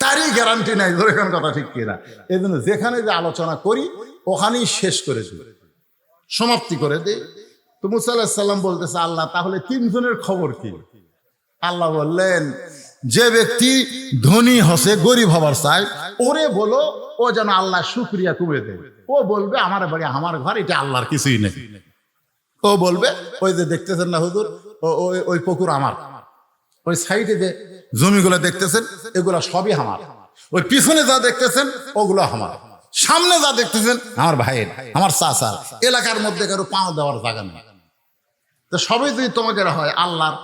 তারই গ্যারান্টি নাই। ধরে কোন কথা ঠিক কিনা? এই জন্য যেখানে যে আলোচনা করি ওখানেই শেষ করে দিই, সমাপ্তি করে দিই। তো মুসা আলাইহিস সালাম বলতেছে, আল্লাহ তাহলে 3 জনের খবর কি? আল্লাহ বললেন, যে ব্যক্তি ধনী হসে গরিব হবার চায়, ওরে বলো ও যেন আল্লাহ শুকরিয়া কমে দেয়। ও বলবে আমার বাড়ি আমার ঘর, এটা আল্লাহর কিছুই নেই। ও বলবে ওই যে দেখতেছেন না হুজুর, ওই পুকুর আমার, ওই সাইডে যে জমিগুলো দেখতেছেন এগুলো সবই আমার, ওই পিছনে যা দেখতেছেন ওগুলো আমার, সামনে যা দেখতেছেন আমার ভাইয়ের, আমার চাচার, এলাকার মধ্যে কারো পাও দেওয়ার জায়গা নেই। তো সবই যদি তোমাকে হয় আল্লাহর,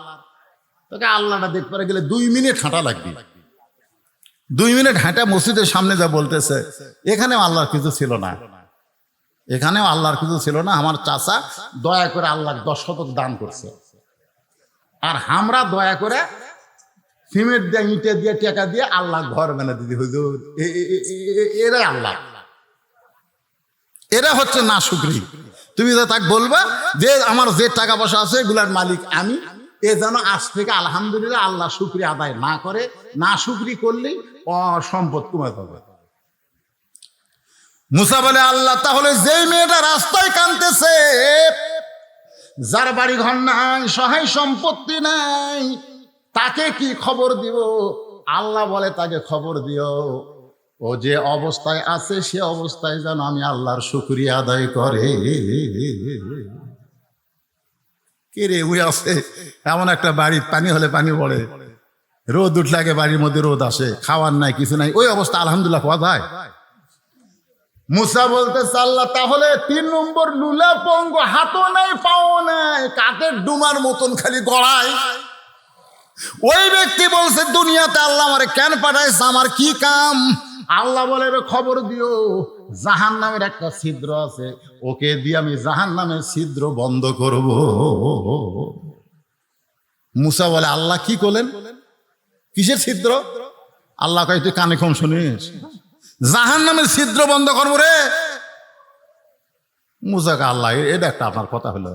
তোকে আল্লাহটা দেখতে গেলে 2 মিনিট হাঁটা লাগবে। 2 মিনিট হাঁটা মসজিদের সামনে যা বলতেছে এখানেও আল্লাহর কিছু ছিল না, এখানেও আল্লাহর কিছু ছিল না। আমার চাচা দয়া করে আল্লাহর 10 শতক দান করছে, আর আমরা দয়া করে সিমেন্ট দিয়ে ইটে দিয়ে টাকা দিয়ে আল্লাহ ঘর বানা দিদি হুজুর। এরা আল্লাহ, এরা হচ্ছে না শুকরি। তুমি তো তাকে বলবা যে আমার যে টাকা পয়সা আছে এগুলার মালিক আমি, এ যেন আজ থেকে আলহামদুলিল্লাহ আল্লাহ শুকরি আদায় না করে, না শুকরি করলেই সম্পদ কমে যাবে। মুসা বলে আল্লাহ তাহলে যেই মেয়েটা রাস্তায় কাঁদতেছে, যার বাড়ি ঘর নাই, সহায় সম্পত্তি নাই, তাকে কি খবর দিব? আল্লাহ বলে তাকে খবর দিও, ও যে অবস্থায় আছে সে অবস্থায় যেন আমি আল্লাহর শুকরিয়া আদায় করে। কে রে ওই আছে এমন একটা বাড়ির পানি হলে পানি পড়ে, রোদ উঠলে বাড়ির মধ্যে রোদ আসে, খাওয়ার নাই কিছু নাই, ওই অবস্থা আলহামদুলিল্লাহ পাওয়া যায়? মুসা বলতেছে আল্লাহ তাহলে 3 নম্বর লুলা পঙ্গ, হাতও নাই পাও নাই, কাঠের ডুমার মতন খালি গড়ায়, ওই ব্যক্তি বলছে দুনিয়াতে আল্লাহ আমারে কেন পাঠাইছে, আমার কি কাম? আল্লাহ বলে খবর দিও জাহান্নামের একটা ছিদ্র আছে, ওকে দিয়ে আমি জাহান্নামের ছিদ্র বন্ধ করব। মুসা বলে আল্লাহ কি করলেন, কিসের ছিদ্র? আল্লাহ কয় তুই কানে কম শুনিস, জাহান্নামের ছিদ্র বন্ধ করবো রে। মুসাকে আল্লাহ এটা একটা আপনার কথা হলো,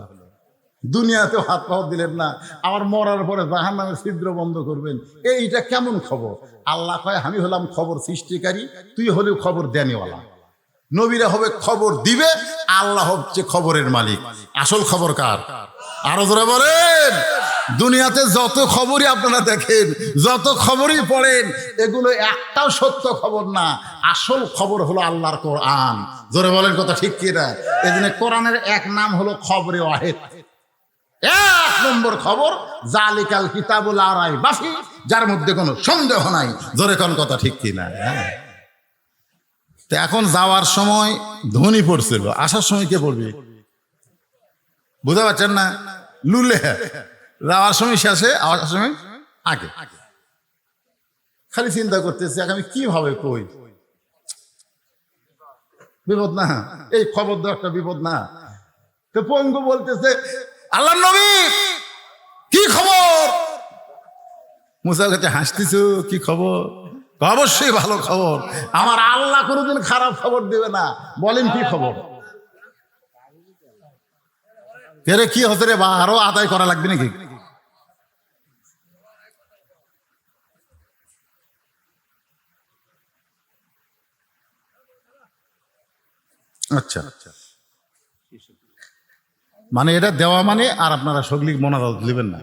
দুনিয়াতেও হাত পাও দিলেন না, আবার মরার পরে জাহান্নামের ছিদ্র বন্ধ করবেন, এইটা কেমন খবর? আল্লাহ কয় আমি হলাম খবর সৃষ্টিকারী, তুই হলেও খবর দেনেওয়ালা। নবীরা হবে খবর দিবে, আল্লাহ হচ্ছে খবরের মালিক। আসল খবর কার? আরো জোরে বলেন। দুনিয়াতে যত খবরই আপনারা দেখেন, যত খবরই পড়েন, এগুলো একটাও সত্য খবর না, আসল খবর হলো আল্লাহর কোরআন। জোরে বলেন কথা ঠিক কি না? এই জন্য কোরআনের এক নাম হলো খবরে ওয়াহিদ। 1 নম্বর খবর জালিকাল কিতাবুল লা রাইবা ফীহ, যার মধ্যে কোনো সন্দেহ নাই। জোরে কোন কথা ঠিক কি না? তো এখন যাওয়ার সময় ধনী পড়ছিল, আসার সময় কে পড়বে? বুঝতে পারছেন না? লুলে যাওয়ার সময় শেষে, আসার সময় আগে। খালি চিন্তা করতেছে আমি কিভাবে কই, বিপদ না? এই খবর দেওয়া একটা বিপদ না? তো পঙ্গু বলতেছে আল্লাহর নবী কি খবর? মুসা কাছে হাসতেছো, কি খবর? অবশ্যই ভালো খবর, আমার আল্লাহ কোনোদিন খারাপ খবর দেবে না। বলেন কি খবর? রে কি হচ্ছে রে, বা আরো আদায় করা লাগবে নাকি? আচ্ছা মানে এটা দেওয়া মানে, আর আপনারা সগলিক মোনাজাত দিবেন না?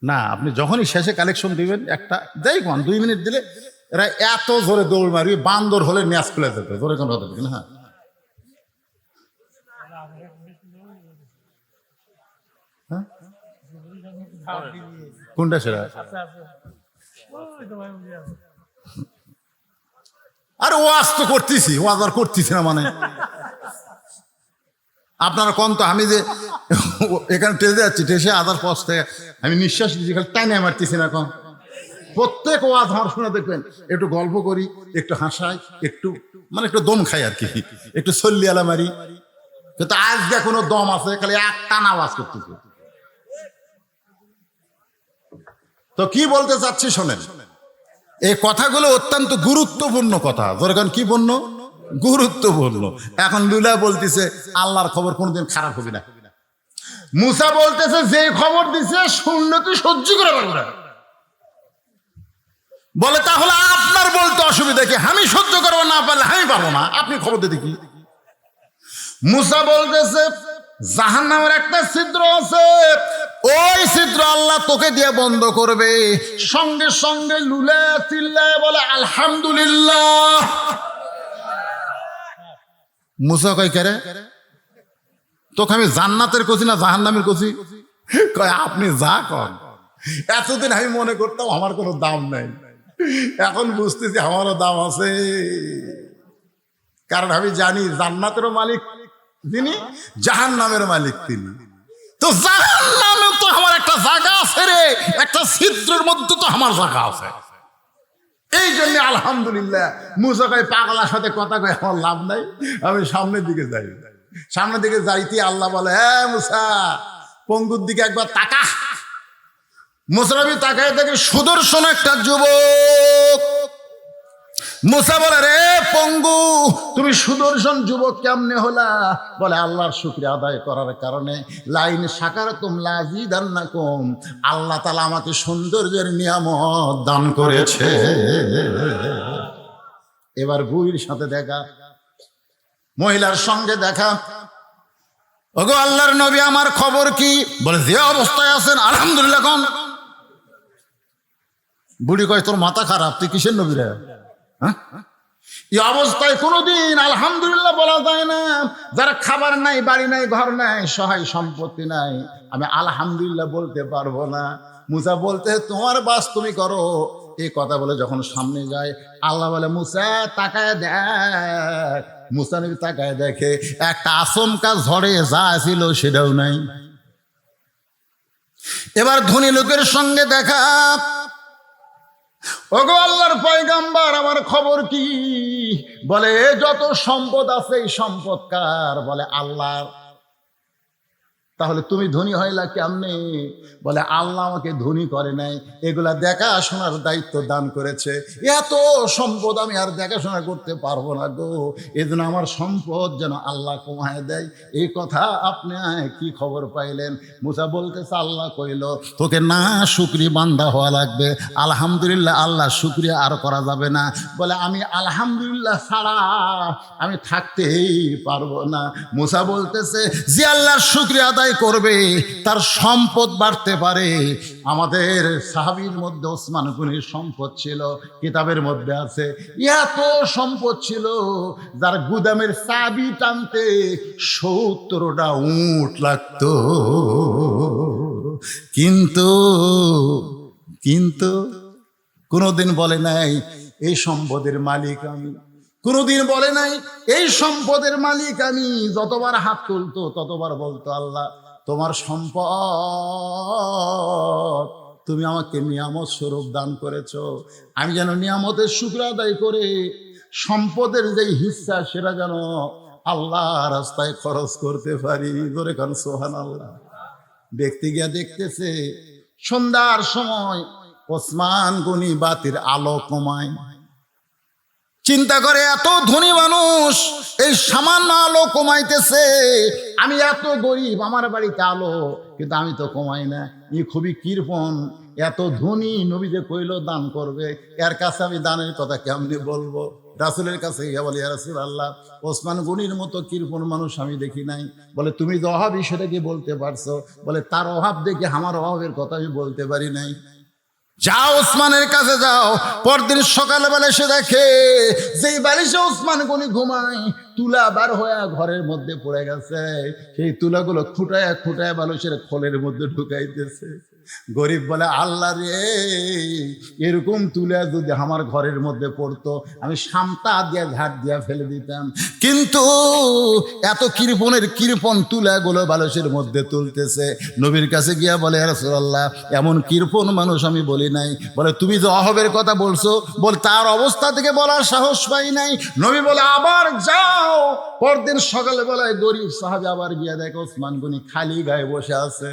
না, আপনি যখনই শেষে কালেকশন দিবেন একটা যাই কোন 2 মিনিট দিলে এরা এত জোরে দৌড় মারবি, বান্দর হলে ন্যাস খুলে যেত। জোরে কোন কথা ঠিক না? হ্যাঁ, কোনটা সেটা? আরে ওয়াজ তো করতেছি, ওয়াজ আর করতেছি না মানে আপনারা কোন তো, আমি যে এখানে টেসে যাচ্ছি, টেসে আদার পথ থেকে আমি নিঃশ্বাস দিচ্ছি, খালি টাইনে মারতেছি না। এখন প্রত্যেক ওয়াজ আমার শুনে দেখবেন একটু গল্প করি, একটু হাসাই, একটু মানে একটু দম খাই আর কি, একটু সল্লিয়ালা মারি, কিন্তু আজকে কোনো দম আছে, খালি একটা আওয়াজ করতেছে। তো কি বলতে চাচ্ছি শোনেন, এই কথাগুলো অত্যন্ত গুরুত্বপূর্ণ কথা। যেরকম কি পূর্ণ? গুরুত্বপূর্ণ। এখন লুলা বলতেছে আল্লাহর খবর কোনোদিন খারাপ হবে না। মুসা বলতেছে যে খবর দিছে শুনলে তুই সহ্য করে পারবো না। বলে তাহলে আপনার বলতে অসুবিধা কি? আমি সহ্য করবো না পারলে আমি পারবো না, আপনি খবর দিয়ে দেখি। মুসা বলতেছে জাহান্নামের একটা ছিদ্র আছে, ওই ছিদ্র আল্লাহ তোকে দিয়ে বন্ধ করবে। সঙ্গে সঙ্গে লুলে চিল্লায় বলে আলহামদুলিল্লাহ। মুসা কয় কে রে, তোকে আমি জান্নাতের কছি না জাহান্নামের কছি? কয় আপনি যা কন। এতদিন আমি মনে করতাম আমার কোনো দাম নাই, এখন বুঝতেছি আমারও দাম আছে। কারণ আমি জানি জান্নাতেরও মালিক যিনি, জাহান্নামের মালিক তিনি। তো জাহান্নামে তো আমার একটা জায়গা আছে রে, একটা ছিদ্রের মধ্যে তো আমার জায়গা আছে। এই জন্য আলহামদুলিল্লাহ। মুসা কয় পাগলার সাথে কথা কয় আমার লাভ নাই, আমি সামনের দিকে যাই। সামনের দিকে যাইতে আল্লাহ বলে, হ্যাঁ মুসা, পঙ্গুর দিকে একবার তাকা। মুসা নবী তাকায় দেখে সুদর্শন একটা যুবক। মুসা বলে, রে পঙ্গু, তুমি সুদর্শন যুবক কেমনে হলা? বলে আল্লাহর শুকরিয়া আদায় করার কারণে। লাইন শাকারতুম লাযিদান্নাকুম, আল্লাহ তাআলা আমাকে সৌন্দর্যের নিয়ামত দান করেছে। এবার বুড়ির সাথে দেখা, মহিলার সঙ্গে দেখা। ওগো আল্লাহর নবী, আমার খবর কি? বলে যে অবস্থায় আছেন আলহামদুলিল্লাহ কোন। বুড়ি কয় তোর মাথা খারাপ, তুই কিসের নবী রে? এই অবস্থায় কোনোদিন আলহামদুলিল্লাহ বলা যায় না। যারা খাবার নাই, বাড়ি নাই, ঘর নাই, সহায় সম্পত্তি নাই, আমি আলহামদুলিল্লাহ বলতে পারবো না। মুসা বলতে তোমার বাস তুমি করো। এই কথা বলে যখন সামনে যায়, আল্লাহ বলে মুসা তাকায় দেখ। মুসা নবী তাকায় দেখে একটা আচমকা ঝড়ে যা ছিল সেটাও নাই। এবার ধনী লোকের সঙ্গে দেখা। ওগো আল্লাহর পয়গাম্বার, আমার খবর কি? বলে যত সম্পদ আছে এই সম্পদ কার? বলে আল্লাহর। তাহলে তুমি ধনী হইলা কেমনে? বলে আল্লাহ আমাকে ধনী করে নাই, এগুলা দেখাশোনার দায়িত্ব দান করেছে। এত সম্পদ আমি আর দেখাশোনা করতে পারবো না গো, এজন্য আমার সম্পদ যেন আল্লাহ কমায় দেয়। এই কথা আপনি কি খবর পাইলেন? মুসা বলতেছে আল্লাহ কইল তোকে না শুকরি বান্দা হওয়া লাগবে। আলহামদুলিল্লাহ আল্লাহ শুকরিয়া আর করা যাবে না। বলে আমি আলহামদুলিল্লাহ ছাড়া আমি থাকতেই পারবো না। মুসা বলতেছে যে আল্লাহর শুকরিয়া আদায় করবে তার সম্পদ বাড়তে পারে। আমাদের সাহাবীর মধ্যে ওসমান গনির সম্পদ ছিল, কিতাবের মধ্যে আছে এত সম্পদ ছিল যার গুদামের চাবি টানতে 70টা উট লাগতো। কিন্তু কোনোদিন বলে নাই এই সম্পদের মালিক আমি। কোনোদিন বলে নাই এই সম্পদের মালিক আমি। যতবার হাত তুলতো ততবার বলতো আল্লাহ তোমার সম্পদ তুমি আমাকে নিয়ামত স্বরূপ দান করেছো, আমি যেন নিয়ামতের শুকর আদায় করে সম্পদের যে হিস্সা সেটা যেন আল্লাহ রাস্তায় খরচ করতে পারি। ধরে কারণ সুবহানাল্লাহ। ব্যক্তি গিয়া দেখতেছে সন্ধ্যার সময় ওসমান গনি বাতির আলো কমায়। চিন্তা করে এত ধনী মানুষ এই সামান্য আলো কমাইতেছে, আমি এত গরিব, আমার বাড়িতে আলো কিন্তু আমি তো কমাই না। ই খুবই কৃপণ, এত ধনী নবী যে কইল দান করবে, এর কাছে আমি দানের কথা কেমনি বলবো? রাসূলের কাছে গিয়ে বলে ইয়া রাসূলুল্লাহ, ওসমান গনির মতো কৃপণ মানুষ আমি দেখি নাই। বলে তুমি যে অভাবী সেটা কি বলতে পারছো? বলে তার অভাব দেখে আমার অভাবের কথা আমি বলতে পারি নাই। যাও ওসমানের কাছে যাও। পরদিন সকালবেলা এসে দেখে যেই বালিশে ওসমান গনি ঘুমায় তুলা বার হয়ে ঘরের মধ্যে পড়ে গেছে। সেই তুলাগুলো খুঁটায় খুঁটায় বালিশের খোলের মধ্যে ঢুকাইতেছে। গরিব বলে আল্লাহ রে, এরকম তুলা যদি আমার ঘরের মধ্যে পড়তো আমি সামটা দিয়ে ঝাড় দিয়া ফেলে দিতাম, কিন্তু এত কৃপণের কৃপণ তুলাগুলো বালিশের মধ্যে তুলতেছে। নবীর কাছে গিয়া বলে ইয়া রাসূলুল্লাহ, এমন কৃপণ মানুষ আমি বলি নাই। বলে তুমি যে অভাবের কথা বলছো, বল তার অবস্থা থেকে বলার সাহস পাই নাই। নবী বলে আবার যাও। পরদিন সকালে বেলায় গরিব সাহাবী আবার গিয়া দেখে ওসমান গনি খালি গায়ে বসে আছে।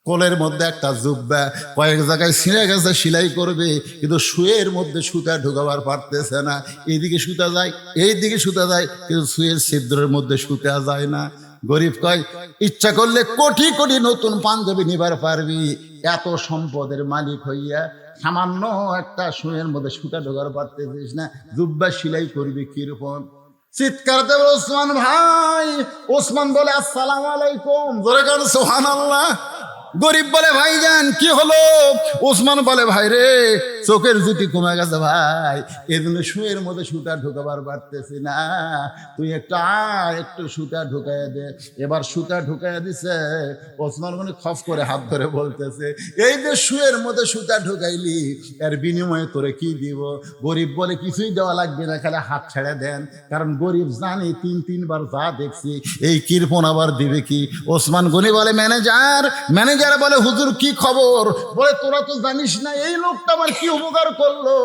কোলের মধ্যে একটা জুব্বা, কয়েক জায়গায় ছিঁড়ে গেছে, সেলাই করবে, কিন্তু শুয়ের মধ্যে সুতা ঢুকাবার পারতেছে না। এইদিকে সুতা যায়, এইদিকে সুতা যায়, কিন্তু শুয়ের ছিদ্রের মধ্যে সুতা যায় না। গরিব কয় ইচ্ছা করলে কোটি কোটি নতুন পাঞ্জাবি নিবার পারবি, এত সম্পদের মালিক হইয়া সামান্য একটা শুয়ের মধ্যে সুতা ঢোকার পারতেছিস না, জুব্বা সেলাই করবি কিরকম? চিৎকার দেবে ওসমান ভাই। ওসমান বলে আসসালামু আলাইকুম, জোরে কারণ সুবহানাল্লাহ। গরিব বলে ভাইজান কি হলো? ওসমান বলে ভাই রে, চোখের জ্যোতি কমে গেছে ভাই, এই জন্য শুয়ের মধ্যে সুতা ঢুকাবার পারতেছি না, তুই একটু আয়, একটু সুতা ঢুকাইয়া দে। এবার সুতা ঢুকাইয়া দিছে। ওসমান গনি খফ করে হাত ধরে বলতেছে, এই যে শুয়ের মধ্যে সুতা ঢুকাইলি, এর বিনিময়ে তোরে কি দিব? গরিব বলে কিছুই দেওয়া লাগবে না, খালি হাত ছেড়ে দেন, কারণ গরিব জানি তিনবার যা দেখছি, এই কৃপণ আবার দিবে কি? ওসমান গনি বলে ম্যানেজার। ম্যানেজার বলে হুজুর কি খবর? বলে তোরা তো জানিস না এই লোকটা আমার কি উপকার করলো,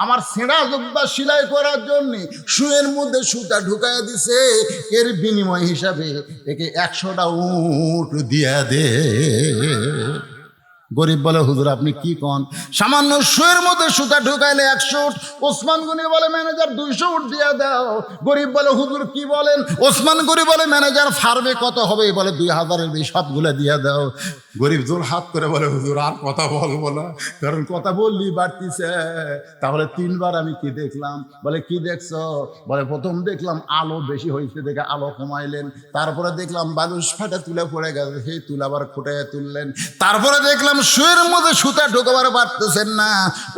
আমার ছেঁড়া জুব্বা সেলাই করার জন্য শুয়ের মধ্যে সুতা ঢুকাইয়া দিছে, এর বিনিময় হিসাবে একে 100টা উট দিয়া দে। গরিব বলে হুজুর আপনি কি কন, সামান্য শুয়ের মধ্যে সুতা ঢুকাইলে 100 উট। ওসমান গনি বলে ম্যানেজার 200 উট দিয়ে দাও। গরিব বলে হুজুর কি বলেন? ওসমান গনি বলে ম্যানেজার ফার্মে কত হবে? বলে 2000-এর বেশি, সবগুলো দিয়ে দাও। গরিব জোর হাত করে বলে হুজুর আর কথা বলবো না, কারণ কথা বললি বাড়তিছে। তাহলে 3বার আমি কি দেখলাম? বলে কি দেখছো? বলে প্রথম দেখলাম আলো বেশি হয়েছে দেখে আলো কমাইলেন, তারপরে দেখলাম বালুস ফাটা তুলে পড়ে গেছে, সেই তুলে আবার ফুটাইয়া তুললেন, তারপরে দেখলাম শুয়ের মধ্যে সুতা ঢোকাবার পারতেছেন না।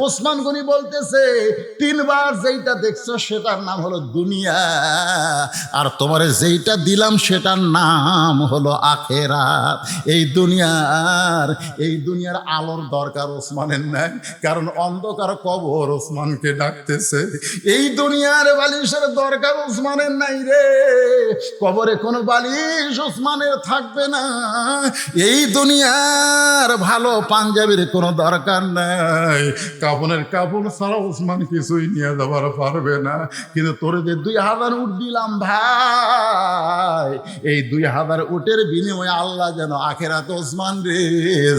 ওসমান গনি বলতেছে 3বার যেইটা দেখছো সেটার নাম হলো দুনিয়া, আর তোমারে যেইটা দিলাম সেটার নাম হলো আখেরাত। এই দুনিয়ার আলোর দরকার ওসমানের নাই, কারণ অন্ধকার কবর ওসমানকে ডাকতেছে। এই দুনিয়ার বালিশের দরকার ওসমানের নাই রে, কবরে কোনো বালিশ ওসমানের থাকবে না। এই দুনিয়ার ভালো পাঞ্জাবির কোনো দরকার নাই, কাপড়ের কাপড় ছাড়া ওসমান কিছুই নিয়ে যাবার পারবে না। কিন্তু তোরে যে 2000 উট দিলাম ভাই, এই 2000 উটের বিনিময়ে আল্লাহ যেন আখেরাতে ওসমান রে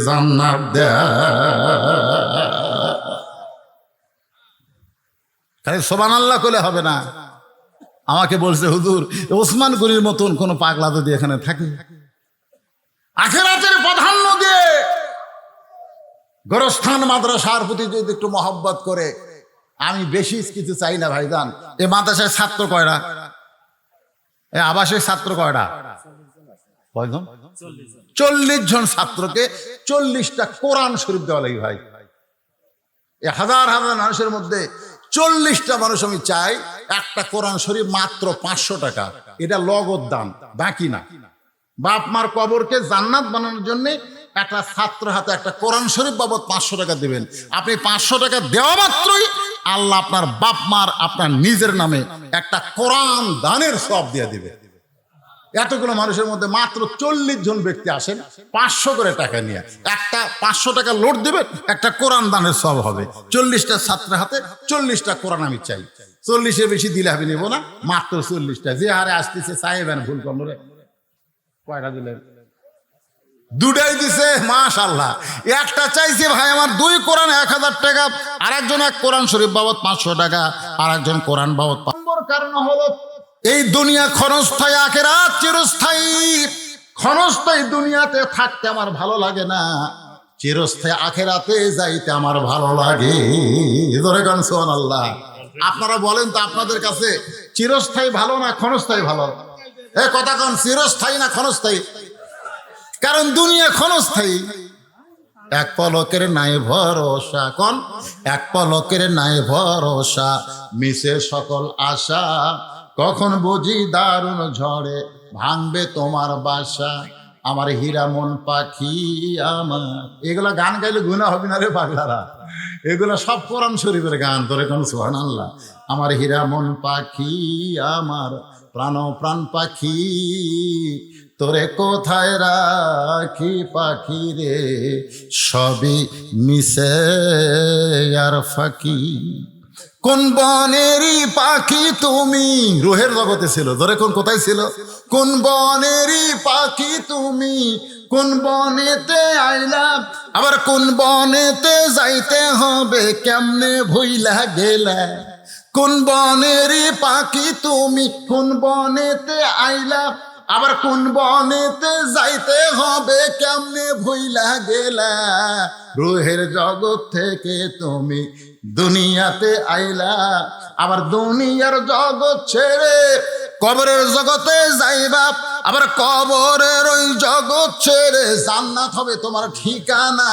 জান্নাত দেয়। খালি সুবহানাল্লাহ কইলে হবে না। আমাকে বলছে হুজুর ওসমান গনির মতন কোন পাগলা যদি এখানে থাকে, আখেরাতের প্রাধান্য দিয়ে গোরস্থান মাদ্রাসার প্রতি যদি একটু মহব্বত করে, আমি বেশি কিছু চাই না ভাইজান। এ মাদ্রাসায় ছাত্র কয়টা? এ আবাসিক ছাত্র কয়টা? কয়জন? 40 জন ছাত্রকে 40টা কোরআন শরীফ দেওয়া লাগে ভাই। এ হাজার হাজার মানুষের মধ্যে 40টা মানুষ আমি চাই একটা কোরআন শরীফ মাত্র 500 টাকা, এটা লগদ দান, বাকি না। বাপ মার কবরকে জান্নাত বানানোর জন্য একটা ছাত্র হাতে একটা কোরআন শরীফ বাবদ 500 টাকা দেবেন। আপনি 500 টাকা দেওয়া মাত্রই আল্লাহ আপনার বাপ মার আপনার নিজের নামে একটা কোরআন দানের সওয়াব দিয়ে দিবে। এতগুলো মানুষের মধ্যে মাত্র 40 জন ব্যক্তি আসেন 500 করে টাকা নিয়ে, একটা 500 টাকা লোড দেবেন, একটা কোরআন দানের সওয়াব হবে। 40টা ছাত্রের হাতে 40টা কোরআন আমি চাই। 40-এর বেশি দিলে আমি নেবো না, মাত্র 40টা। যে হারে আসতেছে চাইবেন ভুল করলো রে। কয়টা দিলেন? 2টাই দিছে, মাশাআল্লাহ। একটা চাইছে ভাই আমার 2 কোরআন 1000 টাকা, আর একজন এক কোরআন শরীফ বাবদ 500 টাকা, আর একজন কোরআন বাবদ। কারণ হলো এই দুনিয়া ক্ষণস্থায়ী, আখেরাত চিরস্থায়ী। ক্ষণস্থায়ী দুনিয়াতে থাকতে আমার ভালো লাগে না, চিরস্থায়ী আখেরাতে যাইতে আমার ভালো লাগে। ধরে গান সুবহানাল্লাহ। আপনারা বলেন তো আপনাদের কাছে চিরস্থায়ী ভালো না ক্ষণস্থায়ী ভালো? এ কথা কোন, চিরস্থায়ী না ক্ষণস্থায়ী? কারণ দুনিয়া ক্ষণস্থায়ী। এক পলকের নাই ভরসা, কোন এক পলকের নাই ভরসা, মিশে সকল আশা, কখন বুঝি দারুণ ঝড়ে ভাঙবে তোমার বাসা, আমার হীরা মন পাখি আমার। এগুলা গান গাইলে গুনাহ হবে না রে পাগলারা, এগুলা সব কোরআন শরীফের গান। তোরে কোন সুবহানাল্লাহ। আমার হীরা মন পাখি আমার প্রাণ পাখি, তোরে কোথায় রাখি পাখি রে, সবই মিশে আর ফাঁকি। কোন বনেরই পাখি তুমি, রোহের জগতে ছিল। ধরে কোন কোথায় ছিল? কোন বনেরই পাখি তুমি, কোন বনেতে আইলা, আবার কোন বনেতে যাইতে হবে, কেমনে ভুইলা গেলা। কোন বনেরই পাখি তুমি, কোন বনেতে আইলা, আবার কোন বনেতে যাইতে হবে কেমনে ভুইলা গেলা, রুহের জগৎ থেকে তুমি দুনিয়াতে আইলা, আবার দুনিয়ার জগৎ ছেড়ে কবরের জগতে যাইবা, আবার কবরের ওই জগৎ ছেড়ে জান্নাত হবে তোমার ঠিকানা।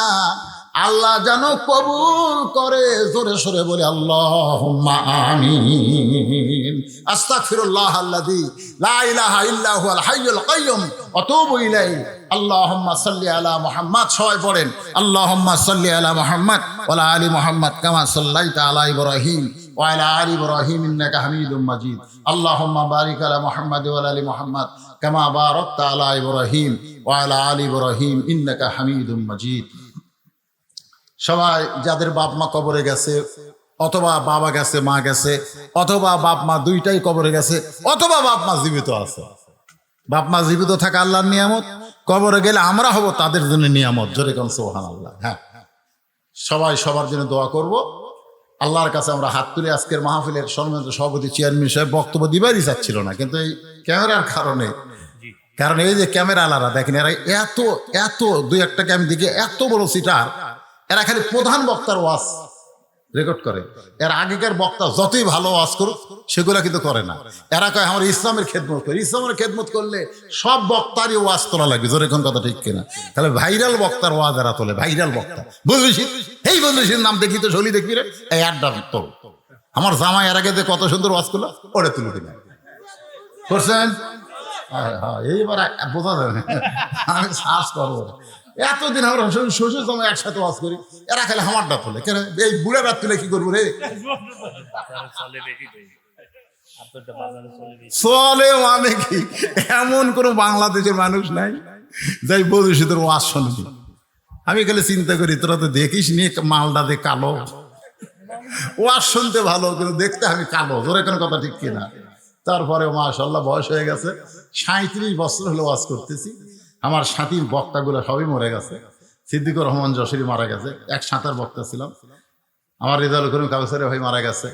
আল্লাহ যেন কবুল করে, জোরে সোরে বলে আল্লাহুম্মা আমিন। আস্তাগফিরুল্লাহ আল্লাযী লা ইলাহা ইল্লা হুয়াল হাইয়ুল কাইয়্যুম ওয়া আতুবু ইলাইহি। আল্লাহুম্মা সাল্লি আলা মুহাম্মাদ, সবাই পড়েন আল্লাহুম্মা সাল্লি আলা মুহাম্মাদ ওয়া আলা আলি মুহাম্মাদ কামা সাল্লাইতা আলা ইব্রাহিম ওয়া আলা আলি ইব্রাহিম ইন্নাকা হামিদুম মাজিদ। আল্লাহুম্মা বারিক আলা মুহাম্মাদ ওয়া আলা আলি মুহাম্মাদ কামা বারাকতা আলা ইব্রাহিম ওয়া আলা আলি ইব্রাহিম ইন্নাকা হামিদুম মাজিদ। সবাই যাদের বাপ মা কবরে গেছে, অথবা বাবা গেছে, মা গেছে, অথবা বাপ মা দুইটাই কবরে গেছে, অথবা বাপ মা জীবিত আছে, বাপ মা জীবিত থাকা আল্লাহর নিয়ামত, কবরে গেলে আমরা হব তাদের জন্য নিয়ামত। জোরে কোন সুবহানাল্লাহ। হ্যাঁ, সবাই সবার জন্য দোয়া করব। আল্লাহর কাছে আমরা হাত তুলে আজকের মাহফিলের সম্মানিত সভাপতি চেয়ারম্যান সাহেব বক্তব্য দিবারই চাচ্ছিল না, কিন্তু এই ক্যামেরার কারণে, কারণ এই যে ক্যামেরা আলাদা দেখেন, এরা এত এত দুই একটাকে আমি দেখি এত বড় সিটার, এরা খালি প্রধান বক্তার ওয়াজ রেকর্ড করে। এর আগেকার বক্তা যতই ভালো ওয়াজ করুক সেগুলা কিন্তু করে না। এরা কয় আমার ইসলামের খেদমত করে। ইসলামের খেদমত করলে সব বক্তারই ওয়াজ তোলা লাগবে। জোরে কোন কথা ঠিক কিনা? তাহলে ভাইরাল বক্তার ওয়াজ এরা তোলে, ভাইরাল বক্তা। বুঝলিস এই বুঝলিস নাম দেখি তো শলি দেখবি রে, এই আড্ডা তোল। আমার জামাই এর আগে যে কত সুন্দর ওয়াজ করলো ওরে তুলে দিলেন করছেন। হ্যাঁ, এইবার বোঝা যাবে, আমি সার্চ করবো। এতদিন আমরা শ্বশুর জামাই একসাথে ওয়াজ করি, এরা খালি আমারটা তোলে কেন? এই বুড়াটা তুলে কি করবো রে? চলে মানে কি? এমন কোন বাংলাদেশের মানুষ নাই যাই বলছি তোর ওয়াজ শুনবি। আমি খালি চিন্তা করি তোরা তো দেখিস নিয়ে মালটা দে কালো, ওয়াজ শুনতে ভালো কিন্তু দেখতে আমি কালো। জোরে কোনো কথা ঠিক কিনা? তারপরে মাশাআল্লাহ বয়স হয়ে গেছে, 37 বছর হলো ওয়াজ করতেছি। আমার সাথী বক্তাগুলো সবই মরে গেছে। সিদ্দিকুর রহমান যশোরী মারা গেছে, এক সাঁতার বক্তা ছিলাম। আমার রেজাউল করিম কাউসারি ভাই মারা গেছে।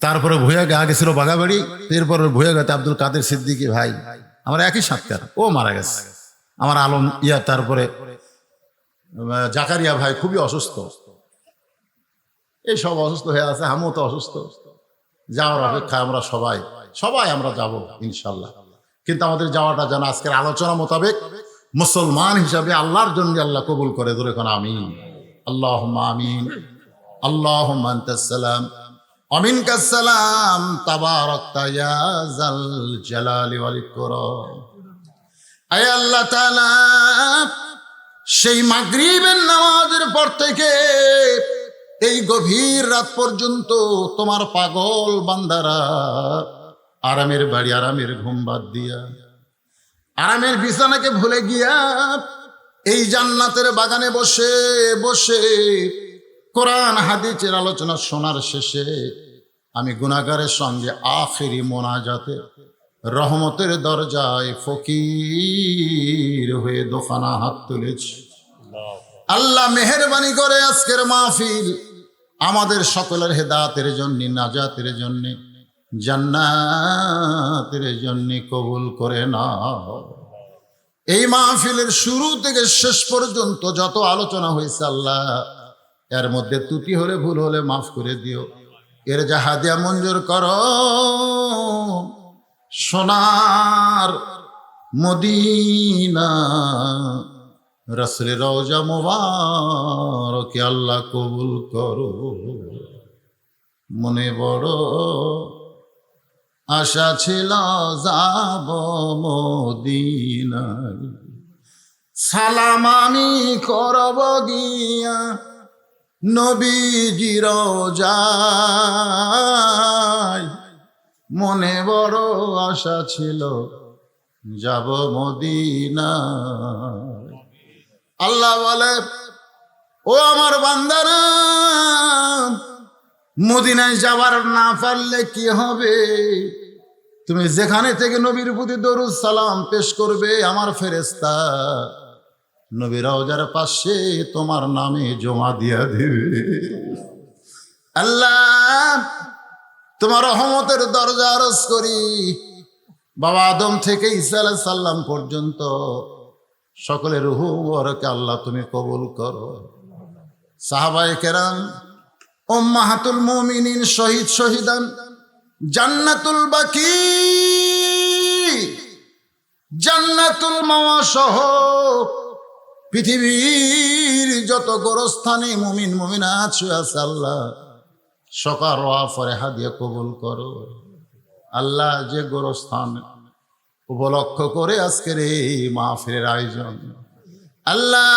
তারপরে ভুয়া গা গেছিল বাগাবাড়ি, এরপরে ভুয়া গাতে আব্দুল কাদের সিদ্দিকী ভাই আমার একই সাতকার, ও মারা গেছে। আমার আলম ইয়া, তারপরে জাকারিয়া ভাই খুবই অসুস্থ। এই সব অসুস্থ হয়ে আছে, আমিও তো অসুস্থ। যাওয়ার অপেক্ষায় আমরা সবাই আমরা যাব ইনশাল্লাহ। কিন্তু আমাদের যাওয়াটা যেন আজকের আলোচনা মোতাবেক মুসলমান হিসাবে আল্লাহর জন্য আল্লাহ কবুল করে। ধরে কোন আমিন। আল্লাহুম্মা আমিন। আল্লাহুম্মা আনতাস সালাম ওয়া মিনকাস সালাম তাবারাকতা ইয়া যাল জালালি ওয়াল ইকরাম। আয় আল্লাহ তাআলা, সেই মাগরিবের নামাজের পর থেকে এই গভীর রাত পর্যন্ত তোমার পাগল বান্দারা আরামের বাড়ি, আরামের ঘুম বাদ দিয়া, আরামের বিছানাকে ভুলে গিয়া এই জান্নাতের বাগানে বসে বসে কোরআন হাদিসের আলোচনা শোনার শেষে আমি গুনাহগারের সঙ্গে আখেরি মোনাজাতে রহমতের দরজায় ফকির হয়ে দোকানা হাত তুলেছি। আল্লাহ মেহেরবানি করে আজকের মাহফিল আমাদের সকলের হেদায়েতের জন্য, নাজাতের জন্য, জান্নাতের জন্য কবুল করে নাও। এই মাহফিলের শুরু থেকে শেষ পর্যন্ত যত আলোচনা হয়েছে আল্লাহ, এর মধ্যে ত্রুটি হলে ভুল হলে মাফ করে দিও। এর যা হাদিয়া মঞ্জুর করো। সোনার মদিনা রাসূলের রওজা মুবারক আল্লাহ কবুল করো। মনে বড় আশা ছিল যাব মদিনায়, সালাম আমি করব গিয়া নবীজি রওজায়। মনে বড় আশা ছিল যাব মদিনায়। আল্লাহ বলে, ও আমার বান্দারা, মদিনায় যাবার না পারলে কি হবে? তুমি যেখানে থেকে নবীর প্রতি দরুদ সালাম পেশ করবে, আমার ফেরেশতা নবী রওজার পাশে তোমার নামে জমা দিয়া দিবে। আল্লাহ, তোমার রহমতের দরজা আরজ করি, বাবা আদম থেকে ঈসা আলাইহিস সালাম পর্যন্ত সকলের রূহ মুবারকে আল্লাহ তুমি কবুল করো। সাহাবায়ে কেরাম, উম্মাহাতুল মুমিনিন, শহীদ শহীদান, জান্নাতুল বাকি, জান্নাতুল মাওয়া সহ পৃথিবীর যত গোরস্থানে মুমিন মুমিনাত শুয়ে আছে আল্লাহ সকার ওয়াফরে হাদিয়া কবুল করো। আল্লাহ যে গোরস্থান উপলক্ষ করে আজকের এই মাহফিলের আয়োজন, আল্লাহ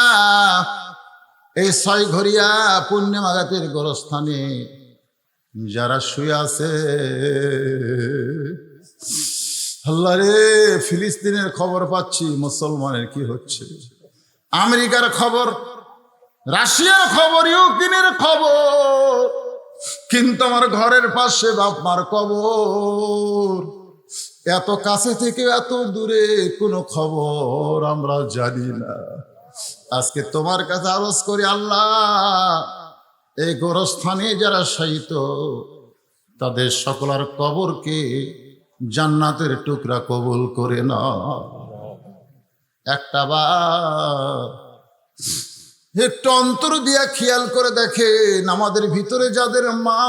এই 6 ঘরিয়া পুণ্যমাগাতের গোরস্থানে যারা শুয়ে আছে আল্লাহ রে, ফিলিস্তিনের খবর পাচ্ছি মুসলমানের কি হচ্ছে, আমেরিকার খবর, রাশিয়ার খবর, ইউক্রেনের খবর, কিন্তু আমার ঘরের পাশে বাপ মার কবর। এত কাছে থেকে এত দূরে কোনো খবর আমরা জানি না। আজকে তোমার কাছে আরজ করি আল্লাহ, এই গোরস্থানে যারা শায়িত তাদের সকলের কবরকে জান্নাতের টুকরা কবুল করে না। একটা বার একটু অন্তর দিয়া খেয়াল করে দেখেন, আমাদের ভিতরে যাদের মা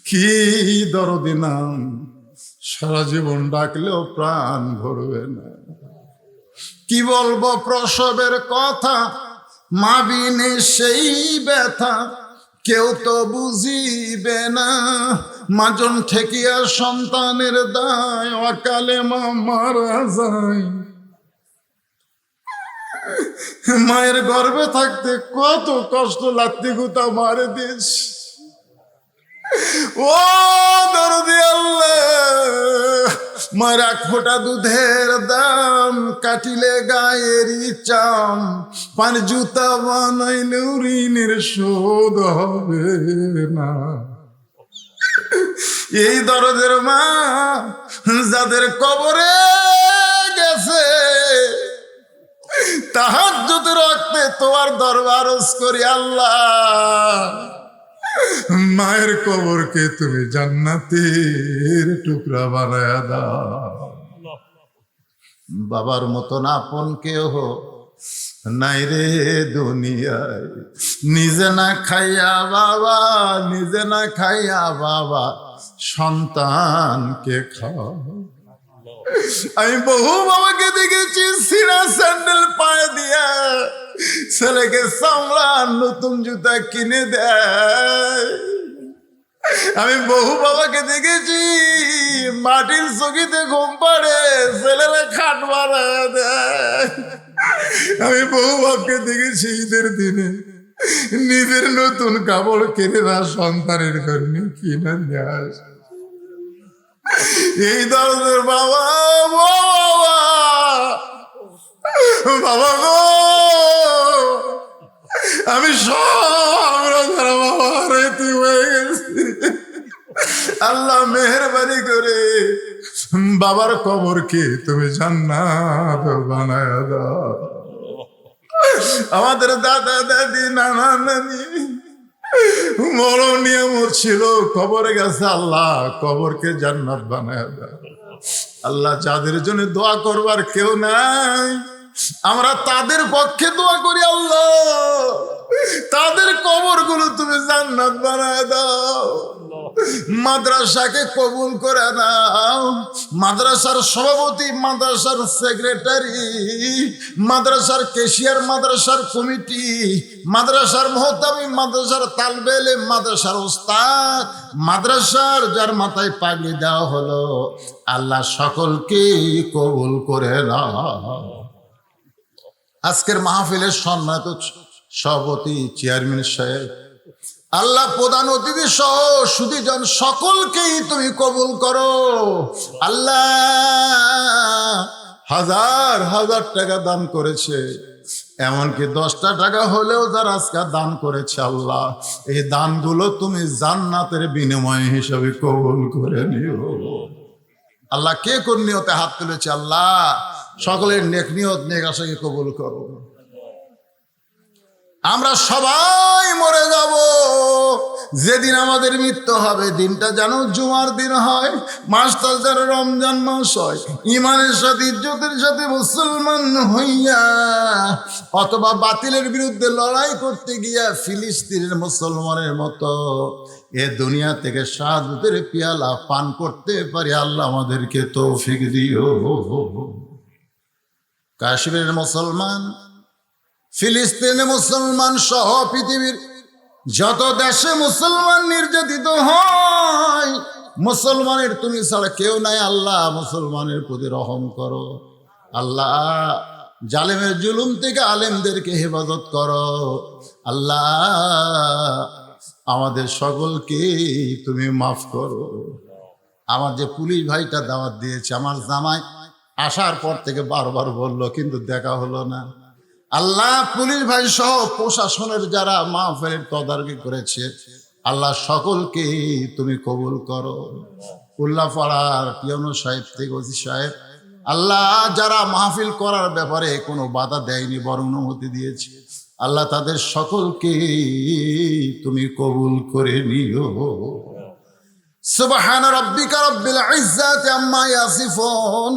কি দরদি নাম, সারা জীবন ডাকলেও প্রাণ ভরবে না। কি বলবো প্রসবের কথা, মা বিনে সেই ব্যথা কেউ তো বুঝিবে না। মাজন ঠেকিয়া সন্তানের দায়, অকালে মা মারা যায়। মায়ের গর্ভে থাকতে কত কষ্ট লাগতে গুতা মারে দিস। ও দরদি আল্লাহ, মায়ের 1 ফোঁটা দুধের দাম কাটিলে গায়েরই চাম, 5 জুতা বানাইলে ঋণের শোধ হবে না। এই দরদের মা যাদের কবরে গেছে, তাহাজ্জুদ রক্তে তোমার দরবার করি আল্লাহ, মায়ের কবরকে তুমি জান্নাতের টুকরা বানায়া দাও। বাবার মতন আপন কেউ নাই রে দুনিয়ায়, নিজে না খাইয়া বাবা, নিজে না খাইয়া বাবা সন্তানকে খাও। আমি বহু বাবাকে দেখেছি সিরা স্যান্ডেল পায়ে দিয়া ছেলেকে সামলান নতুন জুতা কিনে দেয়। আমি বহু বাবাকে দেখেছি মাটির চকিতে ঘুম পাড়ে ছেলেরা খাট বানায় দেয়। আমি বহু বাপকে দেখেছি ঈদের দিনে নিজের নতুন কাপড় কিনে না সন্তানের জন্য কিনে নিয়ে আসে। এই দরদের বাবা, বাবা গো, আমি সব বাবা রেতি হয়ে গেছি। আল্লাহ মেহেরবানি করে বাবার কবরকে তুমি জান্নাত বানায় দাও। আমাদের দাদা দাদি নানা নানি বড় নিয়মত ছিল, কবরে গেছে, আল্লাহ কবরকে জান্নাত বানায় দাও। আল্লাহ যাদের জন্য দোয়া করবার কেউ নাই, আমরা তাদের পক্ষে দোয়া করি আল্লাহ, তাদের কবরগুলো তুমি জান্নাত বানায় দাও। মাদ্রাসাকে কবুল করে নাও, মাদ্রাসার সভাপতি, মাদ্রাসার সেক্রেটারি, মাদ্রাসার ক্যাশিয়ার, মাদ্রাসার কমিটি, মাদ্রাসার মুহতামি, মাদ্রাসার তালবে ইলম, মাদ্রাসার ওস্তাদ, মাদ্রাসার যার মাথায় পাগড়ি দেওয়া হলো, আল্লাহ সকলকে কবুল করে নাও। আজকের মাহফিলের সম্মানিত সভাপতি চেয়ারম্যান সাহেব, আল্লাহ প্রধান অতিথি সহ সুধীজন সকলকেই তুমি কবুল করো। আল্লাহ হাজার হাজার টাকা দান করেছে, এমনকি 10টা টাকা হলেও যারা আজকে দান করেছে, আল্লাহ এই দানগুলো তুমি জান্নাতের বিনিময় হিসাবে কবুল করে নিও। আল্লাহ কে কোন নিয়তে হাত তুলেছে, আল্লাহ সকলের নেক নিয়ত নেক আশাকে কবুল করো। আমরা সবাই মরে যাব। যেদিন আমাদের মৃত্যু হবে দিনটা যেন জুমার দিন হয়, মাসটা যেন রমজান মাস হয়, ইমানের সাথে ইজ্জতের সাথে মুসলমান হইয়া, অথবা বাতিলের বিরুদ্ধে লড়াই করতে গিয়া ফিলিস্তিনের মুসলমানের মতো এ দুনিয়া থেকে শাহাদাতের পিয়ালা পান করতে পারি। আল্লাহ আমাদেরকে তৌফিক দিও। কাশ্মীরের মুসলমান, ফিলিস্তিনের মুসলমান সহ পৃথিবীর যত দেশে মুসলমান নির্যাতিত হয়, মুসলমানের তুমি ছাড়া কেউ নাই। আল্লাহ মুসলমানের প্রতি রহম করো। আল্লাহ জালেমের জুলুম থেকে আলেমদেরকে হেফাজত করো। আল্লাহ আমাদের সকলকে তুমি মাফ করো। আমার যে পুলিশ ভাইটা দাওয়াত দিয়েছে, আমার জামাই আসার পর থেকে বারবার বলল, কিন্তু দেখা হলো না। আল্লাহ পুলিশ ভাই সহ প্রশাসনের যারা মাহফিলের তদারকি করেছে, আল্লাহ সকলকে তুমি কবুল করো। উল্লাপাড়ার পিয়ানো সাহেব থেকে ওসি সাহেব, আল্লাহ যারা মাহফিল করার ব্যাপারে কোনো বাধা দেয়নি বরং অনুমতি দিয়েছে, আল্লাহ তাদের সকলকে তুমি কবুল করে নিও। সুবহান রাব্বিকা রাব্বিল ইজ্জাতি আম্মা ইয়াসিফুন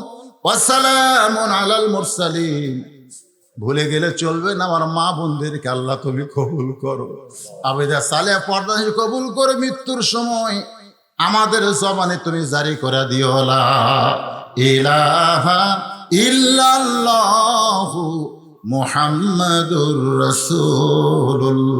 ওয়া সালামুন আলাল মুরসালিন। ভুলে গেলে চলবে না, আমার মা বোনদেরকে আল্লাহ তুমি কবুল করো। আবেদা সালেহ পর্দা কবুল করে মৃত্যুর সময় আমাদের জবানে তুমি জারি করে দিও, লা ইলাহা ইল্লাল্লাহু মুহাম্মাদুর রাসূলুল্লাহ।